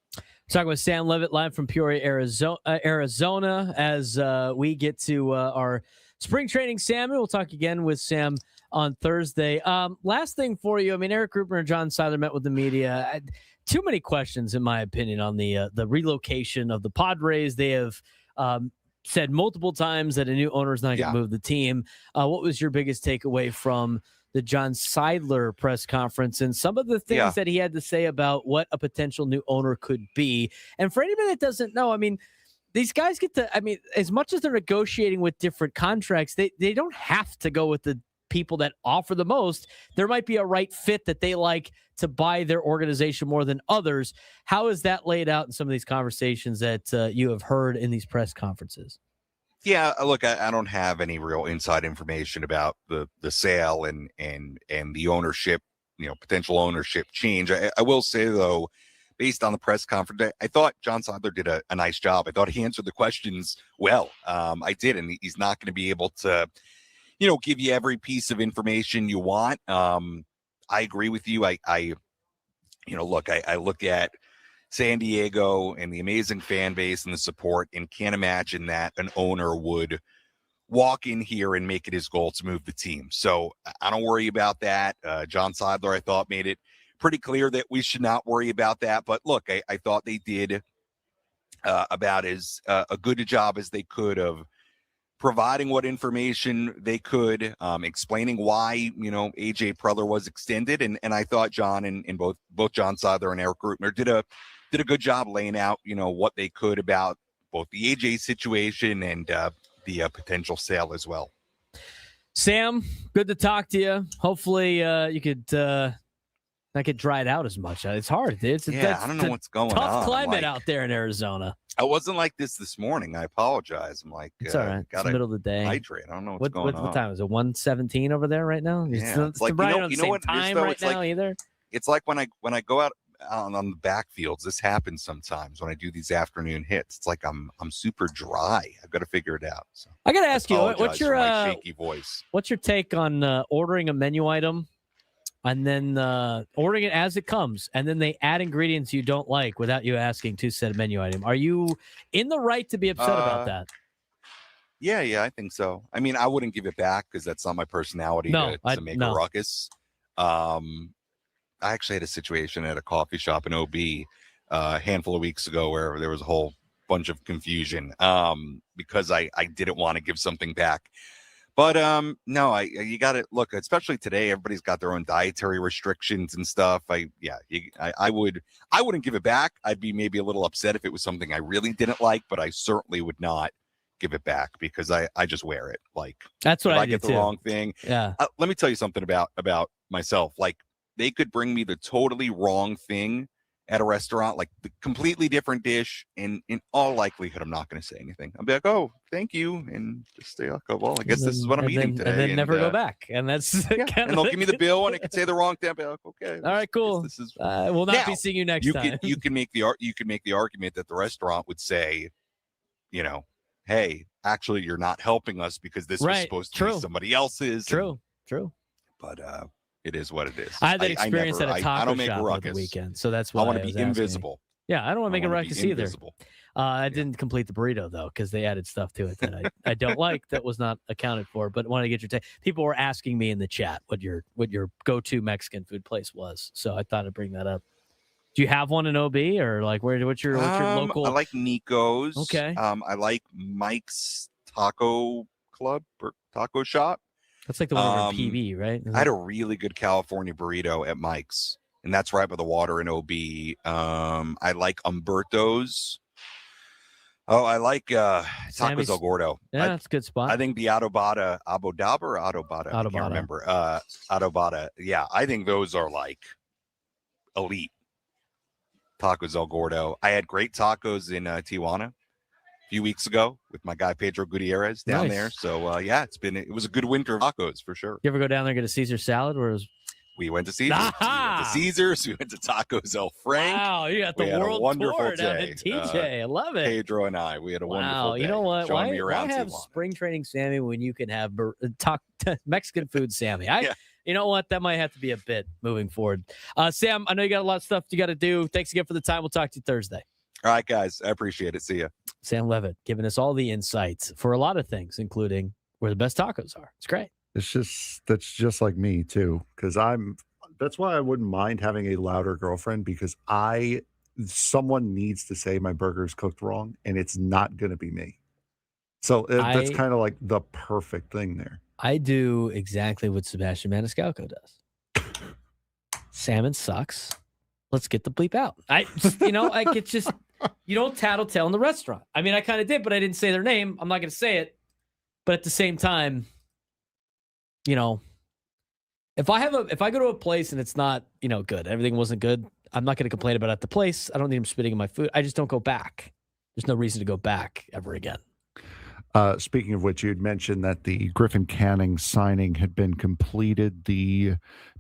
Talking with Sam Levitt live from Peoria, Arizona, as we get to our spring training. Sam, we'll talk again with Sam on Thursday. Last thing for you. I mean, Eric Grouper and John Seiler met with the media. Too many questions, in my opinion, on the relocation of the Padres. They have said multiple times that a new owner is not going to move the team. What was your biggest takeaway from the John Seidler press conference and some of the things that he had to say about what a potential new owner could be? And for anybody that doesn't know, I mean, these guys get to, I mean, as much as they're negotiating with different contracts, they don't have to go with the people that offer the most. There might be a right fit that they like to buy their organization more than others. How is that laid out in some of these conversations that you have heard in these press conferences? Yeah, look, I don't have any real inside information about the sale and the ownership, you know, potential ownership change. I will say, though, based on the press conference, I thought John Seidler did a nice job. I thought he answered the questions well. I did, and he's not going to be able to, you know, give you every piece of information you want. I agree with you. I you know, look, I look at San Diego and the amazing fan base and the support, and can't imagine that an owner would walk in here and make it his goal to move the team. So I don't worry about that. John Seidler, I thought, made it pretty clear that we should not worry about that. But look, I thought they did about as a good a job as they could of providing what information they could, explaining why, you know, AJ Preller was extended. And I thought John and both John Seidler and Eric Grutner did a good job laying out, you know, what they could about both the AJ situation and the potential sale as well. Sam, good to talk to you. Hopefully you could not get dried out as much. It's hard. I don't know what's going on. Tough climate out there in Arizona. I wasn't like this morning. I apologize. I'm like, it's all right. It's the middle of the day. Hydrate. I don't know what's going on. What time is it? 1:17 over there right now. Yeah, it's like you know what time right now either. It's like when I go out on the backfields. This happens sometimes when I do these afternoon hits. It's like I'm super dry. I've got to figure it out. So I got to ask you, what's your shaky voice? What's your take on ordering a menu item and then ordering it as it comes, and then they add ingredients you don't like without you asking to set a menu item? Are you in the right to be upset about that? Yeah, I think so. I mean, I wouldn't give it back because that's not my personality to make a ruckus. I actually had a situation at a coffee shop in OB a handful of weeks ago where there was a whole bunch of confusion because I didn't want to give something back. But no, you got to look, especially today, everybody's got their own dietary restrictions and stuff. I wouldn't give it back. I'd be maybe a little upset if it was something I really didn't like, but I certainly would not give it back because I just wear it. Like, that's what if I get do the too. wrong thing. Yeah. Let me tell you something about myself. Like, they could bring me the totally wrong thing at a restaurant, like the completely different dish, and in all likelihood, I'm not going to say anything. I'll be like, "Oh, thank you," and just stay. I'll go, well, I guess this is what I'm eating today, and then never go back. And that's and they'll give me the bill, and I can say the wrong thing. I'll be like, okay, all right, cool. This is we'll not be seeing you next time. You can make the argument that the restaurant would say, you know, hey, actually, you're not helping us because this was supposed to be somebody else's. True. But it is what it is. I had that experience at a taco I don't make shop a over ruckus. the weekend, so that's why I want to be invisible. Yeah, I don't want to make a ruckus either. Invisible. I didn't complete the burrito though because they added stuff to it that I don't like that was not accounted for. But wanted to get your take. People were asking me in the chat what your go-to Mexican food place was, so I thought I'd bring that up. Do you have one in OB or like what's your local? I like Nico's. Okay. I like Mike's Taco Club or Taco Shop. That's like the one over PB, right? I had a really good California burrito at Mike's, and that's right by the water in OB. I like Umberto's. Oh, I like Tacos El Gordo. Yeah, that's a good spot. I think the Adobada, I can't remember. Adobada. Yeah, I think those are like elite. Tacos El Gordo. I had great tacos in Tijuana a few weeks ago with my guy Pedro Gutierrez down there. So yeah, it was a good winter of tacos for sure. You ever go down there and get a Caesar salad? We went to Caesars. We went to Caesars. We went to Tacos El Frank. Wow, you got the we had world a wonderful tour down day. in TJ. I love it. Pedro and I, we had a wonderful day. You know what? Showing Why, me around why have Tijuana. spring training Sammy when you can have Mexican food Sammy? You know what? That might have to be a bit moving forward. Sam, I know you got a lot of stuff you got to do. Thanks again for the time. We'll talk to you Thursday. All right, guys. I appreciate it. See ya. Sam Levitt giving us all the insights for a lot of things, including where the best tacos are. It's great. That's just like me too, because that's why I wouldn't mind having a louder girlfriend, because someone needs to say my burger's cooked wrong, and it's not going to be me. So that's kind of like the perfect thing there. I do exactly what Sebastian Maniscalco does. Salmon sucks. Let's get the bleep out. It's just, you don't tattletale in the restaurant. I mean, I kind of did, but I didn't say their name. I'm not going to say it. But at the same time, if I go to a place and it's not, good, everything wasn't good, I'm not going to complain about it at the place. I don't need him spitting in my food. I just don't go back. There's no reason to go back ever again. Speaking of which, you'd mentioned that the Griffin Canning signing had been completed.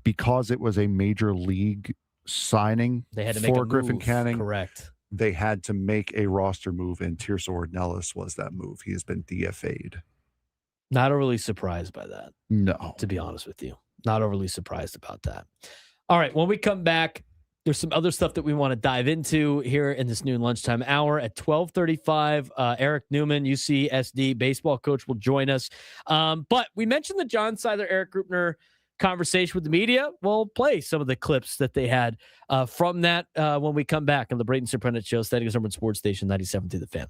Because it was a major league signing, they had to make for a Griffin move. Canning. Correct. They had to make a roster move, and Tirso Ornelas was that move. He has been DFA'd. Not overly surprised by that. No. To be honest with you. Not overly surprised about that. All right, when we come back, there's some other stuff that we want to dive into here in this noon lunchtime hour at 12:35. Eric Newman, UCSD baseball coach, will join us. But we mentioned the John Seiler, Eric Grupner conversation with the media. We'll play some of the clips that they had from that when we come back on the Braden Surprenant Show, San Diego's #1 sports station, 97 to the Fan.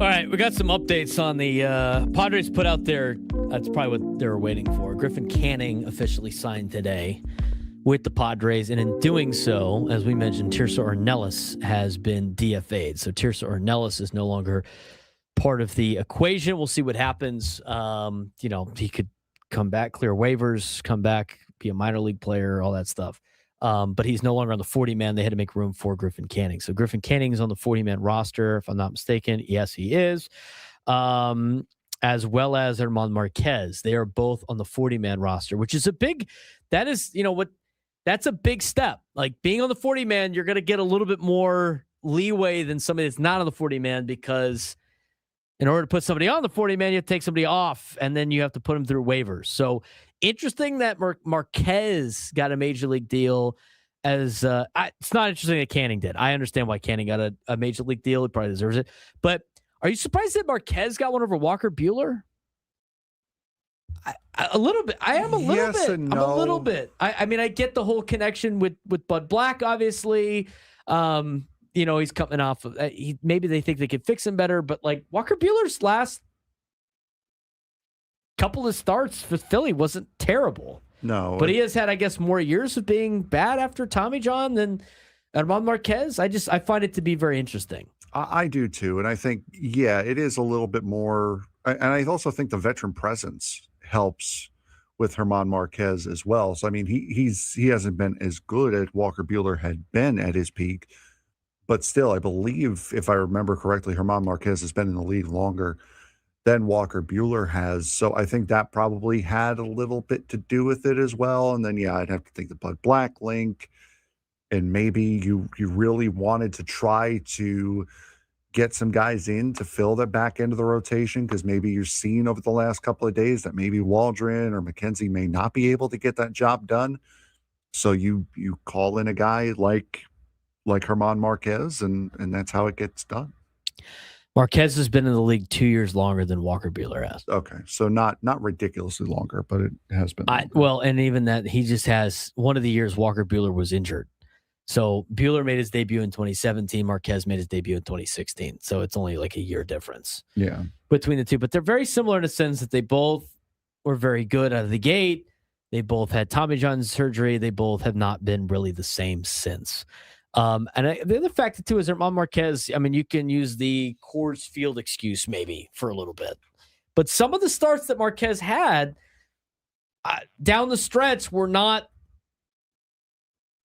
All right, we got some updates on the Padres put out their, that's probably what they were waiting for. Griffin Canning officially signed today with the Padres, and in doing so, as we mentioned, Tirso Ornelas has been DFA'd. So Tirso Ornelas is no longer part of the equation. We'll see what happens. He could come back, clear waivers, come back, be a minor league player, all that stuff. But he's no longer on the 40-man. They had to make room for Griffin Canning. So Griffin Canning is on the 40-man roster, if I'm not mistaken. Yes, he is. As well as Germán Márquez. They are both on the 40-man roster, which is that's a big step. Like being on the 40-man, you're going to get a little bit more leeway than somebody that's not on the 40-man, because in order to put somebody on the 40-man, you have to take somebody off, and then you have to put them through waivers. So interesting that Márquez got a major league deal. It's not interesting that Canning did. I understand why Canning got a major league deal. He probably deserves it. But are you surprised that Márquez got one over Walker Buehler? A little bit. I am a little Yes bit. and no. I'm a little bit. I mean, I get the whole connection with Bud Black, obviously. He's coming off of maybe they think they could fix him better, but like Walker Buehler's last couple of starts for Philly wasn't terrible. No. But he has had, I guess, more years of being bad after Tommy John than Germán Márquez. I find it to be very interesting. I do too. And I think, it is a little bit more. And I also think the veteran presence helps with Germán Márquez as well. So, I mean, he hasn't been as good as Walker Buehler had been at his peak. But still, I believe, if I remember correctly, Germán Márquez has been in the league longer than Walker Buehler has. So I think that probably had a little bit to do with it as well. And then, I'd have to think the Bud Black link. And maybe you really wanted to try to get some guys in to fill that back end of the rotation, because maybe you're seeing over the last couple of days that maybe Waldron or McKenzie may not be able to get that job done. So you call in a guy like Germán Márquez, and that's how it gets done. Márquez has been in the league 2 years longer than Walker Buehler has. Okay, so not ridiculously longer, but it has been. And even that, he just has one of the years Walker Buehler was injured. So Buehler made his debut in 2017. Márquez made his debut in 2016. So it's only like a year difference between the two. But they're very similar in the sense that they both were very good out of the gate. They both had Tommy John surgery. They both have not been really the same since. The other factor, too, is Germán Márquez. I mean, you can use the Coors Field excuse maybe for a little bit. But some of the starts that Márquez had down the stretch were not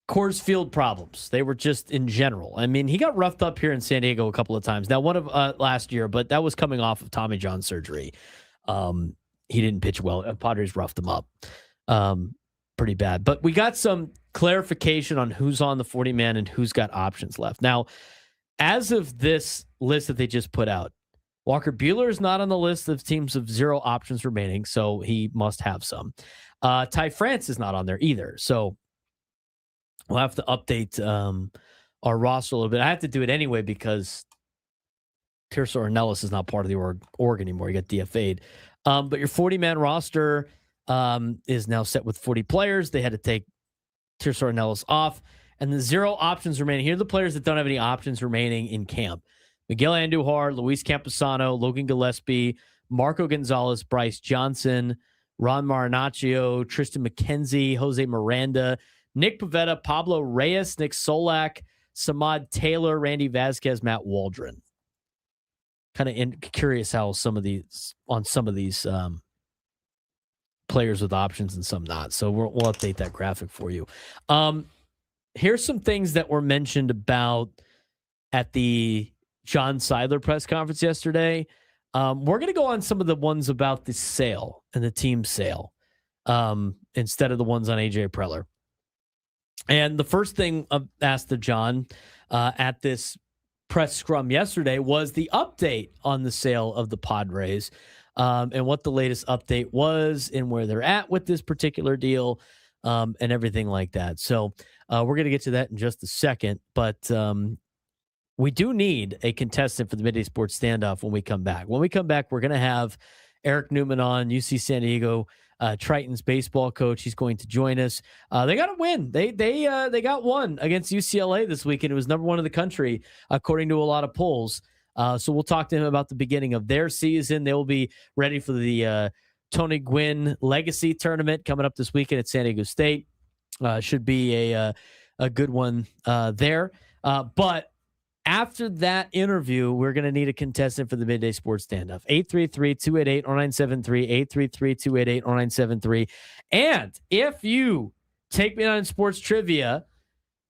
Coors Field problems. They were just in general. I mean, he got roughed up here in San Diego a couple of times. Now, one of last year, but that was coming off of Tommy John surgery. He didn't pitch well. Padres roughed him up pretty bad. But we got some clarification on who's on the 40-man and who's got options left. Now, as of this list that they just put out, Walker Buehler is not on the list of teams of 0 options remaining, so he must have some. Ty France is not on there either, so we'll have to update our roster a little bit. I have to do it anyway because Tirso Ornelas is not part of the org anymore. You got DFA'd. But your 40-man roster is now set with 40 players. They had to take Tirso Ornelas off. And the 0 options remaining. Here are the players that don't have any options remaining in camp. Miguel Andujar, Luis Camposano, Logan Gillespie, Marco Gonzalez, Bryce Johnson, Ron Marinaccio, Tristan McKenzie, Jose Miranda, Nick Pivetta, Pablo Reyes, Nick Solak, Samad Taylor, Randy Vasquez, Matt Waldron. Kind of curious how some of these players with options and some not. So we'll update that graphic for you. Here's some things that were mentioned about at the John Seidler press conference yesterday. We're going to go on some of the ones about the sale and the team sale instead of the ones on AJ Preller. And the first thing asked of John at this press scrum yesterday was the update on the sale of the Padres and what the latest update was and where they're at with this particular deal and everything like that. So we're going to get to that in just a second, but we do need a contestant for the Midday Sports Standoff when we come back. When we come back, we're going to have Eric Newman on, UC San Diego Tritons baseball coach. He's going to join us. They got a win. They got one against UCLA this weekend. It was number 1 in the country, according to a lot of polls. So we'll talk to him about the beginning of their season. They will be ready for the Tony Gwynn Legacy Tournament coming up this weekend at San Diego State. Should be a good one there. But after that interview, we're going to need a contestant for the Midday Sports Standoff. 833-288-0973, 833-288-0973. And if you take me on sports trivia,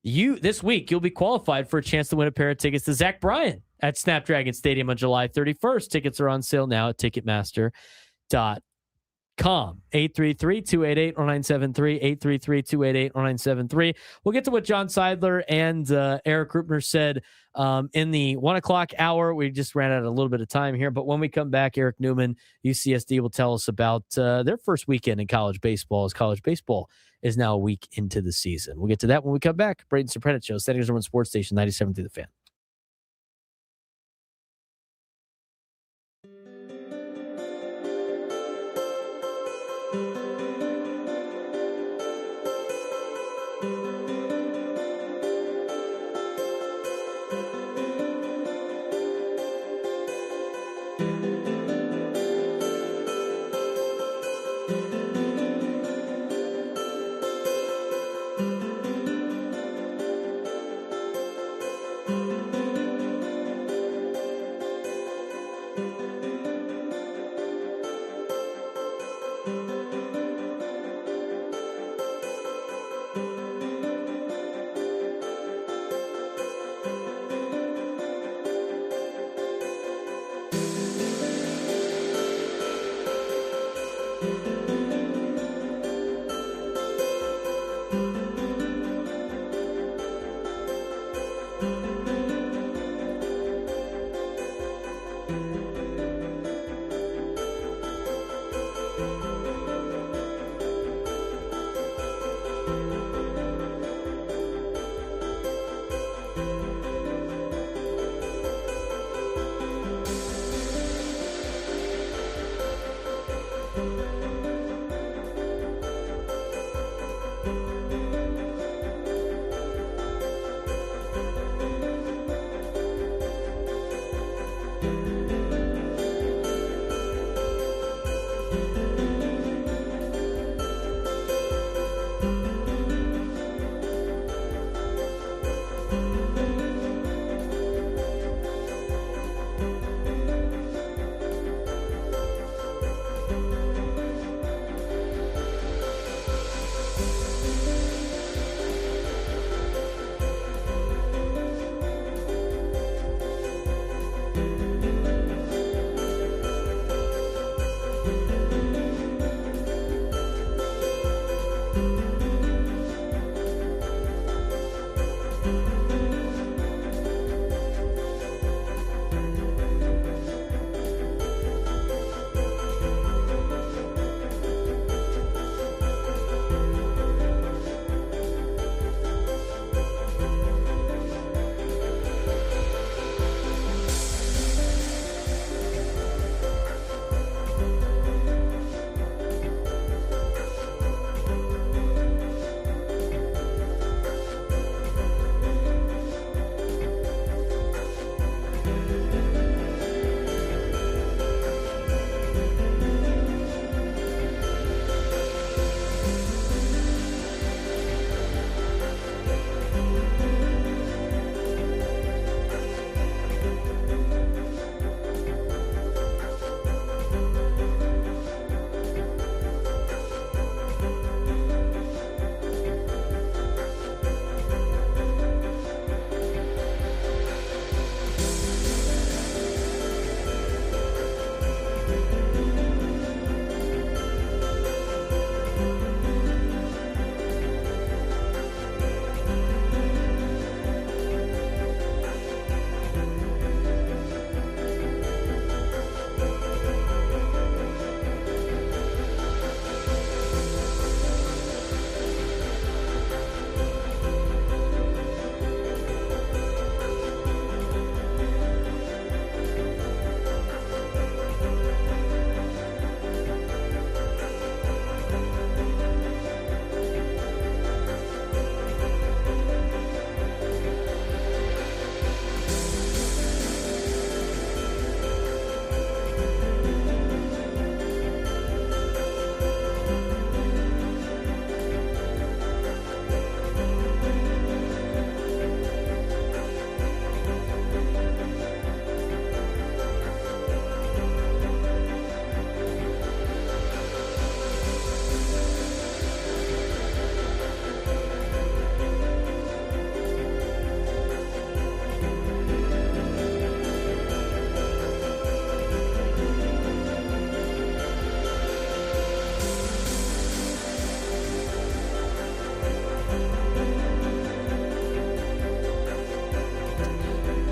this week you'll be qualified for a chance to win a pair of tickets to Zach Bryan at Snapdragon Stadium on July 31st. Tickets are on sale now at Ticketmaster.com. 833-288-0973, 833-288-0973. We'll get to what John Seidler and Eric Rupner said in the 1 o'clock hour. We just ran out a little bit of time here, but when we come back, Eric Newman, UCSD, will tell us about their first weekend in college baseball, as college baseball is now a week into the season. We'll get to that when we come back. Braden Surprenant Show, San Diego Sports Station 97 through the Fan.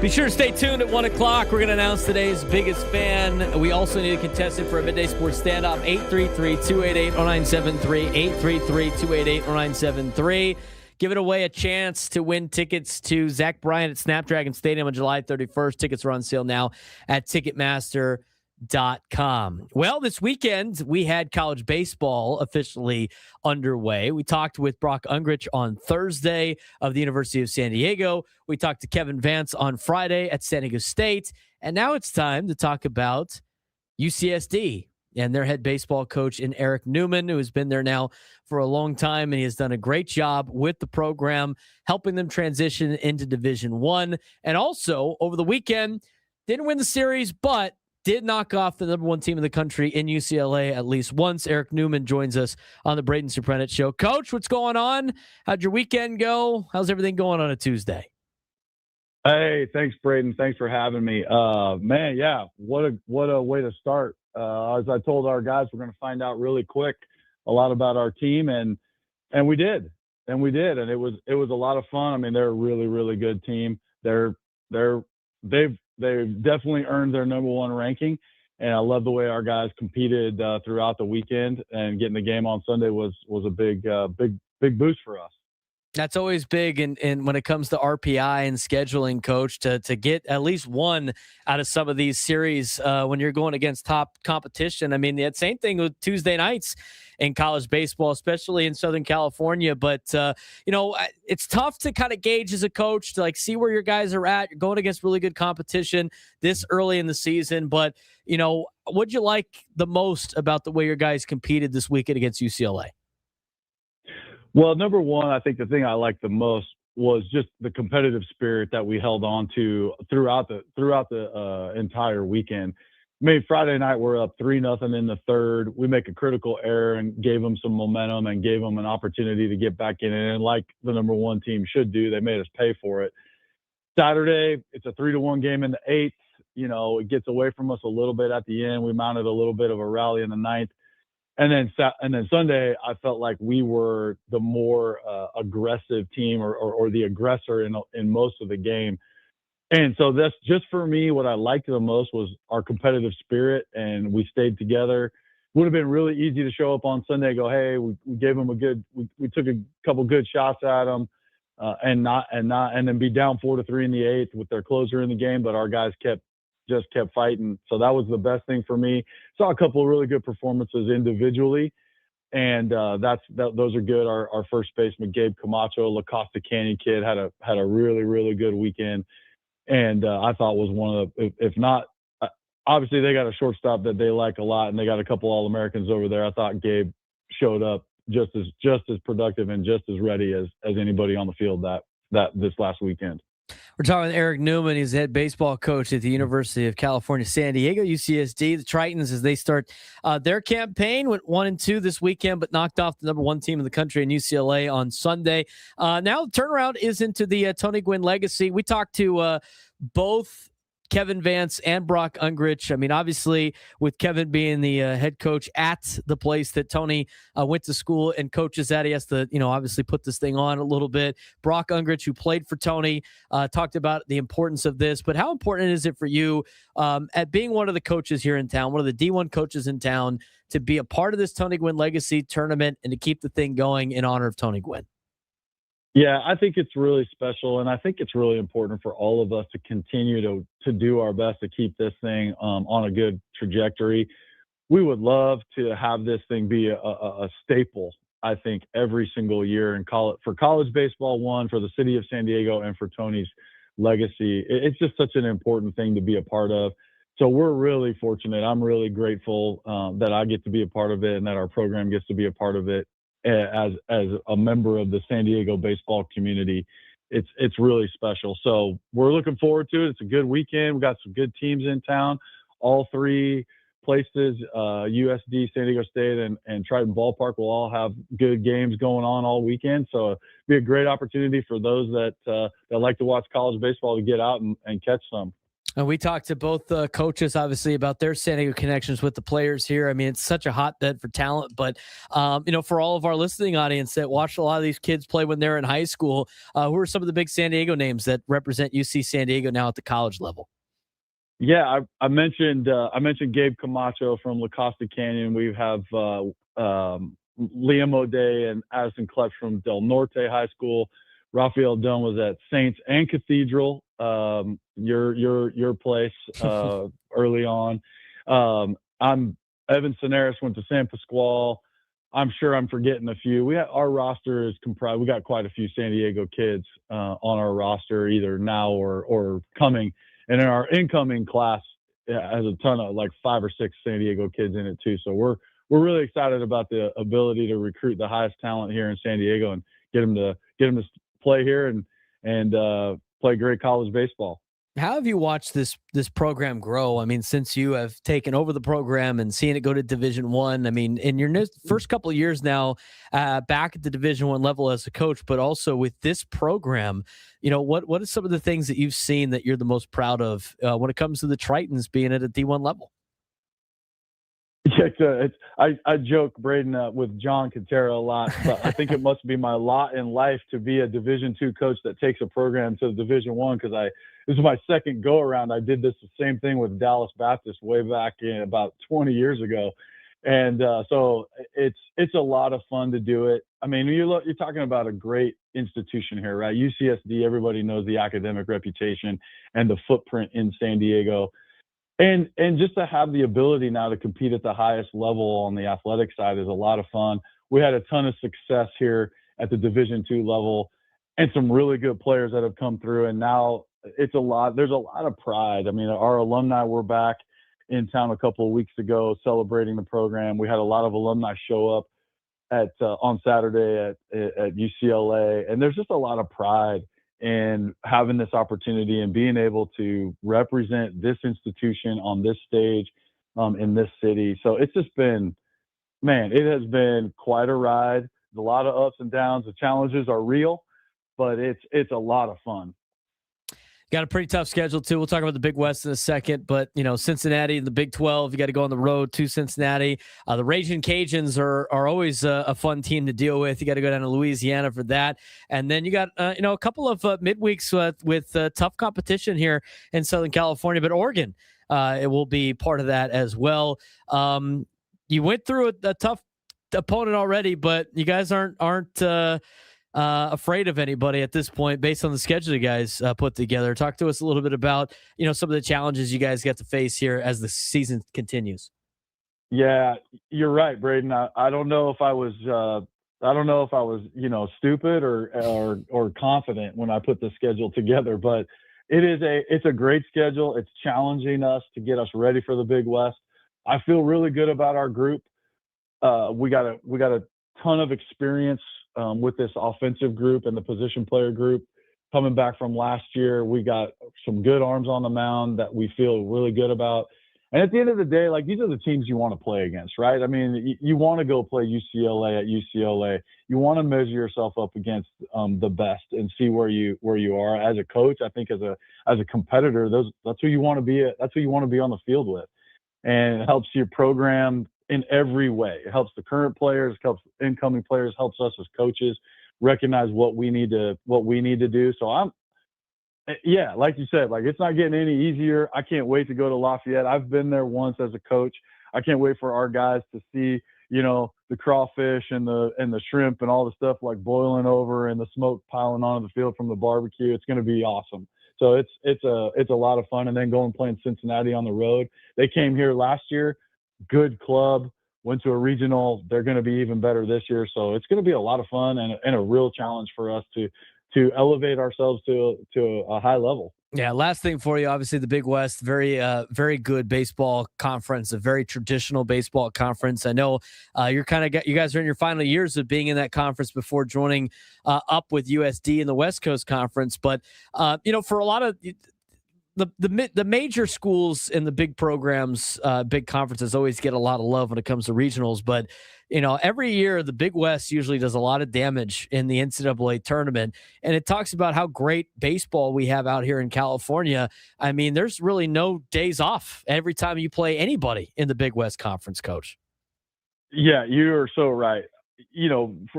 Be sure to stay tuned at 1 o'clock. We're going to announce today's biggest fan. We also need a contestant for a Midday Sports Standoff. 833-288-0973. 833-288-0973. Giving away a chance to win tickets to Zach Bryant at Snapdragon Stadium on July 31st. Tickets are on sale now at Ticketmaster.com. Well, this weekend we had college baseball officially underway. We talked with Brock Ungrich on Thursday of the University of San Diego. We talked to Kevin Vance on Friday at San Diego State. And now it's time to talk about UCSD and their head baseball coach in Eric Newman, who has been there now for a long time, and he has done a great job with the program, helping them transition into Division I. And also, over the weekend, didn't win the series, but did knock off the number one team in the country in UCLA at least once. Eric Newman joins us on the Braden Surprenant Show. Coach, what's going on? How'd your weekend go? How's everything going on a Tuesday? Hey, thanks, Braden. Thanks for having me. Man, yeah, what a way to start. As I told our guys, we're going to find out really quick a lot about our team, and we did, and it was a lot of fun. I mean, they're a really, really good team. They've definitely earned their number one ranking, and I love the way our guys competed throughout the weekend, and getting the game on Sunday was a big boost for us. That's always big, and when it comes to RPI and scheduling, Coach, to get at least one out of some of these series when you're going against top competition. I mean, the same thing with Tuesday nights in college baseball, especially in Southern California. But, it's tough to kind of gauge as a coach to see where your guys are at. You're going against really good competition this early in the season. But, what'd you like the most about the way your guys competed this weekend against UCLA? Well, number one, I think the thing I liked the most was just the competitive spirit that we held on to throughout the entire weekend. I mean, Friday night we're up 3-0 in the third. We make a critical error and gave them some momentum and gave them an opportunity to get back in. And like the number one team should do, they made us pay for it. Saturday, it's a 3-1 game in the eighth. It gets away from us a little bit at the end. We mounted a little bit of a rally in the ninth. And then Sunday, I felt like we were the more aggressive team or the aggressor in most of the game. And so that's just for me, what I liked the most was our competitive spirit, and we stayed together. Would have been really easy to show up on Sunday and go, hey, we gave them we took a couple good shots at them and then be down 4-3 in the eighth with their closer in the game. But our guys kept fighting. So that was the best thing for me. Saw a couple of really good performances individually, and those are good. Our first baseman, Gabe Camacho, La Costa Canyon kid, had a really, really good weekend. And I thought was one of the, if not, obviously they got a shortstop that they like a lot, and they got a couple All-Americans over there. I thought Gabe showed up just as productive and just as ready as anybody on the field that this last weekend. We're talking with Eric Newman. He's the head baseball coach at the University of California, San Diego, UCSD. The Tritons, as they start their campaign, went 1-2 this weekend, but knocked off the number one team in the country in UCLA on Sunday. Now the turnaround is into the Tony Gwynn legacy. We talked to both Kevin Vance and Brock Ungrich. I mean, obviously, with Kevin being the head coach at the place that Tony went to school and coaches at, he has to, obviously put this thing on a little bit. Brock Ungrich, who played for Tony, talked about the importance of this. But how important is it for you at being one of the coaches here in town, one of the D1 coaches in town, to be a part of this Tony Gwynn Legacy tournament and to keep the thing going in honor of Tony Gwynn? Yeah, I think it's really special, and I think it's really important for all of us to continue to do our best to keep this thing on a good trajectory. We would love to have this thing be a staple, I think, every single year and call it for college baseball, one, for the city of San Diego, and for Tony's legacy. It's just such an important thing to be a part of. So we're really fortunate. I'm really grateful that I get to be a part of it and that our program gets to be a part of it. As a member of the San Diego baseball community, it's really special. So we're looking forward to it. It's a good weekend. We got some good teams in town. All three places, USD, San Diego State, and Triton Ballpark will all have good games going on all weekend. So it'll be a great opportunity for those that like to watch college baseball to get out and catch some. And we talked to both coaches, obviously, about their San Diego connections with the players here. I mean, it's such a hotbed for talent, but, for all of our listening audience that watched a lot of these kids play when they're in high school, who are some of the big San Diego names that represent UC San Diego now at the college level? Yeah, I mentioned Gabe Camacho from La Costa Canyon. We have Liam O'Day and Addison Klepsch from Del Norte High School. Rafael Dunn was at Saints and Cathedral, your place early on. Evan Sonaris went to San Pasquale. I'm sure I'm forgetting a few. Our roster is comprised. We got quite a few San Diego kids on our roster, either now or coming. And in our incoming class has a ton of like 5 or 6 San Diego kids in it too. So we're really excited about the ability to recruit the highest talent here in San Diego and get them to play here and play great college baseball. How have you watched this program grow? I mean, since you have taken over the program and seeing it go to Division I, I mean, in your first couple of years now, back at the Division I level as a coach, but also with this program, what are some of the things that you've seen that you're the most proud of when it comes to the Tritons being at a D1 level? Yeah, I joke, Braden, with John Quintero a lot, but I think it must be my lot in life to be a Division II coach that takes a program to Division I, because this is my second go around. I did the same thing with Dallas Baptist way back in about 20 years ago, and so it's a lot of fun to do it. I mean, you're talking about a great institution here, right? UCSD, everybody knows the academic reputation and the footprint in San Diego. And just to have the ability now to compete at the highest level on the athletic side is a lot of fun. We had a ton of success here at the Division II level and some really good players that have come through. And now there's a lot of pride. I mean, our alumni were back in town a couple of weeks ago celebrating the program. We had a lot of alumni show up on Saturday at UCLA. And there's just a lot of pride and having this opportunity and being able to represent this institution on this stage in this city. So it's just been, it has been quite a ride. A lot of ups and downs. The challenges are real, but it's a lot of fun. Got a pretty tough schedule too. We'll talk about the Big West in a second, but Cincinnati and the Big 12, you got to go on the road to Cincinnati. The Raging Cajuns are always a fun team to deal with. You got to go down to Louisiana for that, and then you got a couple of midweeks with tough competition here in Southern California, but Oregon it will be part of that as well. You went through a tough opponent already, but you guys aren't afraid of anybody at this point based on the schedule you guys put together. Talk to us a little bit about some of the challenges you guys get to face here as the season continues. Yeah, you're right, Braden. I don't know if I was stupid or confident when I put the schedule together, but it's a great schedule. It's challenging us to get us ready for the Big West. I feel really good about our group. We got a ton of experience with this offensive group and the position player group coming back from last year. We got some good arms on the mound that we feel really good about. And at the end of the day, like, these are the teams you want to play against, right? I mean, you want to go play UCLA at UCLA. You want to measure yourself up against the best and see where you are as a coach. I think as a competitor, that's who you want to be. That's who you want to be on the field with, and it helps your program in every way. It helps the current players, helps incoming players, helps us as coaches recognize what we need to do. So like you said, like, it's not getting any easier. I can't wait to go to Lafayette. I've been there once as a coach. I can't wait for our guys to see, the crawfish and the shrimp and all the stuff like boiling over and the smoke piling onto the field from the barbecue. It's going to be awesome. So it's a lot of fun. And then going playing Cincinnati on the road. They came here last year. Good club, went to a regional. They're going to be even better this year. So it's going to be a lot of fun and a real challenge for us to elevate ourselves to a high level. Yeah. Last thing for you, obviously the Big West, very good baseball conference, a very traditional baseball conference. I know you guys are in your final years of being in that conference before joining up with USD in the West Coast Conference. But, for a lot of the major schools in the big programs, big conferences always get a lot of love when it comes to regionals. But, every year the Big West usually does a lot of damage in the NCAA tournament, and it talks about how great baseball we have out here in California. I mean, there's really no days off every time you play anybody in the Big West Conference, Coach. Yeah, you are so right.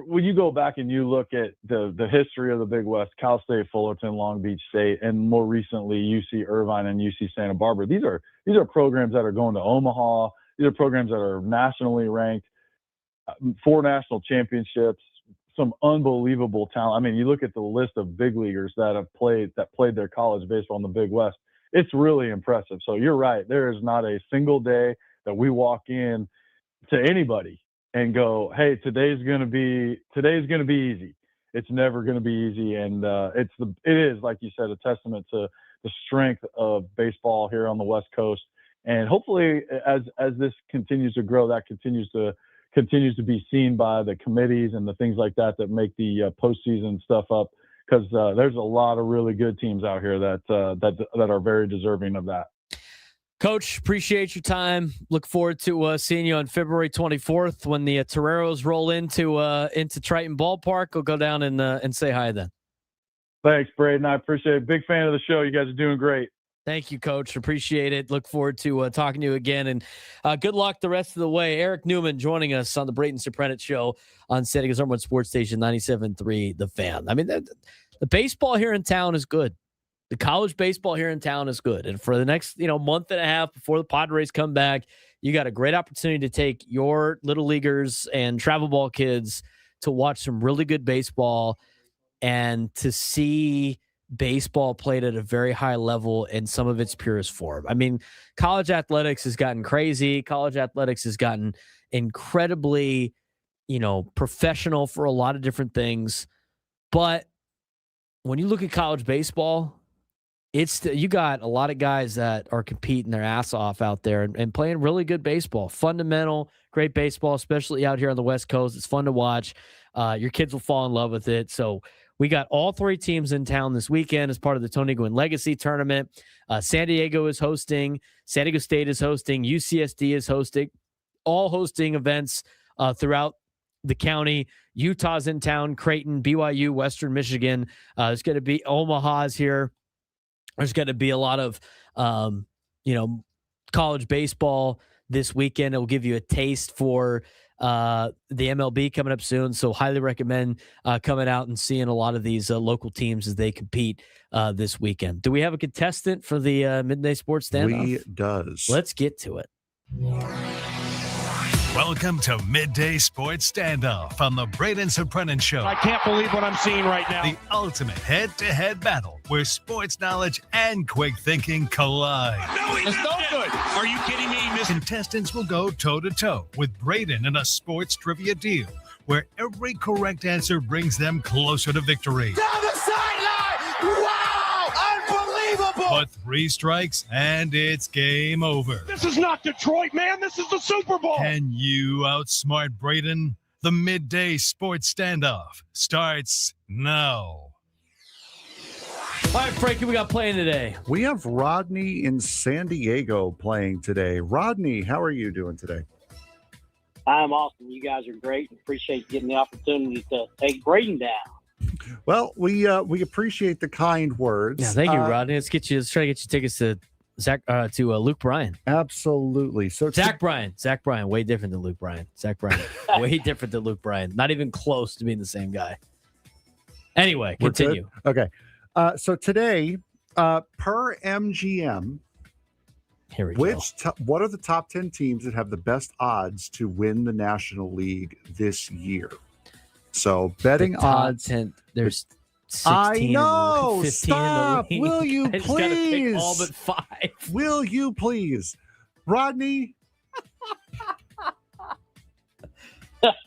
When you go back and you look at the history of the Big West, Cal State, Fullerton, Long Beach State, and more recently UC Irvine and UC Santa Barbara, these are programs that are going to Omaha. These are programs that are nationally ranked, 4 national championships, some unbelievable talent. I mean, you look at the list of big leaguers that played their college baseball in the Big West. It's really impressive. So you're right. There is not a single day that we walk in to anybody and go, hey, today's gonna be easy. It's never gonna be easy, and it is, like you said, a testament to the strength of baseball here on the West Coast. And hopefully, as this continues to grow, that continues to be seen by the committees and the things like that make the postseason stuff up. Because there's a lot of really good teams out here that are very deserving of that. Coach, appreciate your time. Look forward to seeing you on February 24th when the Toreros roll into Triton Ballpark. We'll go down and say hi then. Thanks, Braden. I appreciate it. Big fan of the show. You guys are doing great. Thank you, Coach. Appreciate it. Look forward to talking to you again, and good luck the rest of the way. Eric Newman joining us on the Braden Surprenant Show on San Diego's #1 sports station, 97.3 The Fan. I mean, the baseball here in town is good. The college baseball here in town is good. And for the next, month and a half before the Padres come back, you got a great opportunity to take your little leaguers and travel ball kids to watch some really good baseball and to see baseball played at a very high level in some of its purest form. I mean, college athletics has gotten crazy. College athletics has gotten incredibly, professional for a lot of different things. But when you look at college baseball, you got a lot of guys that are competing their ass off out there and playing really good baseball, fundamental, great baseball, especially out here on the West Coast. It's fun to watch. Your kids will fall in love with it. So we got all 3 teams in town this weekend as part of the Tony Gwynn Legacy Tournament. San Diego is hosting. San Diego State is hosting. UCSD is hosting. All hosting events throughout the county. Utah's in town. Creighton, BYU, Western Michigan. There's going to be Omaha's here. There's going to be a lot of, college baseball this weekend. It will give you a taste for the MLB coming up soon. So highly recommend coming out and seeing a lot of these local teams as they compete this weekend. Do we have a contestant for the Midday Sports Standoff? We does. Let's get to it. Welcome to Midday Sports Standoff on the Braden Surprenant Show. I can't believe what I'm seeing right now. The ultimate head-to-head battle where sports knowledge and quick thinking collide. No, it's no good. Are you kidding me? Contestants will go toe-to-toe with Braden in a sports trivia deal where every correct answer brings them closer to victory. Down the sideline! Wow! Unbelievable! But 3 strikes and it's game over. This is not Detroit, man. This is the Super Bowl. Can you outsmart Braden? The Midday Sports Standoff starts now. All right, Frankie, we got playing today. We have Rodney in San Diego playing today. Rodney, how are you doing today? I'm awesome. You guys are great. Appreciate getting the opportunity to take Braden down. Well, we appreciate the kind words. Yeah, thank you, Rodney. Let's try to get you tickets to Luke Bryan. Absolutely. So Zach Bryan, way different than Luke Bryan. Zach Bryan, way different than Luke Bryan. Not even close to being the same guy. Anyway, continue. Okay. So today, per MGM, here we go. What are the top 10 teams that have the best odds to win the National League this year? So betting odds. 10, there's 16. I know. 15 Stop. In the league. Will you I just gotta pick please? all but 5. Will you please, Rodney?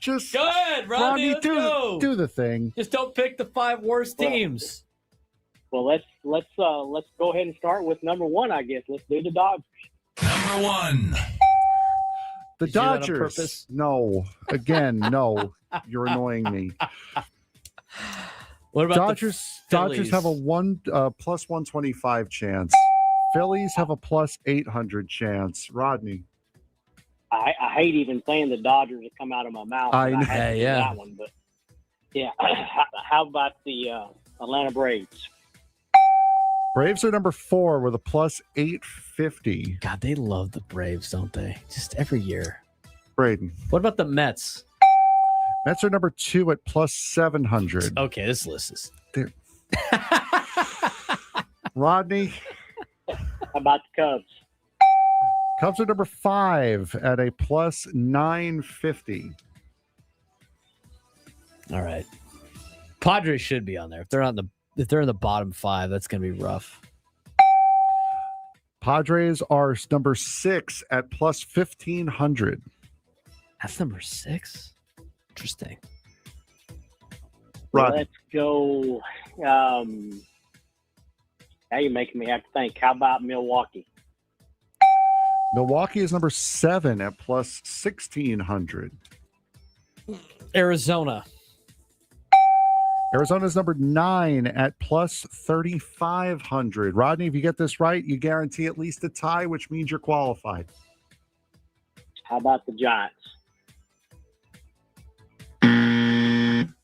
Just go ahead, Rodney. Let's go. Do the thing. Just don't pick the 5 worst teams. Well, let's go ahead and start with number 1, I guess. Let's do the Dodgers. Number 1. The Did you do that on Dodgers. purpose? No. Again, no. You're annoying me. What about Dodgers? the Dodgers Phillies? have a plus 125 chance. Phillies have a plus 800 chance. Rodney. I hate even saying the Dodgers that come out of my mouth. I but know. had to do Yeah. that one, but yeah. How about the Atlanta Braves? Braves are number 4 with a plus 850. God, they love the Braves, don't they? Just every year. Braden. What about the Mets? Mets are number 2 at plus 700. Okay, this list is. There. Rodney. How about the Cubs? Cubs are number 5 at a plus 950. All right. Padres should be on there. If they're in the bottom 5, that's going to be rough. Padres are number 6 at plus 1500. That's number 6. Interesting. Rodney. Let's go. Now you're making me have to think. How about Milwaukee? Milwaukee is number 7 at plus 1600. Arizona. Arizona is number 9 at plus 3,500. Rodney, if you get this right, you guarantee at least a tie, which means you're qualified. How about the Giants?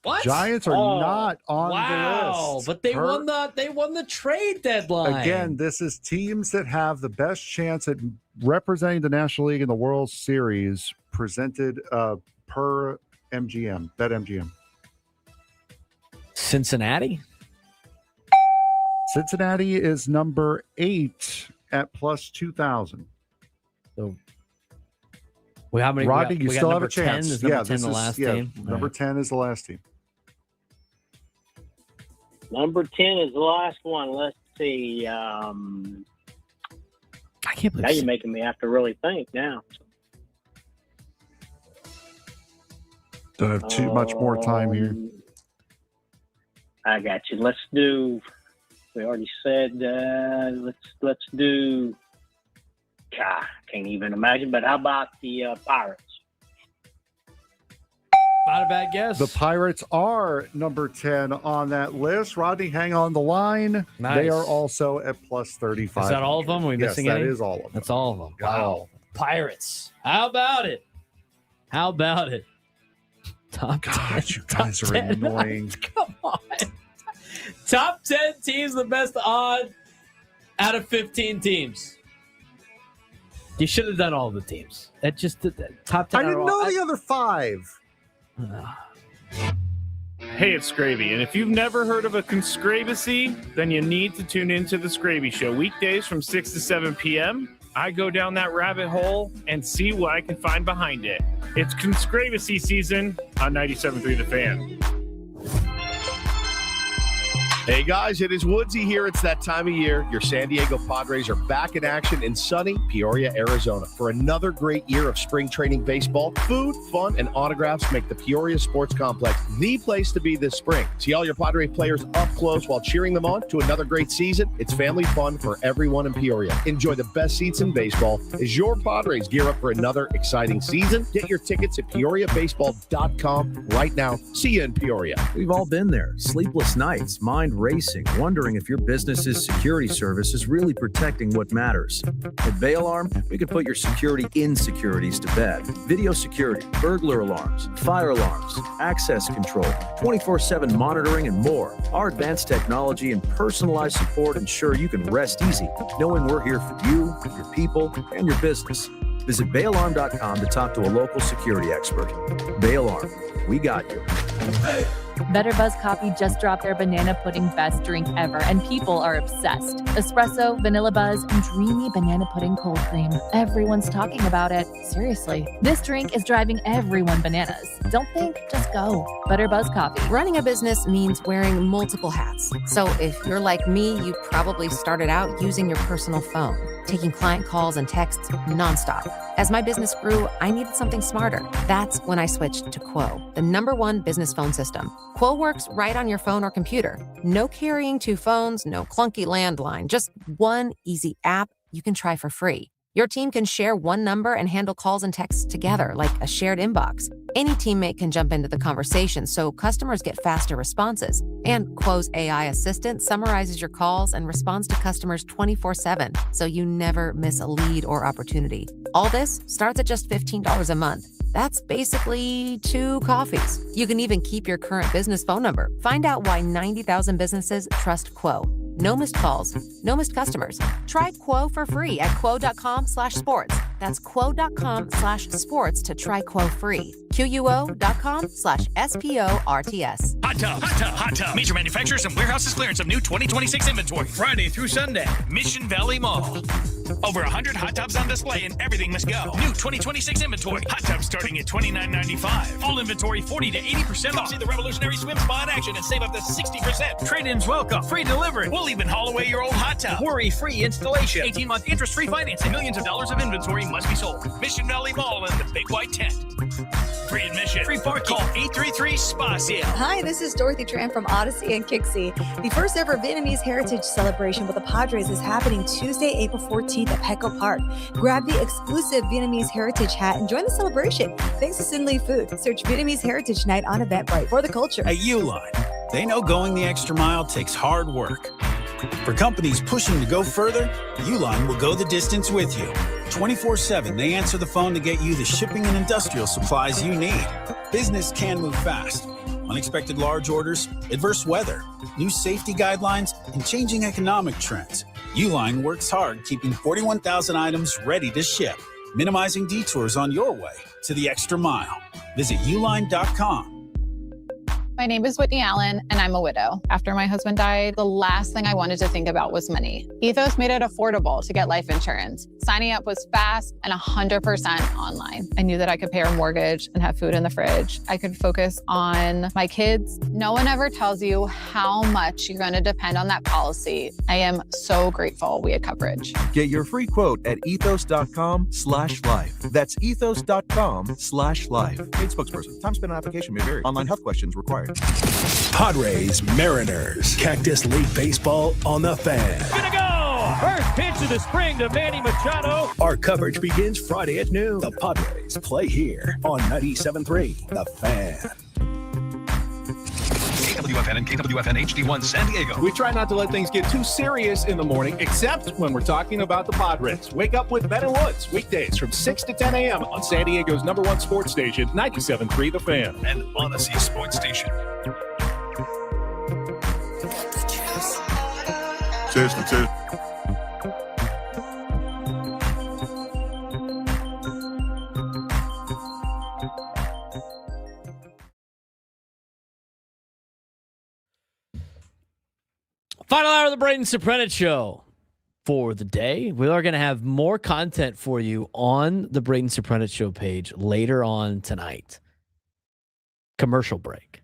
What? Giants are not on the list. But they won the trade deadline. Again, this is teams that have the best chance at representing the National League in the World Series presented per MGM, BetMGM. Cincinnati? Cincinnati is number 8 at plus 2,000. So, well, how many? Rodney, we you got still have number a chance. 10? Is number 10 the last team? Number 10 is the last team. Number 10 is the last one. Let's see. I can't believe now you're making me have to really think now. Don't have too much more time here. I got you. Let's do. We already said. Let's do. God, can't even imagine. But how about the Pirates? Not a bad guess. The Pirates are number 10 on that list. Rodney, hang on the line. Nice. They are also at plus 35. Is that all of them? Are we missing yes, any? that is all of them. That's all of them. Got it Wow. all. Pirates. How about it? How about it? Top 10. You guys Top are 10. annoying. Come on. Top 10 teams, the best odd out of 15 teams. You should have done all the teams. That just top 10. I didn't know the other 5. Hey, it's Scravy, and if you've never heard of a Conscrabacy, then you need to tune into the Scravy Show weekdays from 6 to 7 p.m. I go down that rabbit hole and see what I can find behind it. It's Conscrabacy season on 97.3 The Fan. Hey guys, it is Woodsy here. It's that time of year. Your San Diego Padres are back in action in sunny Peoria, Arizona for another great year of spring training baseball. Food, fun, and autographs make the Peoria Sports Complex the place to be this spring. See all your Padres players up close while cheering them on to another great season. It's family fun for everyone in Peoria. Enjoy the best seats in baseball as your Padres gear up for another exciting season. Get your tickets at PeoriaBaseball.com right now. See you in Peoria. We've all been there. Sleepless nights, mind racing, wondering if your business's security service is really protecting what matters. At Bay Alarm, we can put your security insecurities to bed. Video security, burglar alarms, fire alarms, access control, 24/7 monitoring, and more. Our advanced technology and personalized support ensure you can rest easy, knowing we're here for you, your people, and your business. Visit bayalarm.com to talk to a local security expert. Bay Alarm, we got you. Better Buzz Coffee just dropped their banana pudding best drink ever, and people are obsessed. Espresso, Vanilla Buzz, and dreamy banana pudding cold cream. Everyone's talking about it. Seriously. This drink is driving everyone bananas. Don't think, just go. Better Buzz Coffee. Running a business means wearing multiple hats. So if you're like me, you probably started out using your personal phone, taking client calls and texts nonstop. As my business grew, I needed something smarter. That's when I switched to Quo, the #1 business phone system. Quo works right on your phone or computer. No carrying 2 phones, no clunky landline, just one easy app you can try for free. Your team can share one number and handle calls and texts together like a shared inbox. Any teammate can jump into the conversation so customers get faster responses. And Quo's AI assistant summarizes your calls and responds to customers 24/7 so you never miss a lead or opportunity. All this starts at just $15 a month. That's basically 2 coffees. You can even keep your current business phone number. Find out why 90,000 businesses trust Quo. No missed calls, no missed customers. Try Quo for free at quo.com/sports. That's quo.com/sports to try Quo free. QUO.com/SPORTS. Hot tub. Major manufacturers and warehouses clearance of new 2026 inventory. Friday through Sunday. Mission Valley Mall. Over 100 hot tubs on display and everything must go. New 2026 inventory. Hot tubs starting at $29.95. Full inventory 40 to 80% off. See the revolutionary swim spa in action and save up to 60%. Trade-ins welcome. Free delivery. We'll even haul away your old hot tub. Worry-free installation. 18-month interest-free financing. Millions of dollars of inventory must be sold. Mission Valley Mall in the Big White Tent. Free admission. Free parking. Call 833-SPA-SALE. Hi, this is Dorothy Tran from Odyssey and Kixie. The first ever Vietnamese Heritage Celebration with the Padres is happening Tuesday, April 14th at Petco Park. Grab the exclusive Vietnamese Heritage hat and join the celebration. Thanks to Sin Lee Food. Search Vietnamese Heritage Night on Eventbrite for the culture. At Uline, they know going the extra mile takes hard work. For companies pushing to go further, Uline will go the distance with you. 24/7, they answer the phone to get you the shipping and industrial supplies you need. Business can move fast. Unexpected large orders, adverse weather, new safety guidelines, and changing economic trends. Uline works hard keeping 41,000 items ready to ship, minimizing detours on your way to the extra mile. Visit uline.com. My name is Whitney Allen, and I'm a widow. After my husband died, the last thing I wanted to think about was money. Ethos made it affordable to get life insurance. Signing up was fast and 100% online. I knew that I could pay our mortgage and have food in the fridge. I could focus on my kids. No one ever tells you how much you're going to depend on that policy. I am so grateful we had coverage. Get your free quote at ethos.com/life. That's ethos.com/life. Paid spokesperson. Time spent on application may vary. Online health questions required. Padres, Mariners, Cactus League Baseball on the Fan. Gonna go! First pitch of the spring to Manny Machado. Our coverage begins Friday at noon. The Padres play here on 97.3 The Fan. KWFN and KWFN HD1 San Diego. We try not to let things get too serious in the morning, except when we're talking about the Padres. Wake up with Ben and Woods, weekdays from 6 to 10 a.m. on San Diego's #1 sports station, 97.3 The Fan. And Odyssey Sports Station. Cheers to two. Final hour of the Braden Surprenant Show for the day. We are going to have more content for you on the Braden Surprenant Show page later on tonight. Commercial break.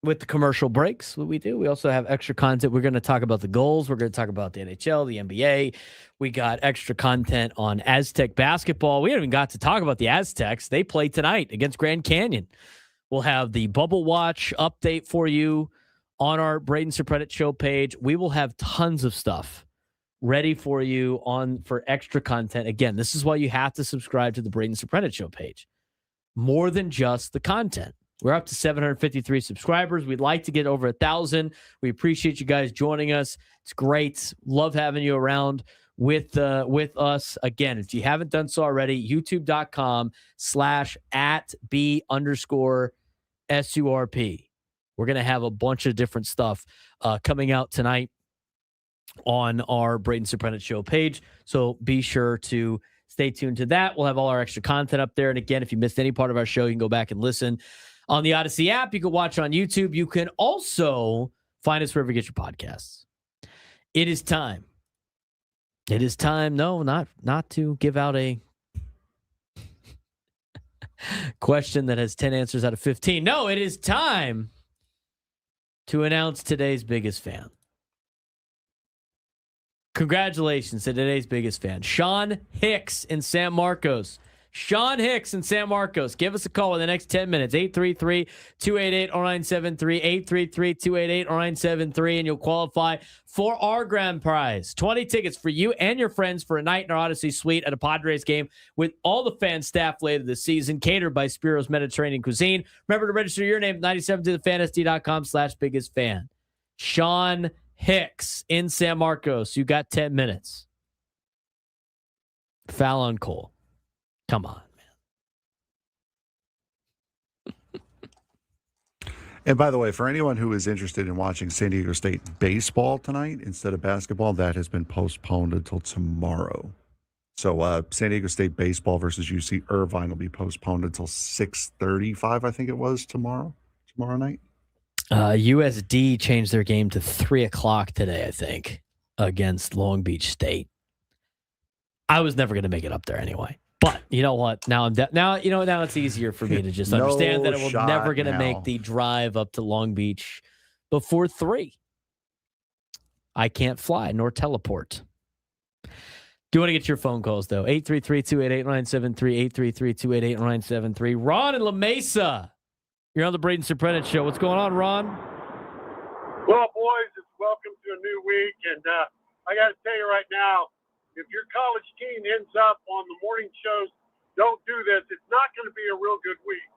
With the commercial breaks, what we do, we also have extra content. We're going to talk about the goals. We're going to talk about the NHL, the NBA. We got extra content on Aztec basketball. We haven't even got to talk about the Aztecs. They play tonight against Grand Canyon. We'll have the Bubble Watch update for you on our Braden Surprenant Show page. We will have tons of stuff ready for you for extra content. Again, this is why you have to subscribe to the Braden Surprenant Show page. More than just the content. We're up to 753 subscribers. We'd like to get over 1,000. We appreciate you guys joining us. It's great. Love having you around with us. Again, if you haven't done so already, youtube.com/@B_SURP. We're going to have a bunch of different stuff coming out tonight on our Braden Surprenant Show page. So be sure to stay tuned to that. We'll have all our extra content up there. And again, if you missed any part of our show, you can go back and listen on the Odyssey app. You can watch on YouTube. You can also find us wherever you get your podcasts. It is time. It is time. No, not to give out a question that has 10 answers out of 15. No, it is time to announce today's biggest fan. Congratulations to today's biggest fan, Sean Hicks in San Marcos. Sean Hicks in San Marcos. Give us a call in the next 10 minutes. 833-288-0973. 833-288-0973. And you'll qualify for our grand prize. 20 tickets for you and your friends for a night in our Odyssey suite at a Padres game with all the fan staff later this season, catered by Spiro's Mediterranean Cuisine. Remember to register your name at 97tothefansd.com/biggest fan. Sean Hicks in San Marcos. You got 10 minutes. Foul on Cole. Come on, man. And by the way, for anyone who is interested in watching San Diego State baseball tonight instead of basketball, that has been postponed until tomorrow. So San Diego State baseball versus UC Irvine will be postponed until 6:35, I think it was, tomorrow night. USD changed their game to 3:00 today, I think, against Long Beach State. I was never going to make it up there anyway. But you know what? Now now it's easier for me to just understand that we're never going to make the drive up to Long Beach before 3. I can't fly nor teleport. Do you want to get your phone calls, though? 833-288-973, 833-288-973. Ron in La Mesa. You're on the Braden Surprenant Show. What's going on, Ron? Well, boys, it's welcome to a new week. And I got to tell you right now, if your college team ends up on the morning shows, don't do this. It's not going to be a real good week.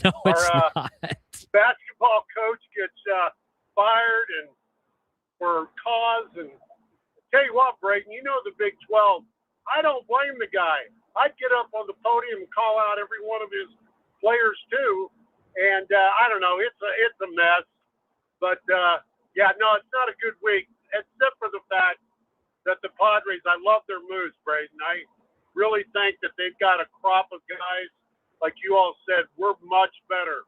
No, it's not. Basketball coach gets fired and for cause. And tell you what, Braden, you know the Big 12. I don't blame the guy. I'd get up on the podium and call out every one of his players too. And I don't know, it's a mess. But yeah, no, it's not a good week, except for the fact that the Padres, I love their moves, Braden. I really think that they've got a crop of guys, like you all said, we're much better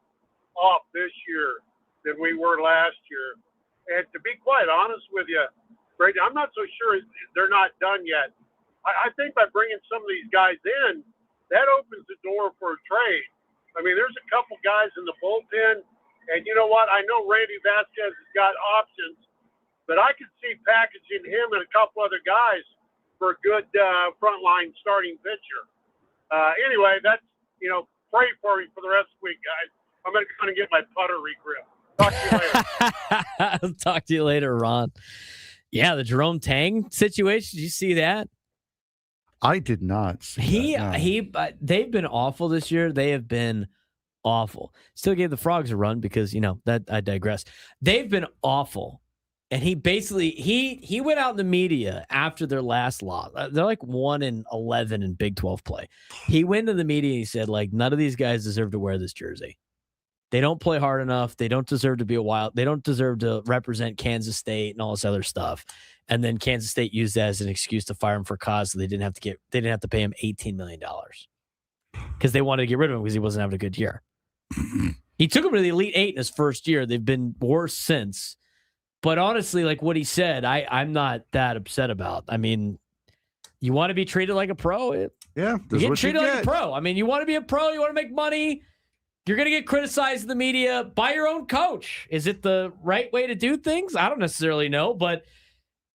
off this year than we were last year. And to be quite honest with you, Braden, I'm not so sure they're not done yet. I think by bringing some of these guys in, that opens the door for a trade. I mean, there's a couple guys in the bullpen, and you know what? I know Randy Vasquez has got options, but I could see packaging him and a couple other guys for a good frontline starting pitcher. Anyway, that's, pray for me for the rest of the week, guys. I'm going to kind of get my putter re-grip. Talk to you later. I'll talk to you later, Ron. Yeah, the Jerome Tang situation. Did you see that? I did not see that, no. They've been awful this year. They have been awful. Still gave the Frogs a run because, that I digress. They've been awful. And he basically, he went out in the media after their last loss. They're like 1-11 in Big 12 play. He went to the media and he said, none of these guys deserve to wear this jersey. They don't play hard enough. They don't deserve to be they don't deserve to represent Kansas State and all this other stuff. And then Kansas State used that as an excuse to fire him for cause. So they didn't have to pay him $18 million because they wanted to get rid of him because he wasn't having a good year. He took him to the Elite Eight in his first year. They've been worse since. But honestly, like what he said, I'm not that upset about. I mean, you want to be treated like a pro? Yeah, you get treated like a pro. I mean, you want to be a pro, you want to make money. You're going to get criticized in the media by your own coach. Is it the right way to do things? I don't necessarily know, but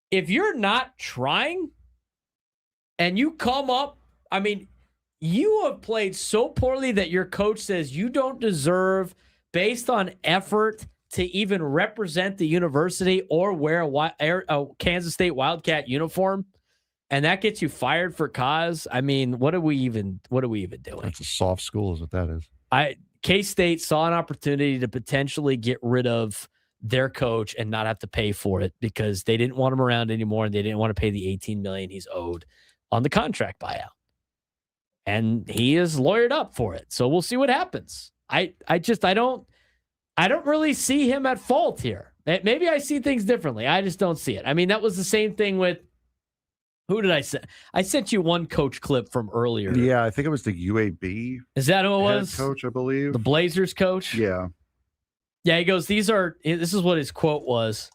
if you're not trying and you come up, I mean, you have played so poorly that your coach says you don't deserve, based on effort, to even represent the university or wear a Kansas State Wildcat uniform, and that gets you fired for cause. I mean, what are we even doing? That's a soft school, is what that is. K-State saw an opportunity to potentially get rid of their coach and not have to pay for it because they didn't want him around anymore and they didn't want to pay the $18 million he's owed on the contract buyout. And he is lawyered up for it. So we'll see what happens. I don't really see him at fault here. Maybe I see things differently. I just don't see it. I mean, that was the same thing with, who did I send? I sent you one coach clip from earlier. Yeah, I think it was the UAB. Is that who it was? Coach, I believe. The Blazers coach? Yeah. Yeah, he goes, this is what his quote was.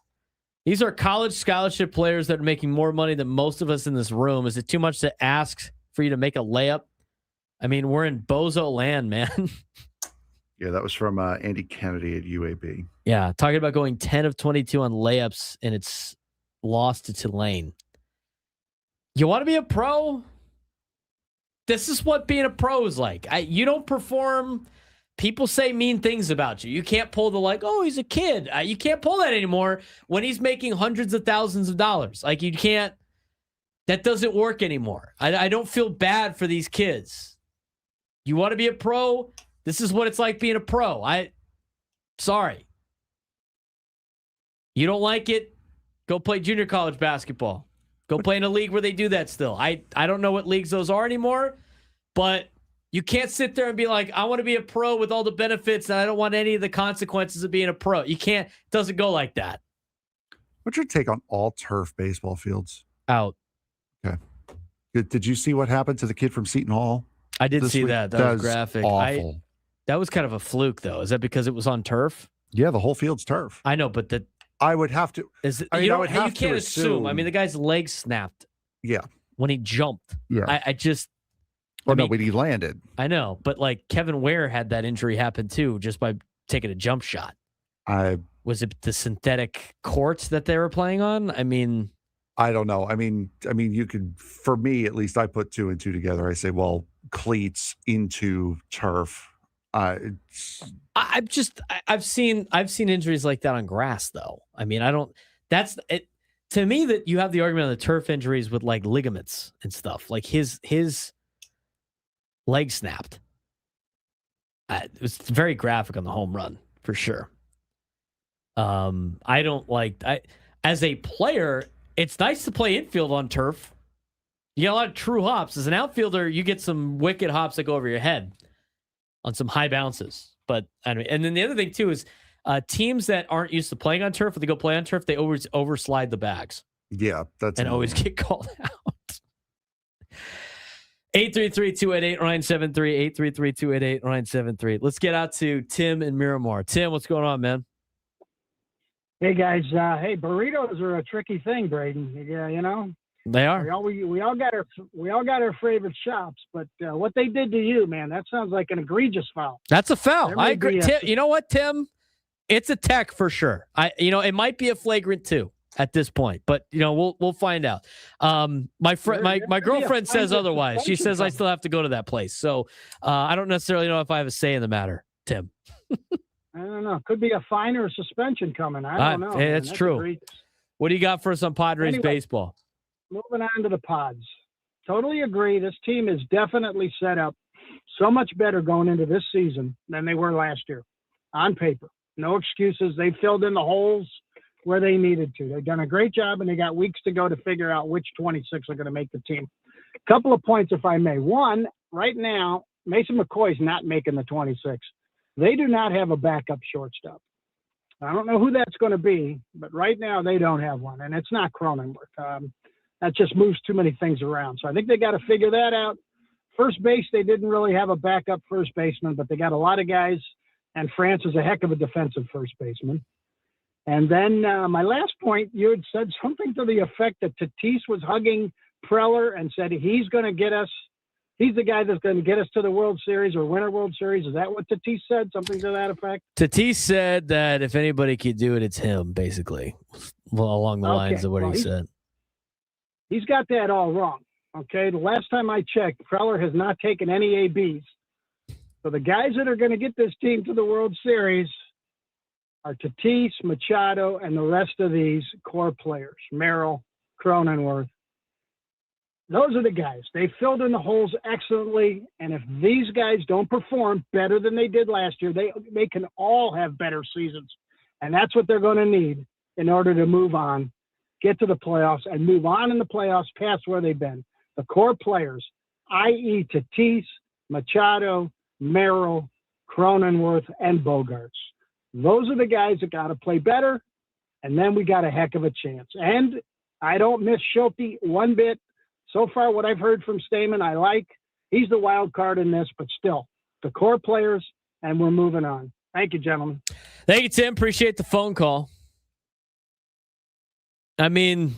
These are college scholarship players that are making more money than most of us in this room. Is it too much to ask for you to make a layup? I mean, we're in bozo land, man. Yeah, that was from Andy Kennedy at UAB. Yeah, talking about going 10 of 22 on layups, and it's lost to Tulane. You want to be a pro? This is what being a pro is like. You don't perform. People say mean things about you. You can't pull the oh, he's a kid. You can't pull that anymore when he's making hundreds of thousands of dollars. You can't. That doesn't work anymore. I don't feel bad for these kids. You want to be a pro? This is what it's like being a pro. Sorry. You don't like it? Go play junior college basketball. Go play in a league where they do that still. I don't know what leagues those are anymore, but you can't sit there and be like, I want to be a pro with all the benefits and I don't want any of the consequences of being a pro. You can't. It doesn't go like that. What's your take on all turf baseball fields? Out. Okay. Did you see what happened to the kid from Seton Hall? I did see week? that. That was graphic. Awful. That was kind of a fluke, though. Is that because it was on turf? Yeah, the whole field's turf. I know, but I would have to. Is it, I mean, you, I would have you can't to assume. I mean, the guy's leg snapped. Yeah. When he jumped. Yeah. I just. Well, no, when he landed. I know, but like Kevin Ware had that injury happen too, just by taking a jump shot. Was it the synthetic courts that they were playing on? I mean, I don't know. I mean, you could, for me at least, I put 2 and 2 together. I say, well, cleats into turf. I've seen injuries like that on grass though. I mean, that's it to me that you have the argument on the turf injuries with like ligaments and stuff. Like his leg snapped. It was very graphic on the home run for sure. I don't like. As a player, it's nice to play infield on turf. You get a lot of true hops. As an outfielder, you get some wicked hops that go over your head on some high bounces. But and then the other thing too is teams that aren't used to playing on turf, if they go play on turf, they always overslide the bags. Yeah, that's and always get called out. 833-288-973, 833-288-973. Let's get out to Tim in Miramar. Tim, what's going on, man? Hey guys, hey, burritos are a tricky thing, Braden. Yeah, you know they are. We all got our favorite shops, but what they did to you, man, that sounds like an egregious foul. That's a foul. I agree. Tim, you know what, Tim? It's a tech for sure. It might be a flagrant too at this point, but we'll find out. My girlfriend says otherwise. She says I still have to go to that place, so I don't necessarily know if I have a say in the matter, Tim. I don't know. Could be a fine or a suspension coming. I don't know. Hey, that's true. Egregious. What do you got for us on Padres baseball? Moving on to the Pods. Totally agree. This team is definitely set up so much better going into this season than they were last year. On paper. No excuses. They filled in the holes where they needed to. They've done a great job, and they got weeks to go to figure out which 26 are going to make the team. A couple of points, if I may. One, right now, Mason McCoy's not making the 26. They do not have a backup shortstop. I don't know who that's going to be, but right now they don't have one, and it's not Cronenworth. That just moves too many things around. So I think they got to figure that out. First base, they didn't really have a backup first baseman, but they got a lot of guys, and France is a heck of a defensive first baseman. And then my last point, you had said something to the effect that Tatis was hugging Preller and said he's going to get us. He's the guy that's going to get us to the World Series or win a World Series. Is that what Tatis said? Something to that effect? Tatis said that if anybody could do it, it's him, basically. Well, along the lines of what he said. He's got that all wrong. Okay. The last time I checked, Preller has not taken any ABs. So the guys that are going to get this team to the World Series are Tatis, Machado, and the rest of these core players. Merrill, Cronenworth. Those are the guys. They filled in the holes excellently, and if these guys don't perform better than they did last year, they can all have better seasons. And that's what they're going to need in order to move on, get to the playoffs, and move on in the playoffs past where they've been. The core players, i.e. Tatis, Machado, Merrill, Cronenworth, and Bogarts. Those are the guys that got to play better, and then we got a heck of a chance. And I don't miss Schulte one bit. So far, what I've heard from Stamen, I like. He's the wild card in this, but still, the core players, and we're moving on. Thank you, gentlemen. Thank you, Tim. Appreciate the phone call. I mean,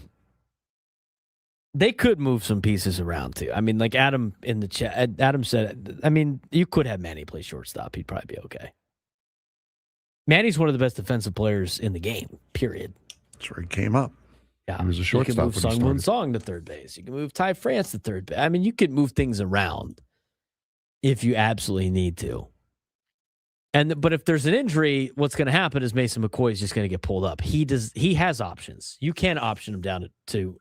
they could move some pieces around, too. I mean, like Adam in the chat, Adam said, I mean, you could have Manny play shortstop. He'd probably be okay. Manny's one of the best defensive players in the game, period. That's where he came up. Yeah, he was a shortstop. You can move Sung Moon Song to third base. You can move Ty France to third base. I mean, you can move things around if you absolutely need to. But if there's an injury, what's going to happen is Mason McCoy is just going to get pulled up. He has options. You can option him down to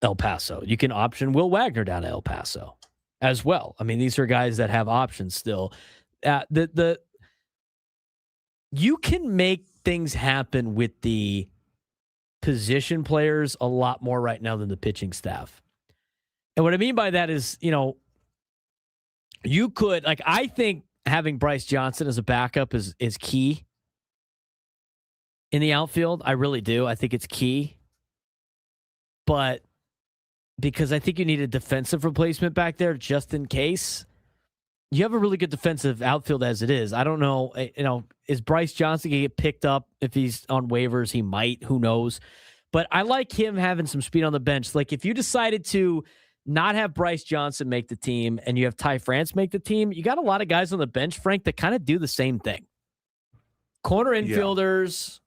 El Paso. You can option Will Wagner down to El Paso as well. I mean, these are guys that have options still. You can make things happen with the position players a lot more right now than the pitching staff. And what I mean by that is, you could, I think having Bryce Johnson as a backup is key in the outfield. I really do. I think it's key. But because I think you need a defensive replacement back there just in case. You have a really good defensive outfield as it is. I don't know, is Bryce Johnson going to get picked up if he's on waivers? He might. Who knows? But I like him having some speed on the bench. Like if you decided to not have Bryce Johnson make the team and you have Ty France make the team, you got a lot of guys on the bench, Frank, that kind of do the same thing. Corner infielders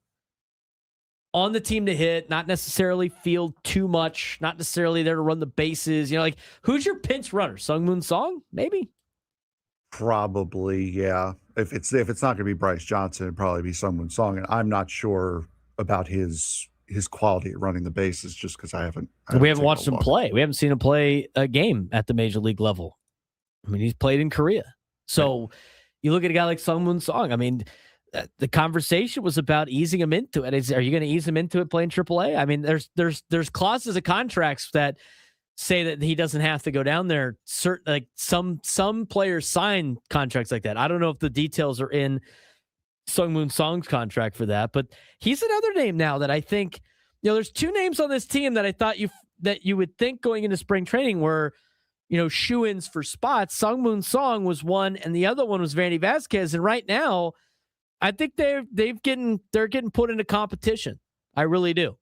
on the team to hit, not necessarily field too much, not necessarily there to run the bases. Who's your pinch runner? Sungmoon Song? Maybe. Probably, yeah. If it's not going to be Bryce Johnson, it'd probably be Sungmoon Song, and I'm not sure about his quality at running the bases just because I haven't watched him play. We haven't seen him play a game at the major league level. I mean, he's played in Korea. So you look at a guy like Sungmoon Song. I mean, the conversation was about easing him into it. Are you going to ease him into it playing AAA? I mean, there's clauses of contracts that say that he doesn't have to go down there. Some players sign contracts like that. I don't know if the details are in Sungmoon Song's contract for that, but he's another name now that I think, there's two names on this team that I thought you would think going into spring training were, shoo-ins for spots. Sungmoon Song was one, and the other one was Vandy Vasquez. And right now, I think they're getting put into competition. I really do.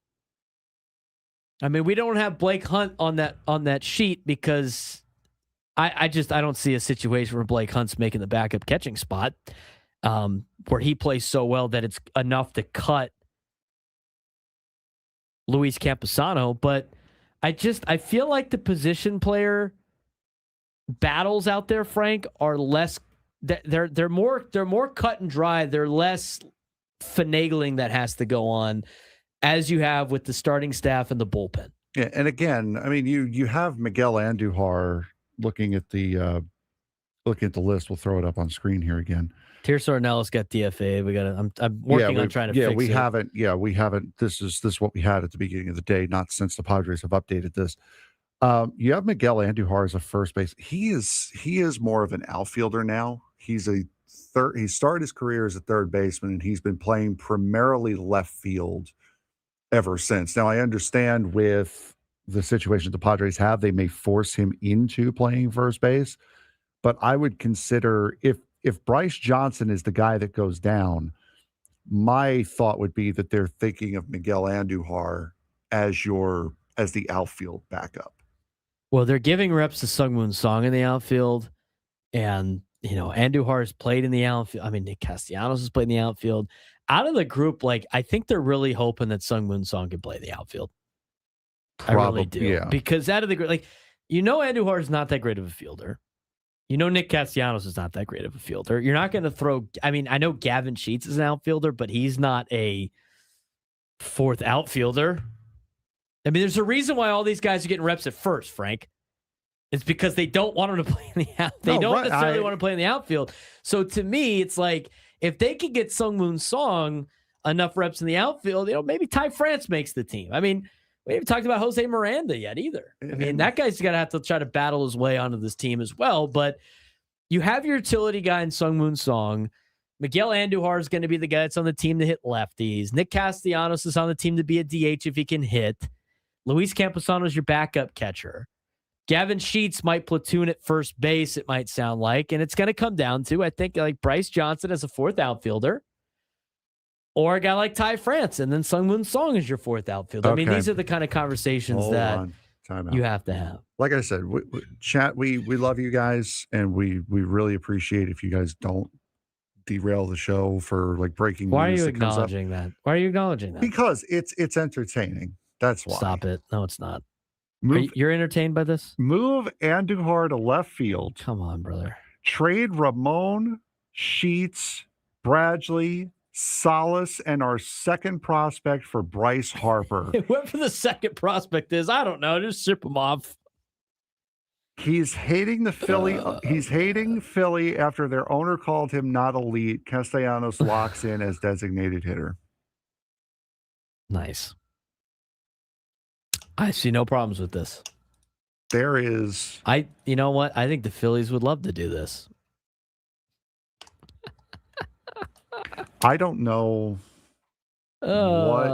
I mean, we don't have Blake Hunt on that sheet because I don't see a situation where Blake Hunt's making the backup catching spot, where he plays so well that it's enough to cut Luis Camposano. But I feel like the position player battles out there, Frank, are less. They're more cut and dry. They're less finagling that has to go on, as you have with the starting staff and the bullpen. Yeah, and again, I mean, you have Miguel Andujar looking at the list. We'll throw it up on screen here again. Tirso Ornelas got DFA. I'm working on trying to fix it. We haven't. This is what we had at the beginning of the day, not since the Padres have updated this. You have Miguel Andujar as a first base. He is more of an outfielder now. He started his career as a third baseman, and he's been playing primarily left field ever since. Now, I understand with the situation the Padres have, they may force him into playing first base, but I would consider if Bryce Johnson is the guy that goes down, my thought would be that they're thinking of Miguel Andujar as the outfield backup. Well, they're giving reps to Sungmoon Song in the outfield, and Andujar has played in the outfield. I mean, Nick Castellanos has played in the outfield. Out of the group, I think they're really hoping that Sungmoon Song can play the outfield. Probably, I really do. Yeah. Because out of the group, Andujar is not that great of a fielder. Nick Castellanos is not that great of a fielder. You're not going to throw. I mean, I know Gavin Sheets is an outfielder, but he's not a fourth outfielder. I mean, there's a reason why all these guys are getting reps at first, Frank. It's because they don't want them to play in the outfield. They don't necessarily want to play in the outfield. So to me, it's like, if they could get Sungmoon Song enough reps in the outfield, maybe Ty France makes the team. I mean, we haven't talked about Jose Miranda yet either. I mean, that guy's got to have to try to battle his way onto this team as well. But you have your utility guy in Sungmoon Song. Miguel Andujar is going to be the guy that's on the team to hit lefties. Nick Castellanos is on the team to be a DH if he can hit. Luis Camposano is your backup catcher. Gavin Sheets might platoon at first base, it might sound like. And it's going to come down to, I think, like Bryce Johnson as a fourth outfielder, or a guy like Ty France, and then Sungmoon Song is your fourth outfielder. Okay. I mean, these are the kind of conversations you have to have. Like I said, we love you guys, and we really appreciate if you guys don't derail the show for breaking news. Why are you acknowledging that? Why are you acknowledging that? Because it's entertaining. That's why. Stop it. No, it's not. You're entertained by this? Move Andujar to left field. Come on, brother. Trade Ramon, Sheets, Bradley, Salas, and our second prospect for Bryce Harper. Whoever the second prospect is, I don't know. Just ship him off. He's hating the Philly. He's hating Philly after their owner called him not elite. Castellanos locks in as designated hitter. Nice. I see no problems with this. There is. You know what? I think the Phillies would love to do this. I don't know what.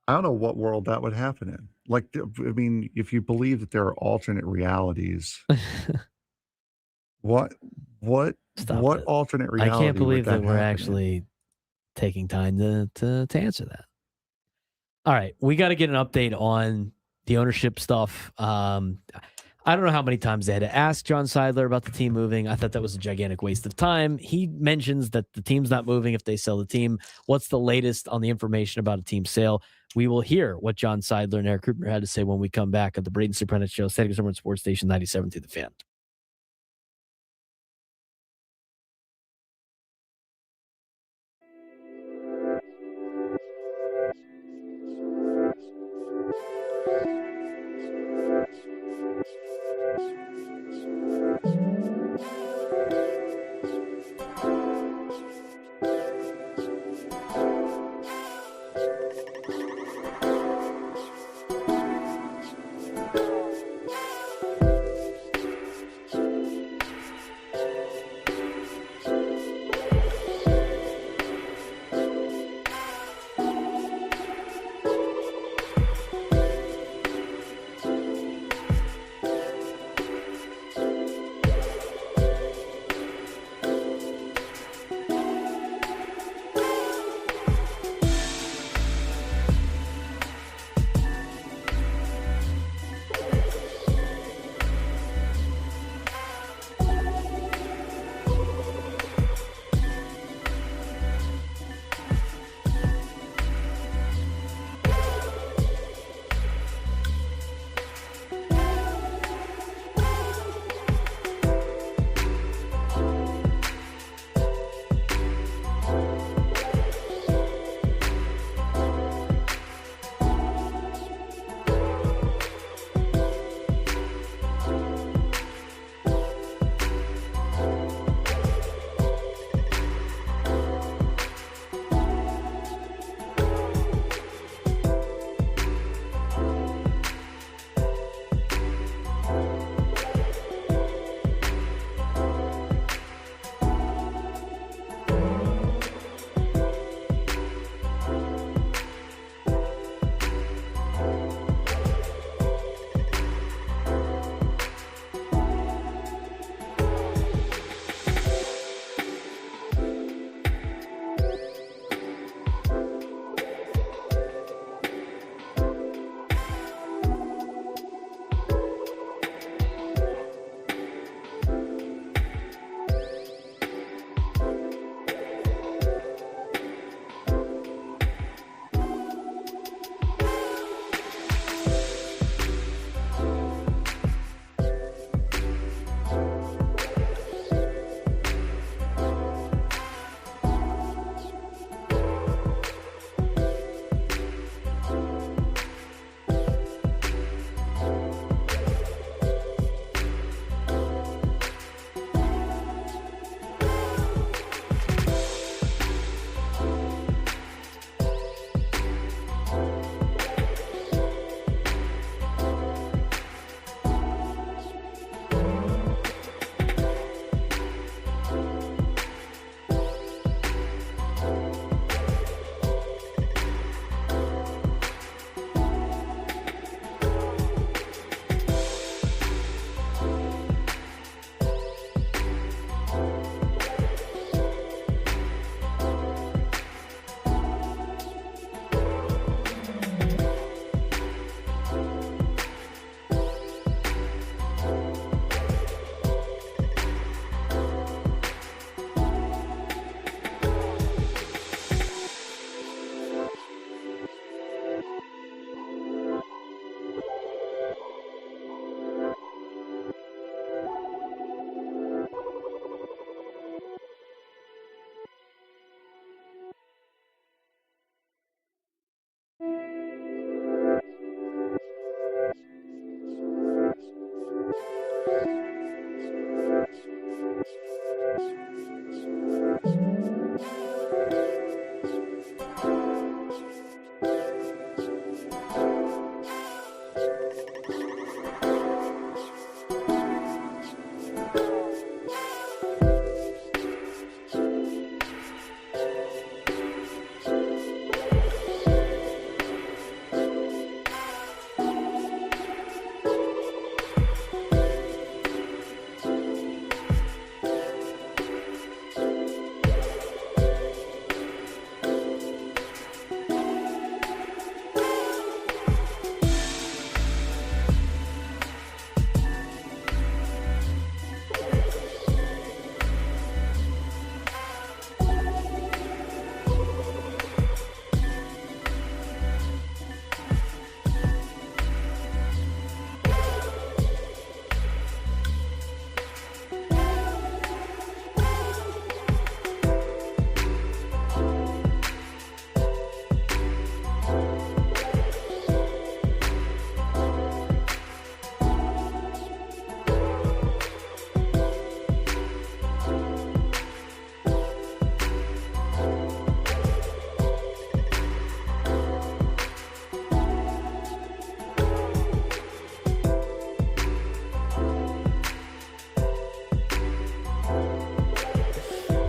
I don't know what world that would happen in. Like, I mean, if you believe that there are alternate realities, what alternate reality? I can't believe that we're happen actually taking time to answer that. All right, we got to get an update on the ownership stuff. I don't know how many times they had to ask John Seidler about the team moving. I thought that was a gigantic waste of time. He mentions that the team's not moving if they sell the team. What's the latest on the information about a team sale? We will hear what John Seidler and Eric Krupner had to say when we come back at the Braden Surprenant Show, San Diego Sports Station 97 to the Fan.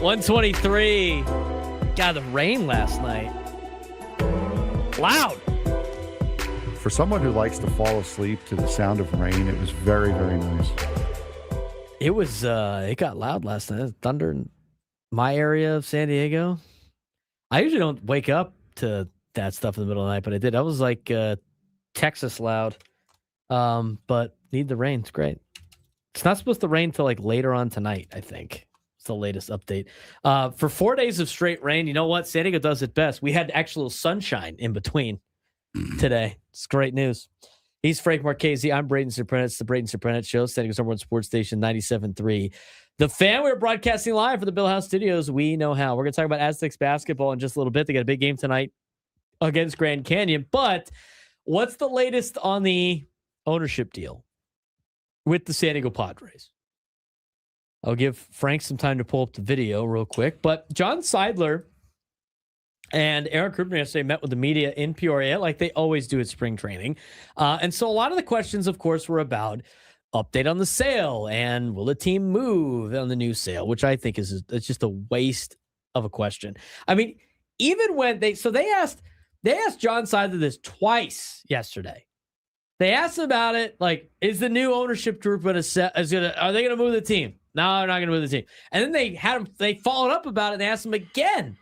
123. God, the rain last night. Loud. For someone who likes to fall asleep to the sound of rain, it was very, very nice. It was, it got loud last night. Thunder in my area of San Diego. I usually don't wake up to that stuff in the middle of the night, but I did. I was like Texas loud. But need the rain. It's great. It's not supposed to rain till like later on tonight, I think. It's the latest update. For 4 days of straight rain, you know what? San Diego does it best. We had actual sunshine in between today. It's great news. He's Frank Marchese. I'm Braden Surprenant. It's the Braden Surprenant Show, San Diego's #1 sports station, 97.3. The Fan, we're broadcasting live from the Bill House Studios. We know how. We're going to talk about Aztecs basketball in just a little bit. They got a big game tonight against Grand Canyon. But what's the latest on the ownership deal with the San Diego Padres? I'll give Frank some time to pull up the video real quick. But John Seidler and Eric Rubner yesterday met with the media in Peoria, like they always do at spring training. And so a lot of the questions, of course, were about update on the sale and will the team move on the new sale, which I think it's just a waste of a question. I mean, even when they asked John Seidler this twice yesterday. They asked him about it, like, is the new ownership group are they gonna move the team? No, they're not gonna move the team. And then they followed up about it and they asked him again.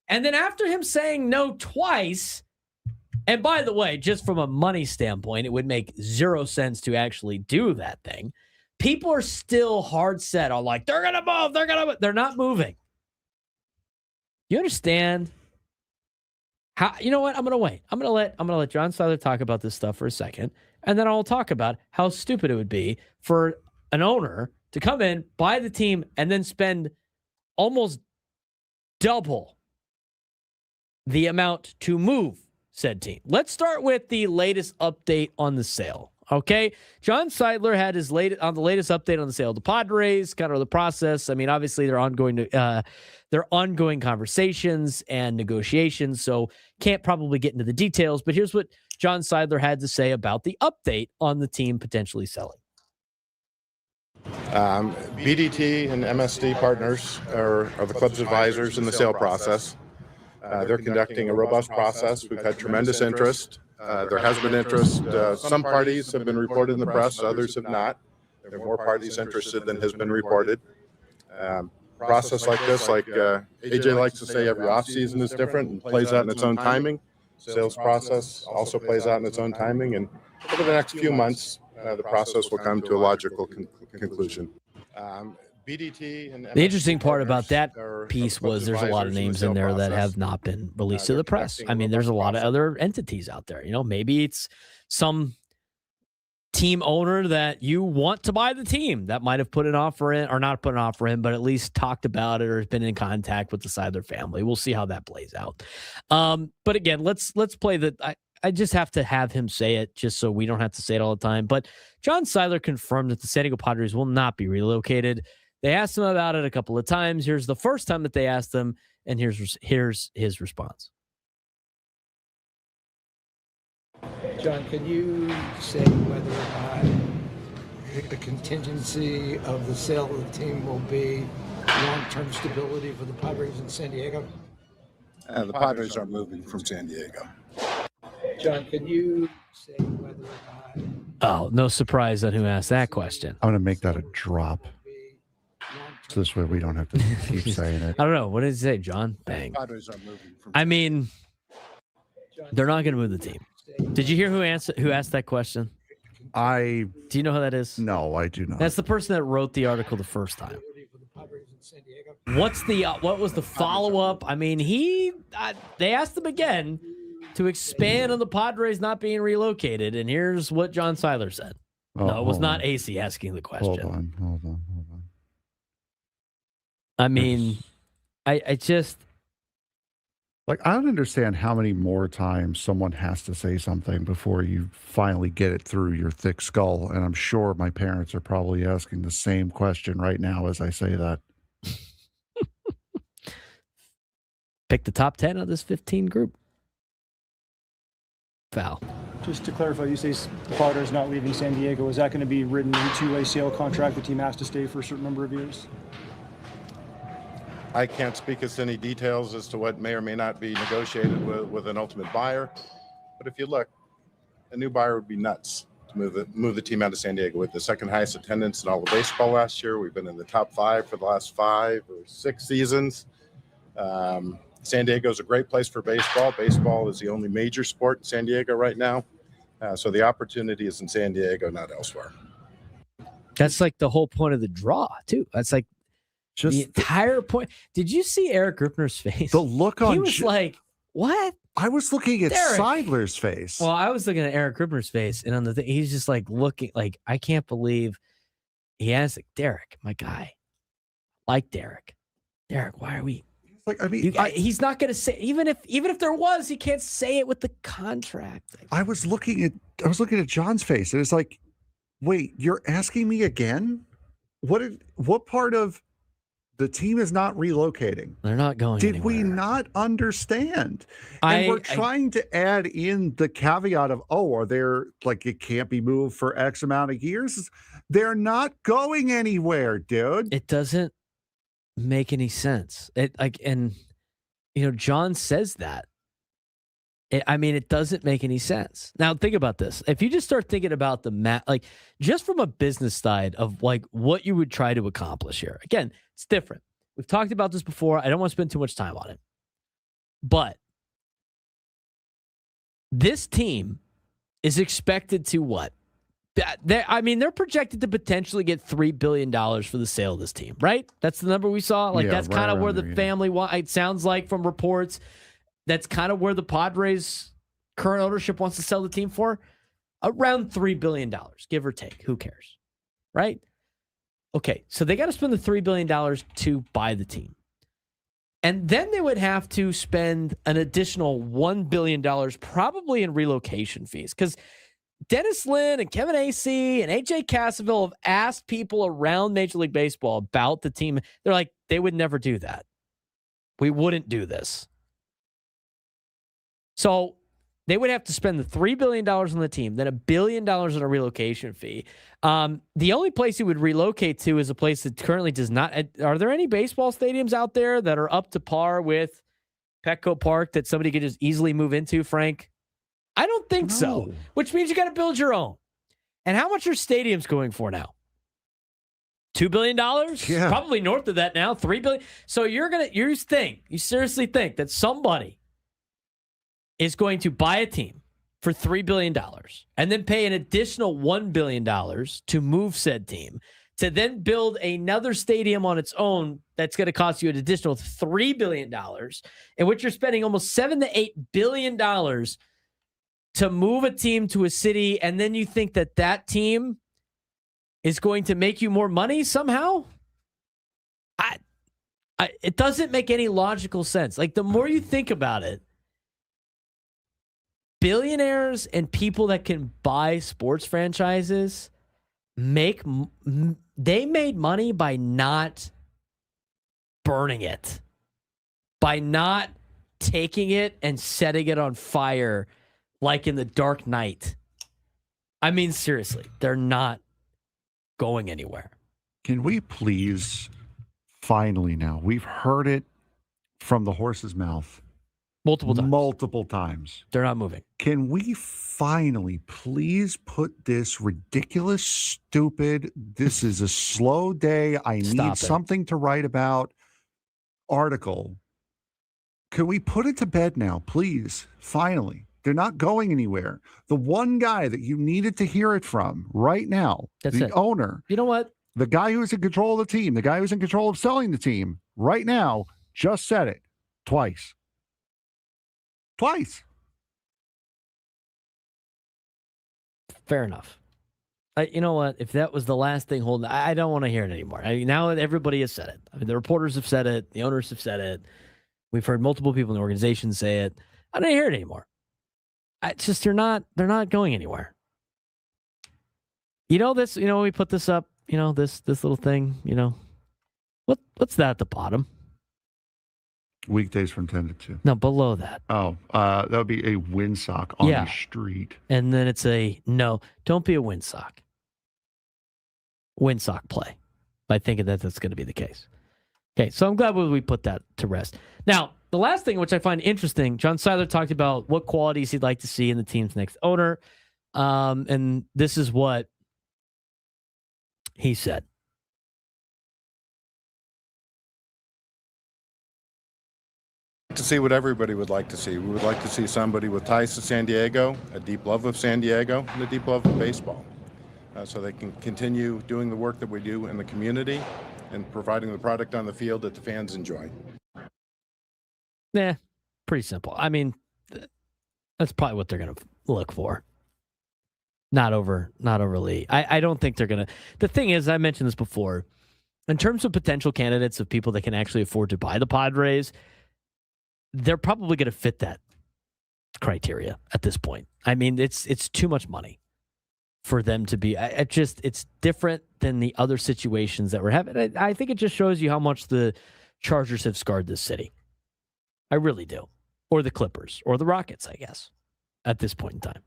And then after him saying no twice, and by the way, just from a money standpoint, it would make zero sense to actually do that thing. People are still hard set on like, they're going to move. They're not moving. You understand how, you know what? I'm going to wait. I'm going to let John Seidler talk about this stuff for a second. And then I'll talk about how stupid it would be for an owner to come in, buy the team, and then spend almost double the amount to move said team. Let's start with the latest update on the sale. Okay, John Seidler had his latest update on the sale of the Padres, kind of the process. I mean, obviously they're ongoing conversations and negotiations, so can't probably get into the details. But here's what John Seidler had to say about the update on the team potentially selling. BDT and MSD partners are the club's advisors in the sale process. They're conducting a robust process. We've had tremendous interest. There has been interest. Some parties have been reported in the press, others have not. There are more parties interested than has been reported. Process like this, like AJ likes to say, every offseason is different and plays out in its own timing. Sales process also plays out in its own timing. And over the next few months, the process will come to a logical conclusion. BDT and the interesting part about that piece was there's a lot of names in there that have not been released to the press. I mean, there's a lot of other entities out there. You know, maybe it's some team owner that you want to buy the team that might have put an offer in, or not put an offer in, but at least talked about it or has been in contact with the Seidler family. We'll see how that plays out. But again, let's play the. I just have to have him say it just so we don't have to say it all the time. But John Seidler confirmed that the San Diego Padres will not be relocated. They asked him about it a couple of times. Here's the first time that they asked him, and here's his response. John, can you say whether or not the contingency of the sale of the team will be long-term stability for the Padres in San Diego? The Padres are moving from San Diego. John, can you say whether or not... Oh, no surprise on who asked that question. I'm going to make that a drop. So this way we don't have to keep saying it. I don't know. What did he say, John? Bang. I mean, they're not going to move the team. Did you hear who asked that question? Do you know who that is? No, I do not. That's the person that wrote the article the first time. What was the follow-up? I mean, they asked him again to expand on the Padres not being relocated, and here's what John Seidler said. No, it was not AC asking the question. Hold on. I mean, I just... Like, I don't understand how many more times someone has to say something before you finally get it through your thick skull. And I'm sure my parents are probably asking the same question right now as I say that. Pick the top 10 of this 15 group. Foul. Just to clarify, you say the Padres not leaving San Diego. Is that going to be written into a sale contract? The team has to stay for a certain number of years? I can't speak as to any details as to what may or may not be negotiated with an ultimate buyer. But if you look, a new buyer would be nuts to move the team out of San Diego with the second highest attendance in all of baseball last year. We've been in the top 5 for the last 5 or 6 seasons. San Diego is a great place for baseball. Baseball is the only major sport in San Diego right now. So the opportunity is in San Diego, not elsewhere. That's like the whole point of the draw, too. That's like just the entire point. Did you see Eric Griffner's face? The look on... He was like, what? I was looking at Derek. Seidler's face. Well, I was looking at Eric Griffner's face, and on the thing, he's just like looking like, I can't believe he asked, like, Derek, my guy. Like Derek. Derek, why are we... Like, I mean, he's not going to say, even if there was, he can't say it with the contract. I was looking at John's face, and it's like, wait, you're asking me again? What part of the team is not relocating? They're not going Did anywhere. we not understand? And we're trying to add in the caveat of, are there, like, it can't be moved for X amount of years? They're not going anywhere, dude. It doesn't make any sense. John says that. It doesn't make any sense. Now think about this. If you just start thinking about the just from a business side of like what you would try to accomplish here. Again, it's different. We've talked about this before. I don't want to spend too much time on it. But this team is expected to what? They're projected to potentially get $3 billion for the sale of this team, right? That's the number we saw. That's kind of where the family it sounds like from reports. That's kind of where the Padres' current ownership wants to sell the team for. Around $3 billion, give or take. Who cares? Right? Okay, so they got to spend the $3 billion to buy the team. And then they would have to spend an additional $1 billion probably in relocation fees. Because Dennis Lin and Kevin Acee and AJ Cassaville have asked people around Major League Baseball about the team. They're like, they would never do that. We wouldn't do this. So they would have to spend the $3 billion on the team, then $1 billion on a relocation fee. The only place he would relocate to is a place that currently does not. Are there any baseball stadiums out there that are up to par with Petco Park that somebody could just easily move into, Frank? I don't think so, which means you got to build your own. And how much are stadiums going for now? $2 billion? Yeah. Probably north of that now, $3 billion. So you seriously think that somebody is going to buy a team for $3 billion and then pay an additional $1 billion to move said team to then build another stadium on its own that's going to cost you an additional $3 billion, in which you're spending almost $7 to $8 billion to move a team to a city, and then you think that team is going to make you more money somehow? It doesn't make any logical sense. Like, the more you think about it, billionaires and people that can buy sports franchises made money by not burning it, by not taking it and setting it on fire like in The Dark Knight. I mean, seriously, they're not going anywhere. Can we please, finally now, we've heard it from the horse's mouth multiple times. They're not moving. Can we finally please put this ridiculous, stupid, this is a slow day, I need something to write about article? Can we put it to bed now, please? Finally. They're not going anywhere. The one guy that you needed to hear it from right now, the owner. You know what? The guy who's in control of the team, the guy who's in control of selling the team right now just said it twice. Fair enough. You know what? If that was the last thing holding, I don't want to hear it anymore. Now everybody has said it. I mean, the reporters have said it. The owners have said it. We've heard multiple people in the organization say it. I don't hear it anymore. It's just they're not going anywhere. This, when we put this up, this little thing, what's that at the bottom? Weekdays from 10 to 2. No, below that. Oh, that would be a windsock on the street. And then it's don't be a windsock. Windsock play. By thinking that that's going to be the case. Okay, so I'm glad we put that to rest. Now, the last thing, which I find interesting, John Seiler talked about what qualities he'd like to see in the team's next owner. And this is what he said. To see what everybody would like to see. We would like to see somebody with ties to San Diego, a deep love of San Diego, and a deep love of baseball. So they can continue doing the work that we do in the community and providing the product on the field that the fans enjoy. Yeah, pretty simple. I mean, that's probably what they're going to look for. Not overly. I don't think they're going to. The thing is, I mentioned this before, in terms of potential candidates of people that can actually afford to buy the Padres, they're probably going to fit that criteria at this point. I mean, it's too much money for them to be. It's different than the other situations that we're having. I think it just shows you how much the Chargers have scarred this city. I really do. Or the Clippers, or the Rockets, I guess, at this point in time.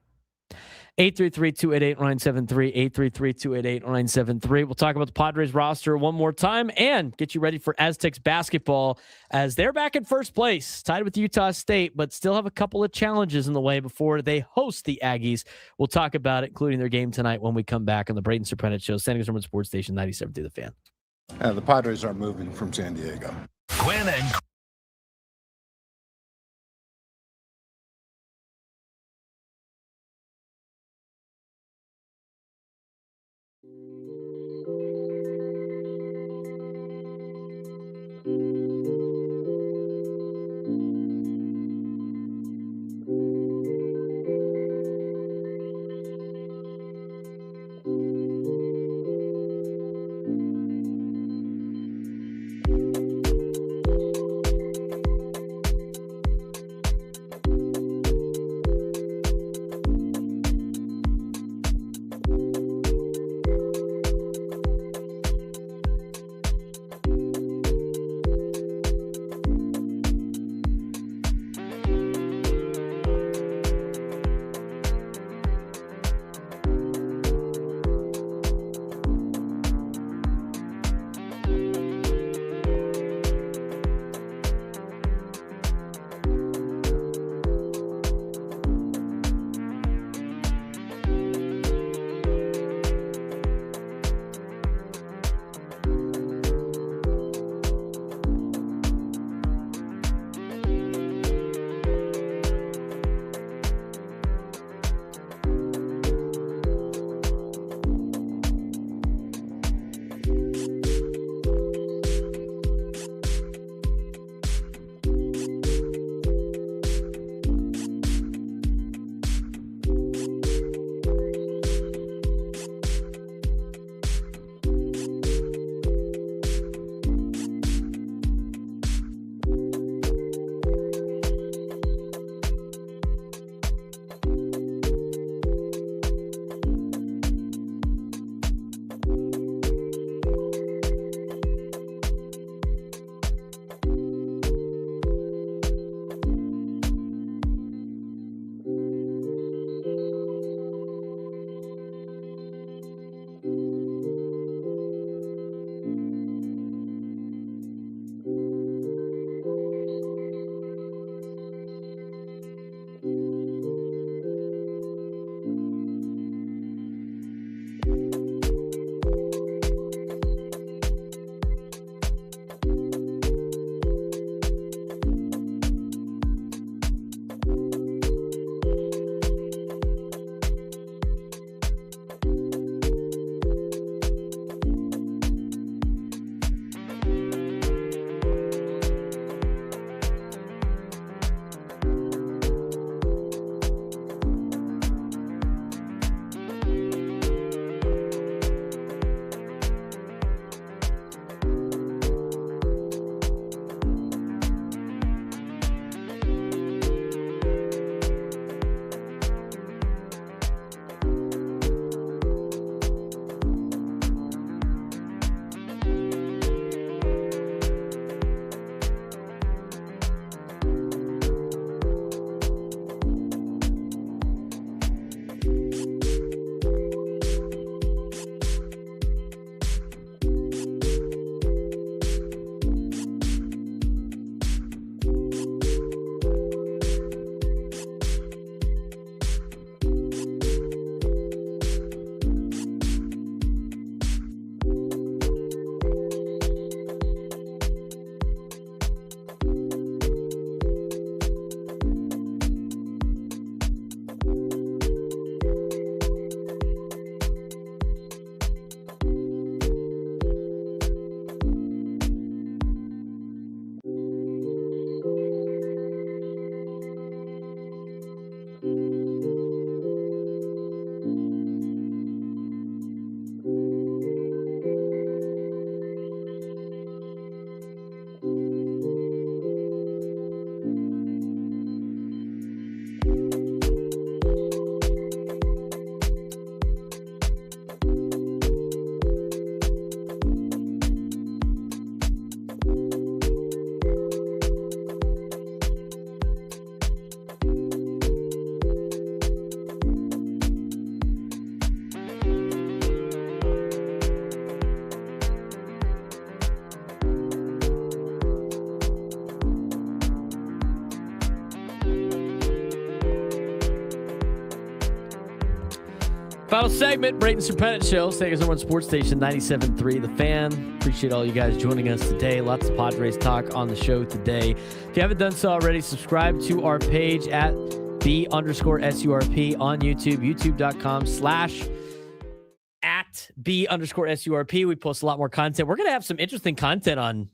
833-288-0973, 833-288-0973. We'll talk about the Padres roster one more time and get you ready for Aztecs basketball as they're back in first place, tied with Utah State, but still have a couple of challenges in the way before they host the Aggies. We'll talk about it, including their game tonight when we come back on the Braden Surprenant Show, San Diego's #1 sports station, 97.3 The Fan. The Padres are moving from San Diego. Quinn and Final segment, Braden Surprenant Show. San Diego's #1 sports station, 97.3 The Fan. Appreciate all you guys joining us today. Lots of Padres talk on the show today. If you haven't done so already, subscribe to our page at B_SURP on YouTube, youtube.com/@B_SURP. We post a lot more content. We're going to have some interesting content on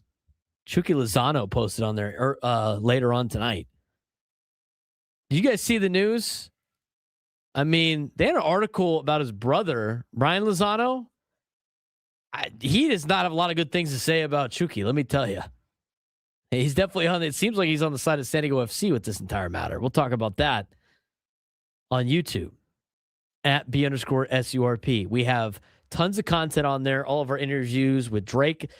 Chucky Lozano posted on there later on tonight. Did you guys see the news? I mean, they had an article about his brother, Brian Lozano. He does not have a lot of good things to say about Chucky, let me tell you. He's definitely it seems like he's on the side of San Diego FC with this entire matter. We'll talk about that on YouTube at B_SURP. We have tons of content on there. All of our interviews with Drake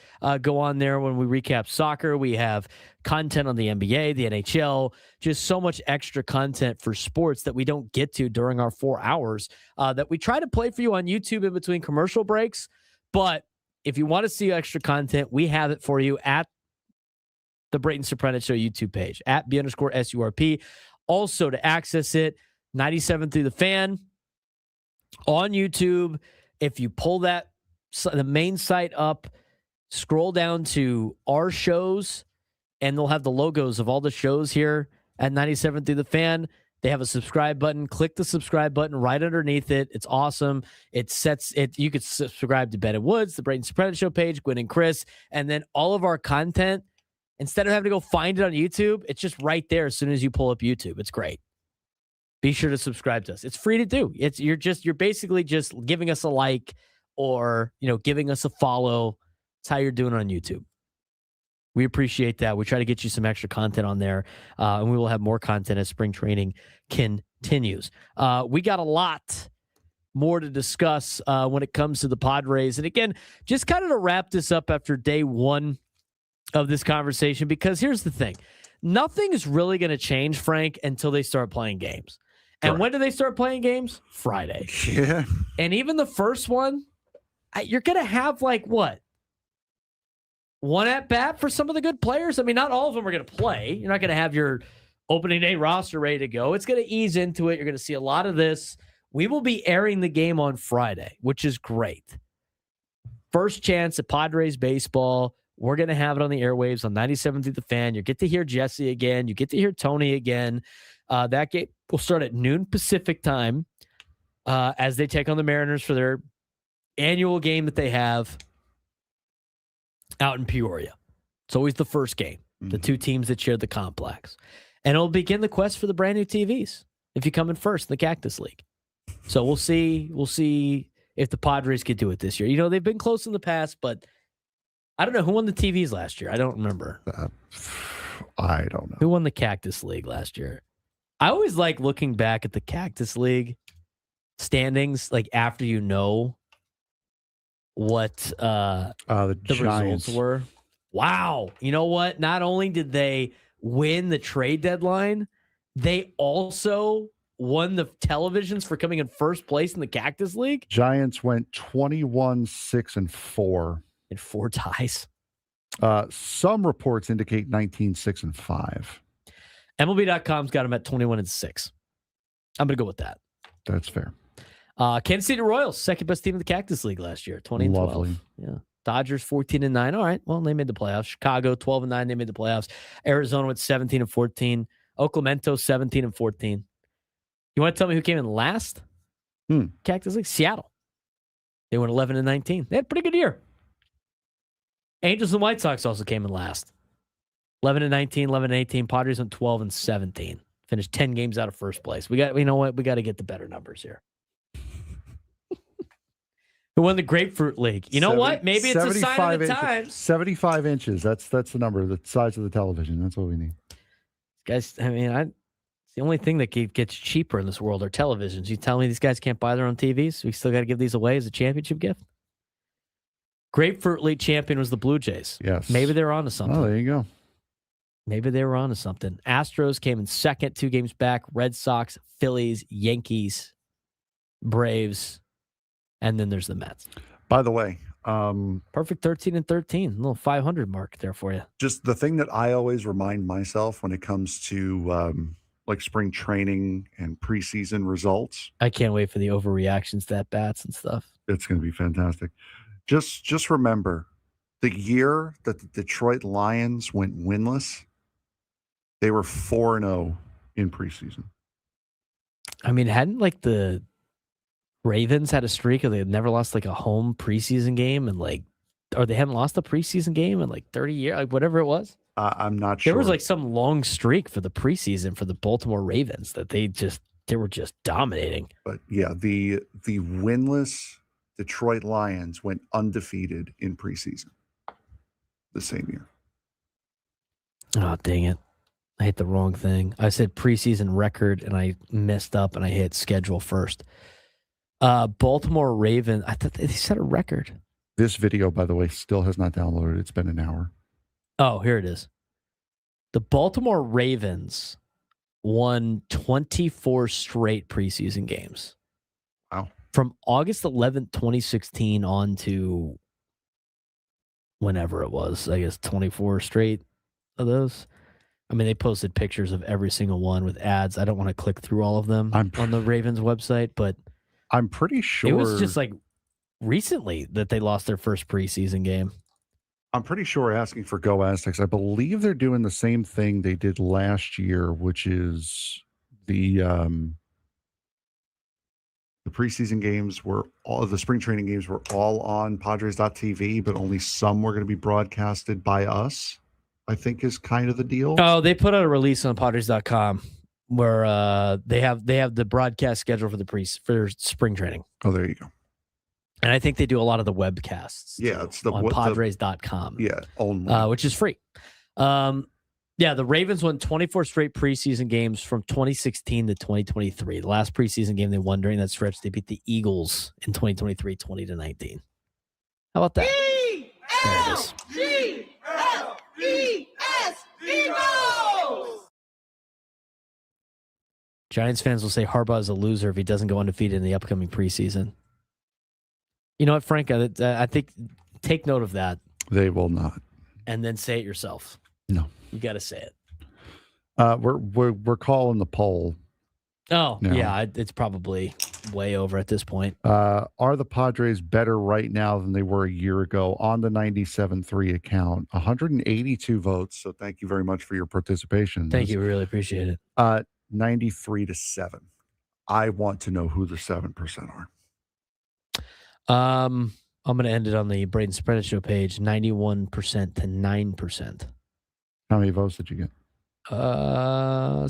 go on there when we recap soccer. We have content on the NBA, the NHL, just so much extra content for sports that we don't get to during our 4 hours that we try to play for you on YouTube in between commercial breaks. But if you want to see extra content, we have it for you at the Braden Surprenant Show YouTube page at B_SURP. Also, to access it, 97.3 The Fan on YouTube. If you pull the main site up, scroll down to our shows, and they'll have the logos of all the shows here at 97.3 The Fan. They have a subscribe button. Click the subscribe button right underneath it. It's awesome. It sets it. You could subscribe to Ben and Woods, the Braden Surprenant Show page, Gwen and Chris, and then all of our content. Instead of having to go find it on YouTube, it's just right there as soon as you pull up YouTube. It's great. Be sure to subscribe to us. It's free to do. You're basically just giving us a like or, giving us a follow. It's how you're doing on YouTube. We appreciate that. We try to get you some extra content on there, and we will have more content as spring training continues. We got a lot more to discuss when it comes to the Padres. And again, just kind of to wrap this up after day one of this conversation, because here's the thing. Nothing is really going to change, Frank, until they start playing games. And when do they start playing games? Friday. Yeah. And even the first one, you're going to have one at bat for some of the good players. I mean, not all of them are going to play. You're not going to have your opening day roster ready to go. It's going to ease into it. You're going to see a lot of this. We will be airing the game on Friday, which is great. First chance at Padres baseball. We're going to have it on the airwaves on 97.3 The Fan. You get to hear Jesse again. You get to hear Tony again. That game will start at noon Pacific time as they take on the Mariners for their annual game that they have out in Peoria. It's always the first game, the two teams that share the complex. And it'll begin the quest for the brand new TVs if you come in first in the Cactus League. So we'll see if the Padres could do it this year. They've been close in the past, but I don't know who won the TVs last year. I don't remember. I don't know. Who won the Cactus League last year? I always like looking back at the Cactus League standings, after what the Giants results were. Wow. You know what? Not only did they win the trade deadline, they also won the televisions for coming in first place in the Cactus League. Giants went 21-6-4. And 4 ties. Some reports indicate 19-6-5. MLB.com's got them at 21-6. I'm going to go with that. That's fair. Kansas City Royals, second best team in the Cactus League last year, 20-12. Lovely. Yeah. Dodgers 14-9. All right. Well, they made the playoffs. Chicago 12-9. They made the playoffs. Arizona went 17-14. Oaklamento 17-14. You want to tell me who came in last? Cactus League? Seattle. They went 11-19. They had a pretty good year. Angels and White Sox also came in last. 11-19, 11-18. Padres went 12-17. Finished 10 games out of first place. We got to get the better numbers here. Who won the Grapefruit League? You know what? Maybe it's a sign of the times. 75 inches. That's the number, the size of the television. That's what we need. Guys, it's the only thing that gets cheaper in this world are televisions. You tell me these guys can't buy their own TVs? We still got to give these away as a championship gift? Grapefruit League champion was the Blue Jays. Yes. Maybe they were on to something. Oh, there you go. Maybe they were on to something. Astros came in second, 2 games back. Red Sox, Phillies, Yankees, Braves, and then there's the Mets. By the way, perfect 13-13, a little 500 mark there for you. Just the thing that I always remind myself when it comes to like spring training and preseason results. I can't wait for the overreactions to at bats and stuff. It's going to be fantastic. Just remember, the year that the Detroit Lions went winless, they were 4-0 in preseason. I mean, hadn't like the Ravens had a streak of they had never lost like a home preseason game and like, or they hadn't lost a preseason game in like 30 years, like whatever it was. I'm not sure. There was like some long streak for the preseason for the Baltimore Ravens that they were just dominating. But yeah, the winless Detroit Lions went undefeated in preseason the same year. Oh, dang it. I hit the wrong thing. I said preseason record and I messed up and I hit schedule first. Baltimore Ravens, I thought they set a record. This video, by the way, still has not downloaded. It's been an hour. Oh, here it is. The Baltimore Ravens won 24 straight preseason games. Wow. From August 11th, 2016 on to whenever it was, I guess 24 straight of those. I mean, they posted pictures of every single one with ads. I don't want to click through all of them on the Ravens website, but I'm pretty sure it was just like recently that they lost their first preseason game. I'm pretty sure asking for Go Aztecs. I believe they're doing the same thing they did last year, which is the preseason games were all the spring training games were all on Padres.tv, but only some were going to be broadcasted by us, I think is kind of the deal. Oh, they put out a release on Padres.com where they have the broadcast schedule for spring training. Oh, there you go. And I think they do a lot of the webcasts. Yeah, it's on Padres.com. Yeah, only. Which is free. Yeah, the Ravens won 24 straight preseason games from 2016 to 2023. The last preseason game they won during that stretch, they beat the Eagles in 2023, 20-19. How about that? Eagles! Giants fans will say Harbaugh is a loser if he doesn't go undefeated in the upcoming preseason. You know what, Frank? I think take note of that. They will not. And then say it yourself. No. You got to say it. We're calling the poll. Oh, now. Yeah, it's probably way over at this point. Are the Padres better right now than they were a year ago? On the 97.3 account, 182 votes. So thank you very much for your participation. Thank you. We really appreciate it. 93-7. I want to know who the 7% are. I'm going to end it on the Braden Surprenant Show page, 91% to 9%. How many votes did you get?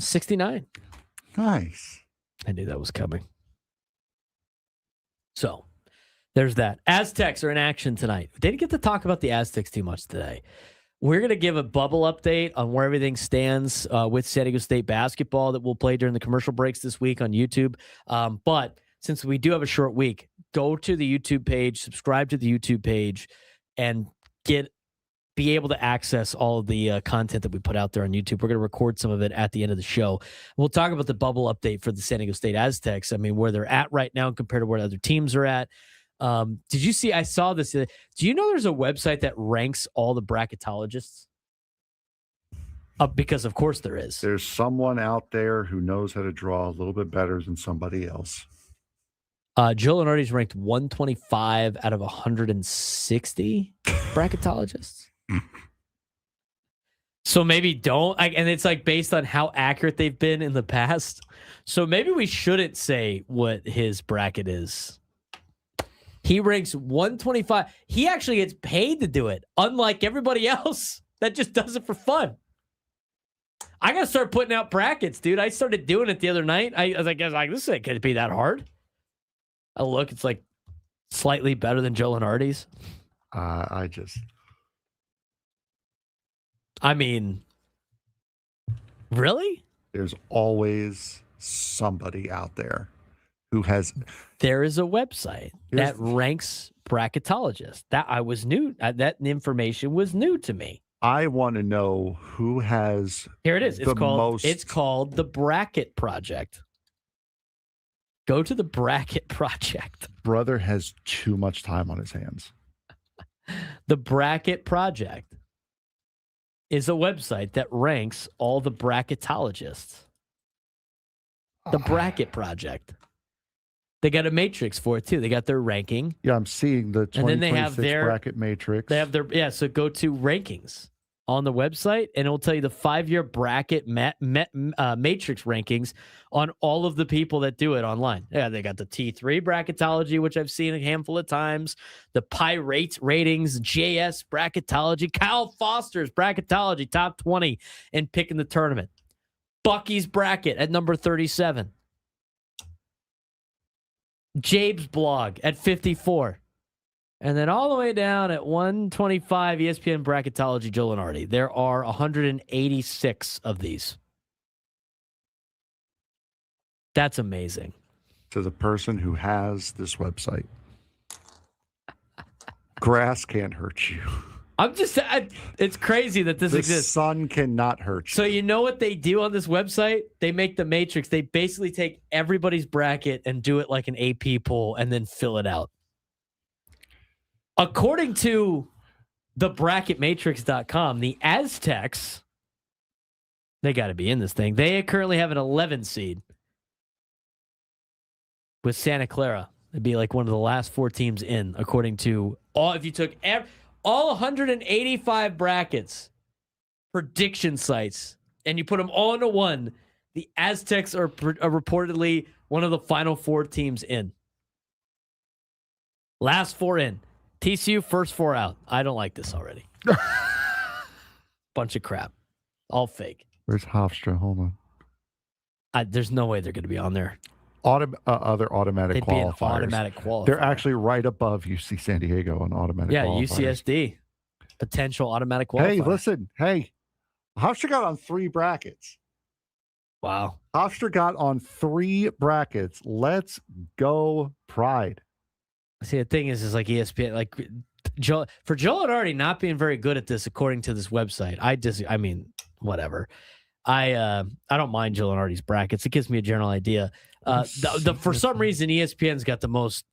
69. Nice. I knew that was coming. So there's that. Aztecs are in action tonight. Didn't get to talk about the Aztecs too much today. We're going to give a bubble update on where everything stands with San Diego State basketball that we'll play during the commercial breaks this week on YouTube. But since we do have a short week, go to the YouTube page, subscribe to the YouTube page, and be able to access all of the content that we put out there on YouTube. We're going to record some of it at the end of the show. We'll talk about the bubble update for the San Diego State Aztecs. I mean, where they're at right now compared to where other teams are at. Did you see? I saw this. Do you know there's a website that ranks all the bracketologists? Because of course there is. There's someone out there who knows how to draw a little bit better than somebody else. Joe Lenardi's ranked 125 out of 160 bracketologists. So maybe don't. And it's like based on how accurate they've been in the past. So maybe we shouldn't say what his bracket is. He ranks 125. He actually gets paid to do it, unlike everybody else that just does it for fun. I got to start putting out brackets, dude. I started doing it the other night. I was like, this ain't going to be that hard. Oh, look, it's like slightly better than Joe Lenardi's. I mean, really? There's always somebody out there who has. There is a website that ranks bracketologists. That I was new. That information was new to me. I want to know who has. Here it is. It's called the Bracket Project. Go to the Bracket Project. Brother has too much time on his hands. The Bracket Project is a website that ranks all the bracketologists. The Bracket Project. They got a matrix for it, too. They got their ranking. Yeah, I'm seeing the 2026 bracket matrix. They have their, so go to rankings on the website, and it will tell you the 5-year bracket matrix rankings on all of the people that do it online. Yeah, they got the T3 bracketology, which I've seen a handful of times, the Pirate ratings, JS bracketology, Kyle Foster's bracketology, top 20 and picking the tournament. Bucky's bracket at number 37. Jabe's blog at 54. And then all the way down at 125, ESPN bracketology, Joe Lenardi. There are 186 of these. That's amazing. To the person who has this website, grass can't hurt you. It's crazy that this exists. The sun cannot hurt you. So you know what they do on this website? They make the matrix. They basically take everybody's bracket and do it like an AP poll and then fill it out. According to the bracketmatrix.com, the Aztecs, they got to be in this thing. They currently have an 11 seed with Santa Clara. It'd be like one of the last 4 teams in, according to if you took all 185 brackets, prediction sites, and you put them all into one, the Aztecs are reportedly one of the final 4 teams in. Last 4 in. TCU, first 4 out. I don't like this already. Bunch of crap. All fake. Where's Hofstra? Hold on. There's no way they're going to be on there. Other automatic They'd qualifiers. Be an automatic qualifier. They're actually right above UC San Diego on automatic qualifiers. Yeah, UCSD. Potential automatic qualifier. Hey, listen. Hey, Hofstra got on 3 brackets. Wow. Hofstra got on 3 brackets. Let's go, Pride. See, the thing is like ESPN, like Joe already not being very good at this, according to this website. I mean, whatever. I don't mind Joe Lenardi's brackets. It gives me a general idea. For some reason, ESPN's got the most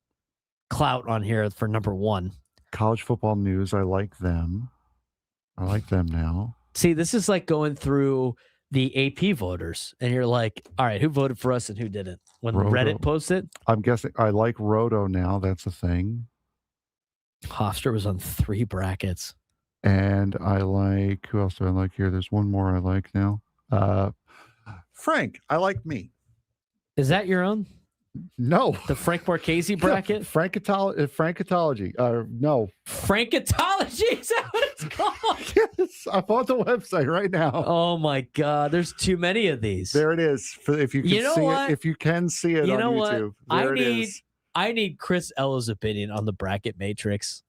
clout on here for number 1. College Football News. I like them. I like them now. See, this is like going through the AP voters, and you're like, all right, who voted for us and who didn't? When Roto. Reddit posts it, I'm guessing I like Roto now. That's a thing. Hofstra was on 3 brackets. And I like, who else do I like here? There's one more I like now. Frank, I like me. Is that your own? No. The Frank Marchese bracket? Frankatology. No. Frankatology? Is that what it's called? Yes. I'm on the website right now. Oh my God. There's too many of these. There it is. If you can see it, if you can see it on YouTube. There it is. I need Chris Ella's opinion on the bracket matrix.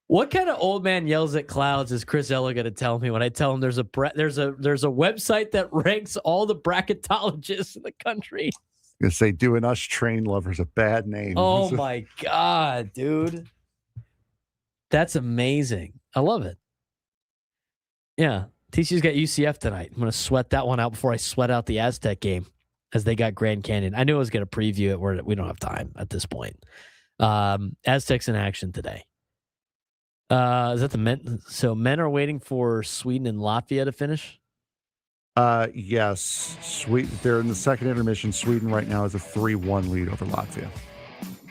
What kind of old man yells at clouds is Chris Ella going to tell me when I tell him there's a website that ranks all the bracketologists in the country? I say doing us train lovers a bad name. Oh my God, dude. That's amazing. I love it. Yeah. TCU's got UCF tonight. I'm going to sweat that one out before I sweat out the Aztec game as they got Grand Canyon. I knew I was going to preview it. We don't have time at this point. Aztecs in action today. Is that the men? So men are waiting for Sweden and Latvia to finish? Yes. Sweden. They're in the second intermission. Sweden right now is a 3-1 lead over Latvia.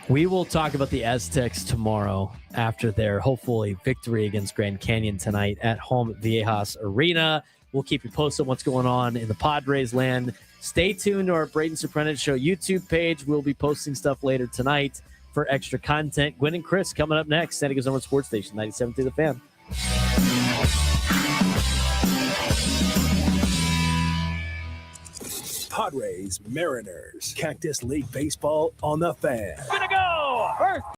We will talk about the Aztecs tomorrow after their hopefully victory against Grand Canyon tonight at home at Viejas Arena. We'll keep you posted on what's going on in the Padres land. Stay tuned to our Braden Surprenant Show YouTube page. We'll be posting stuff later tonight for extra content. Gwen and Chris coming up next. San Diego's #1 sports station, 97.3 The Fan. Padres, Mariners, Cactus League Baseball on the Fan. Gonna go! First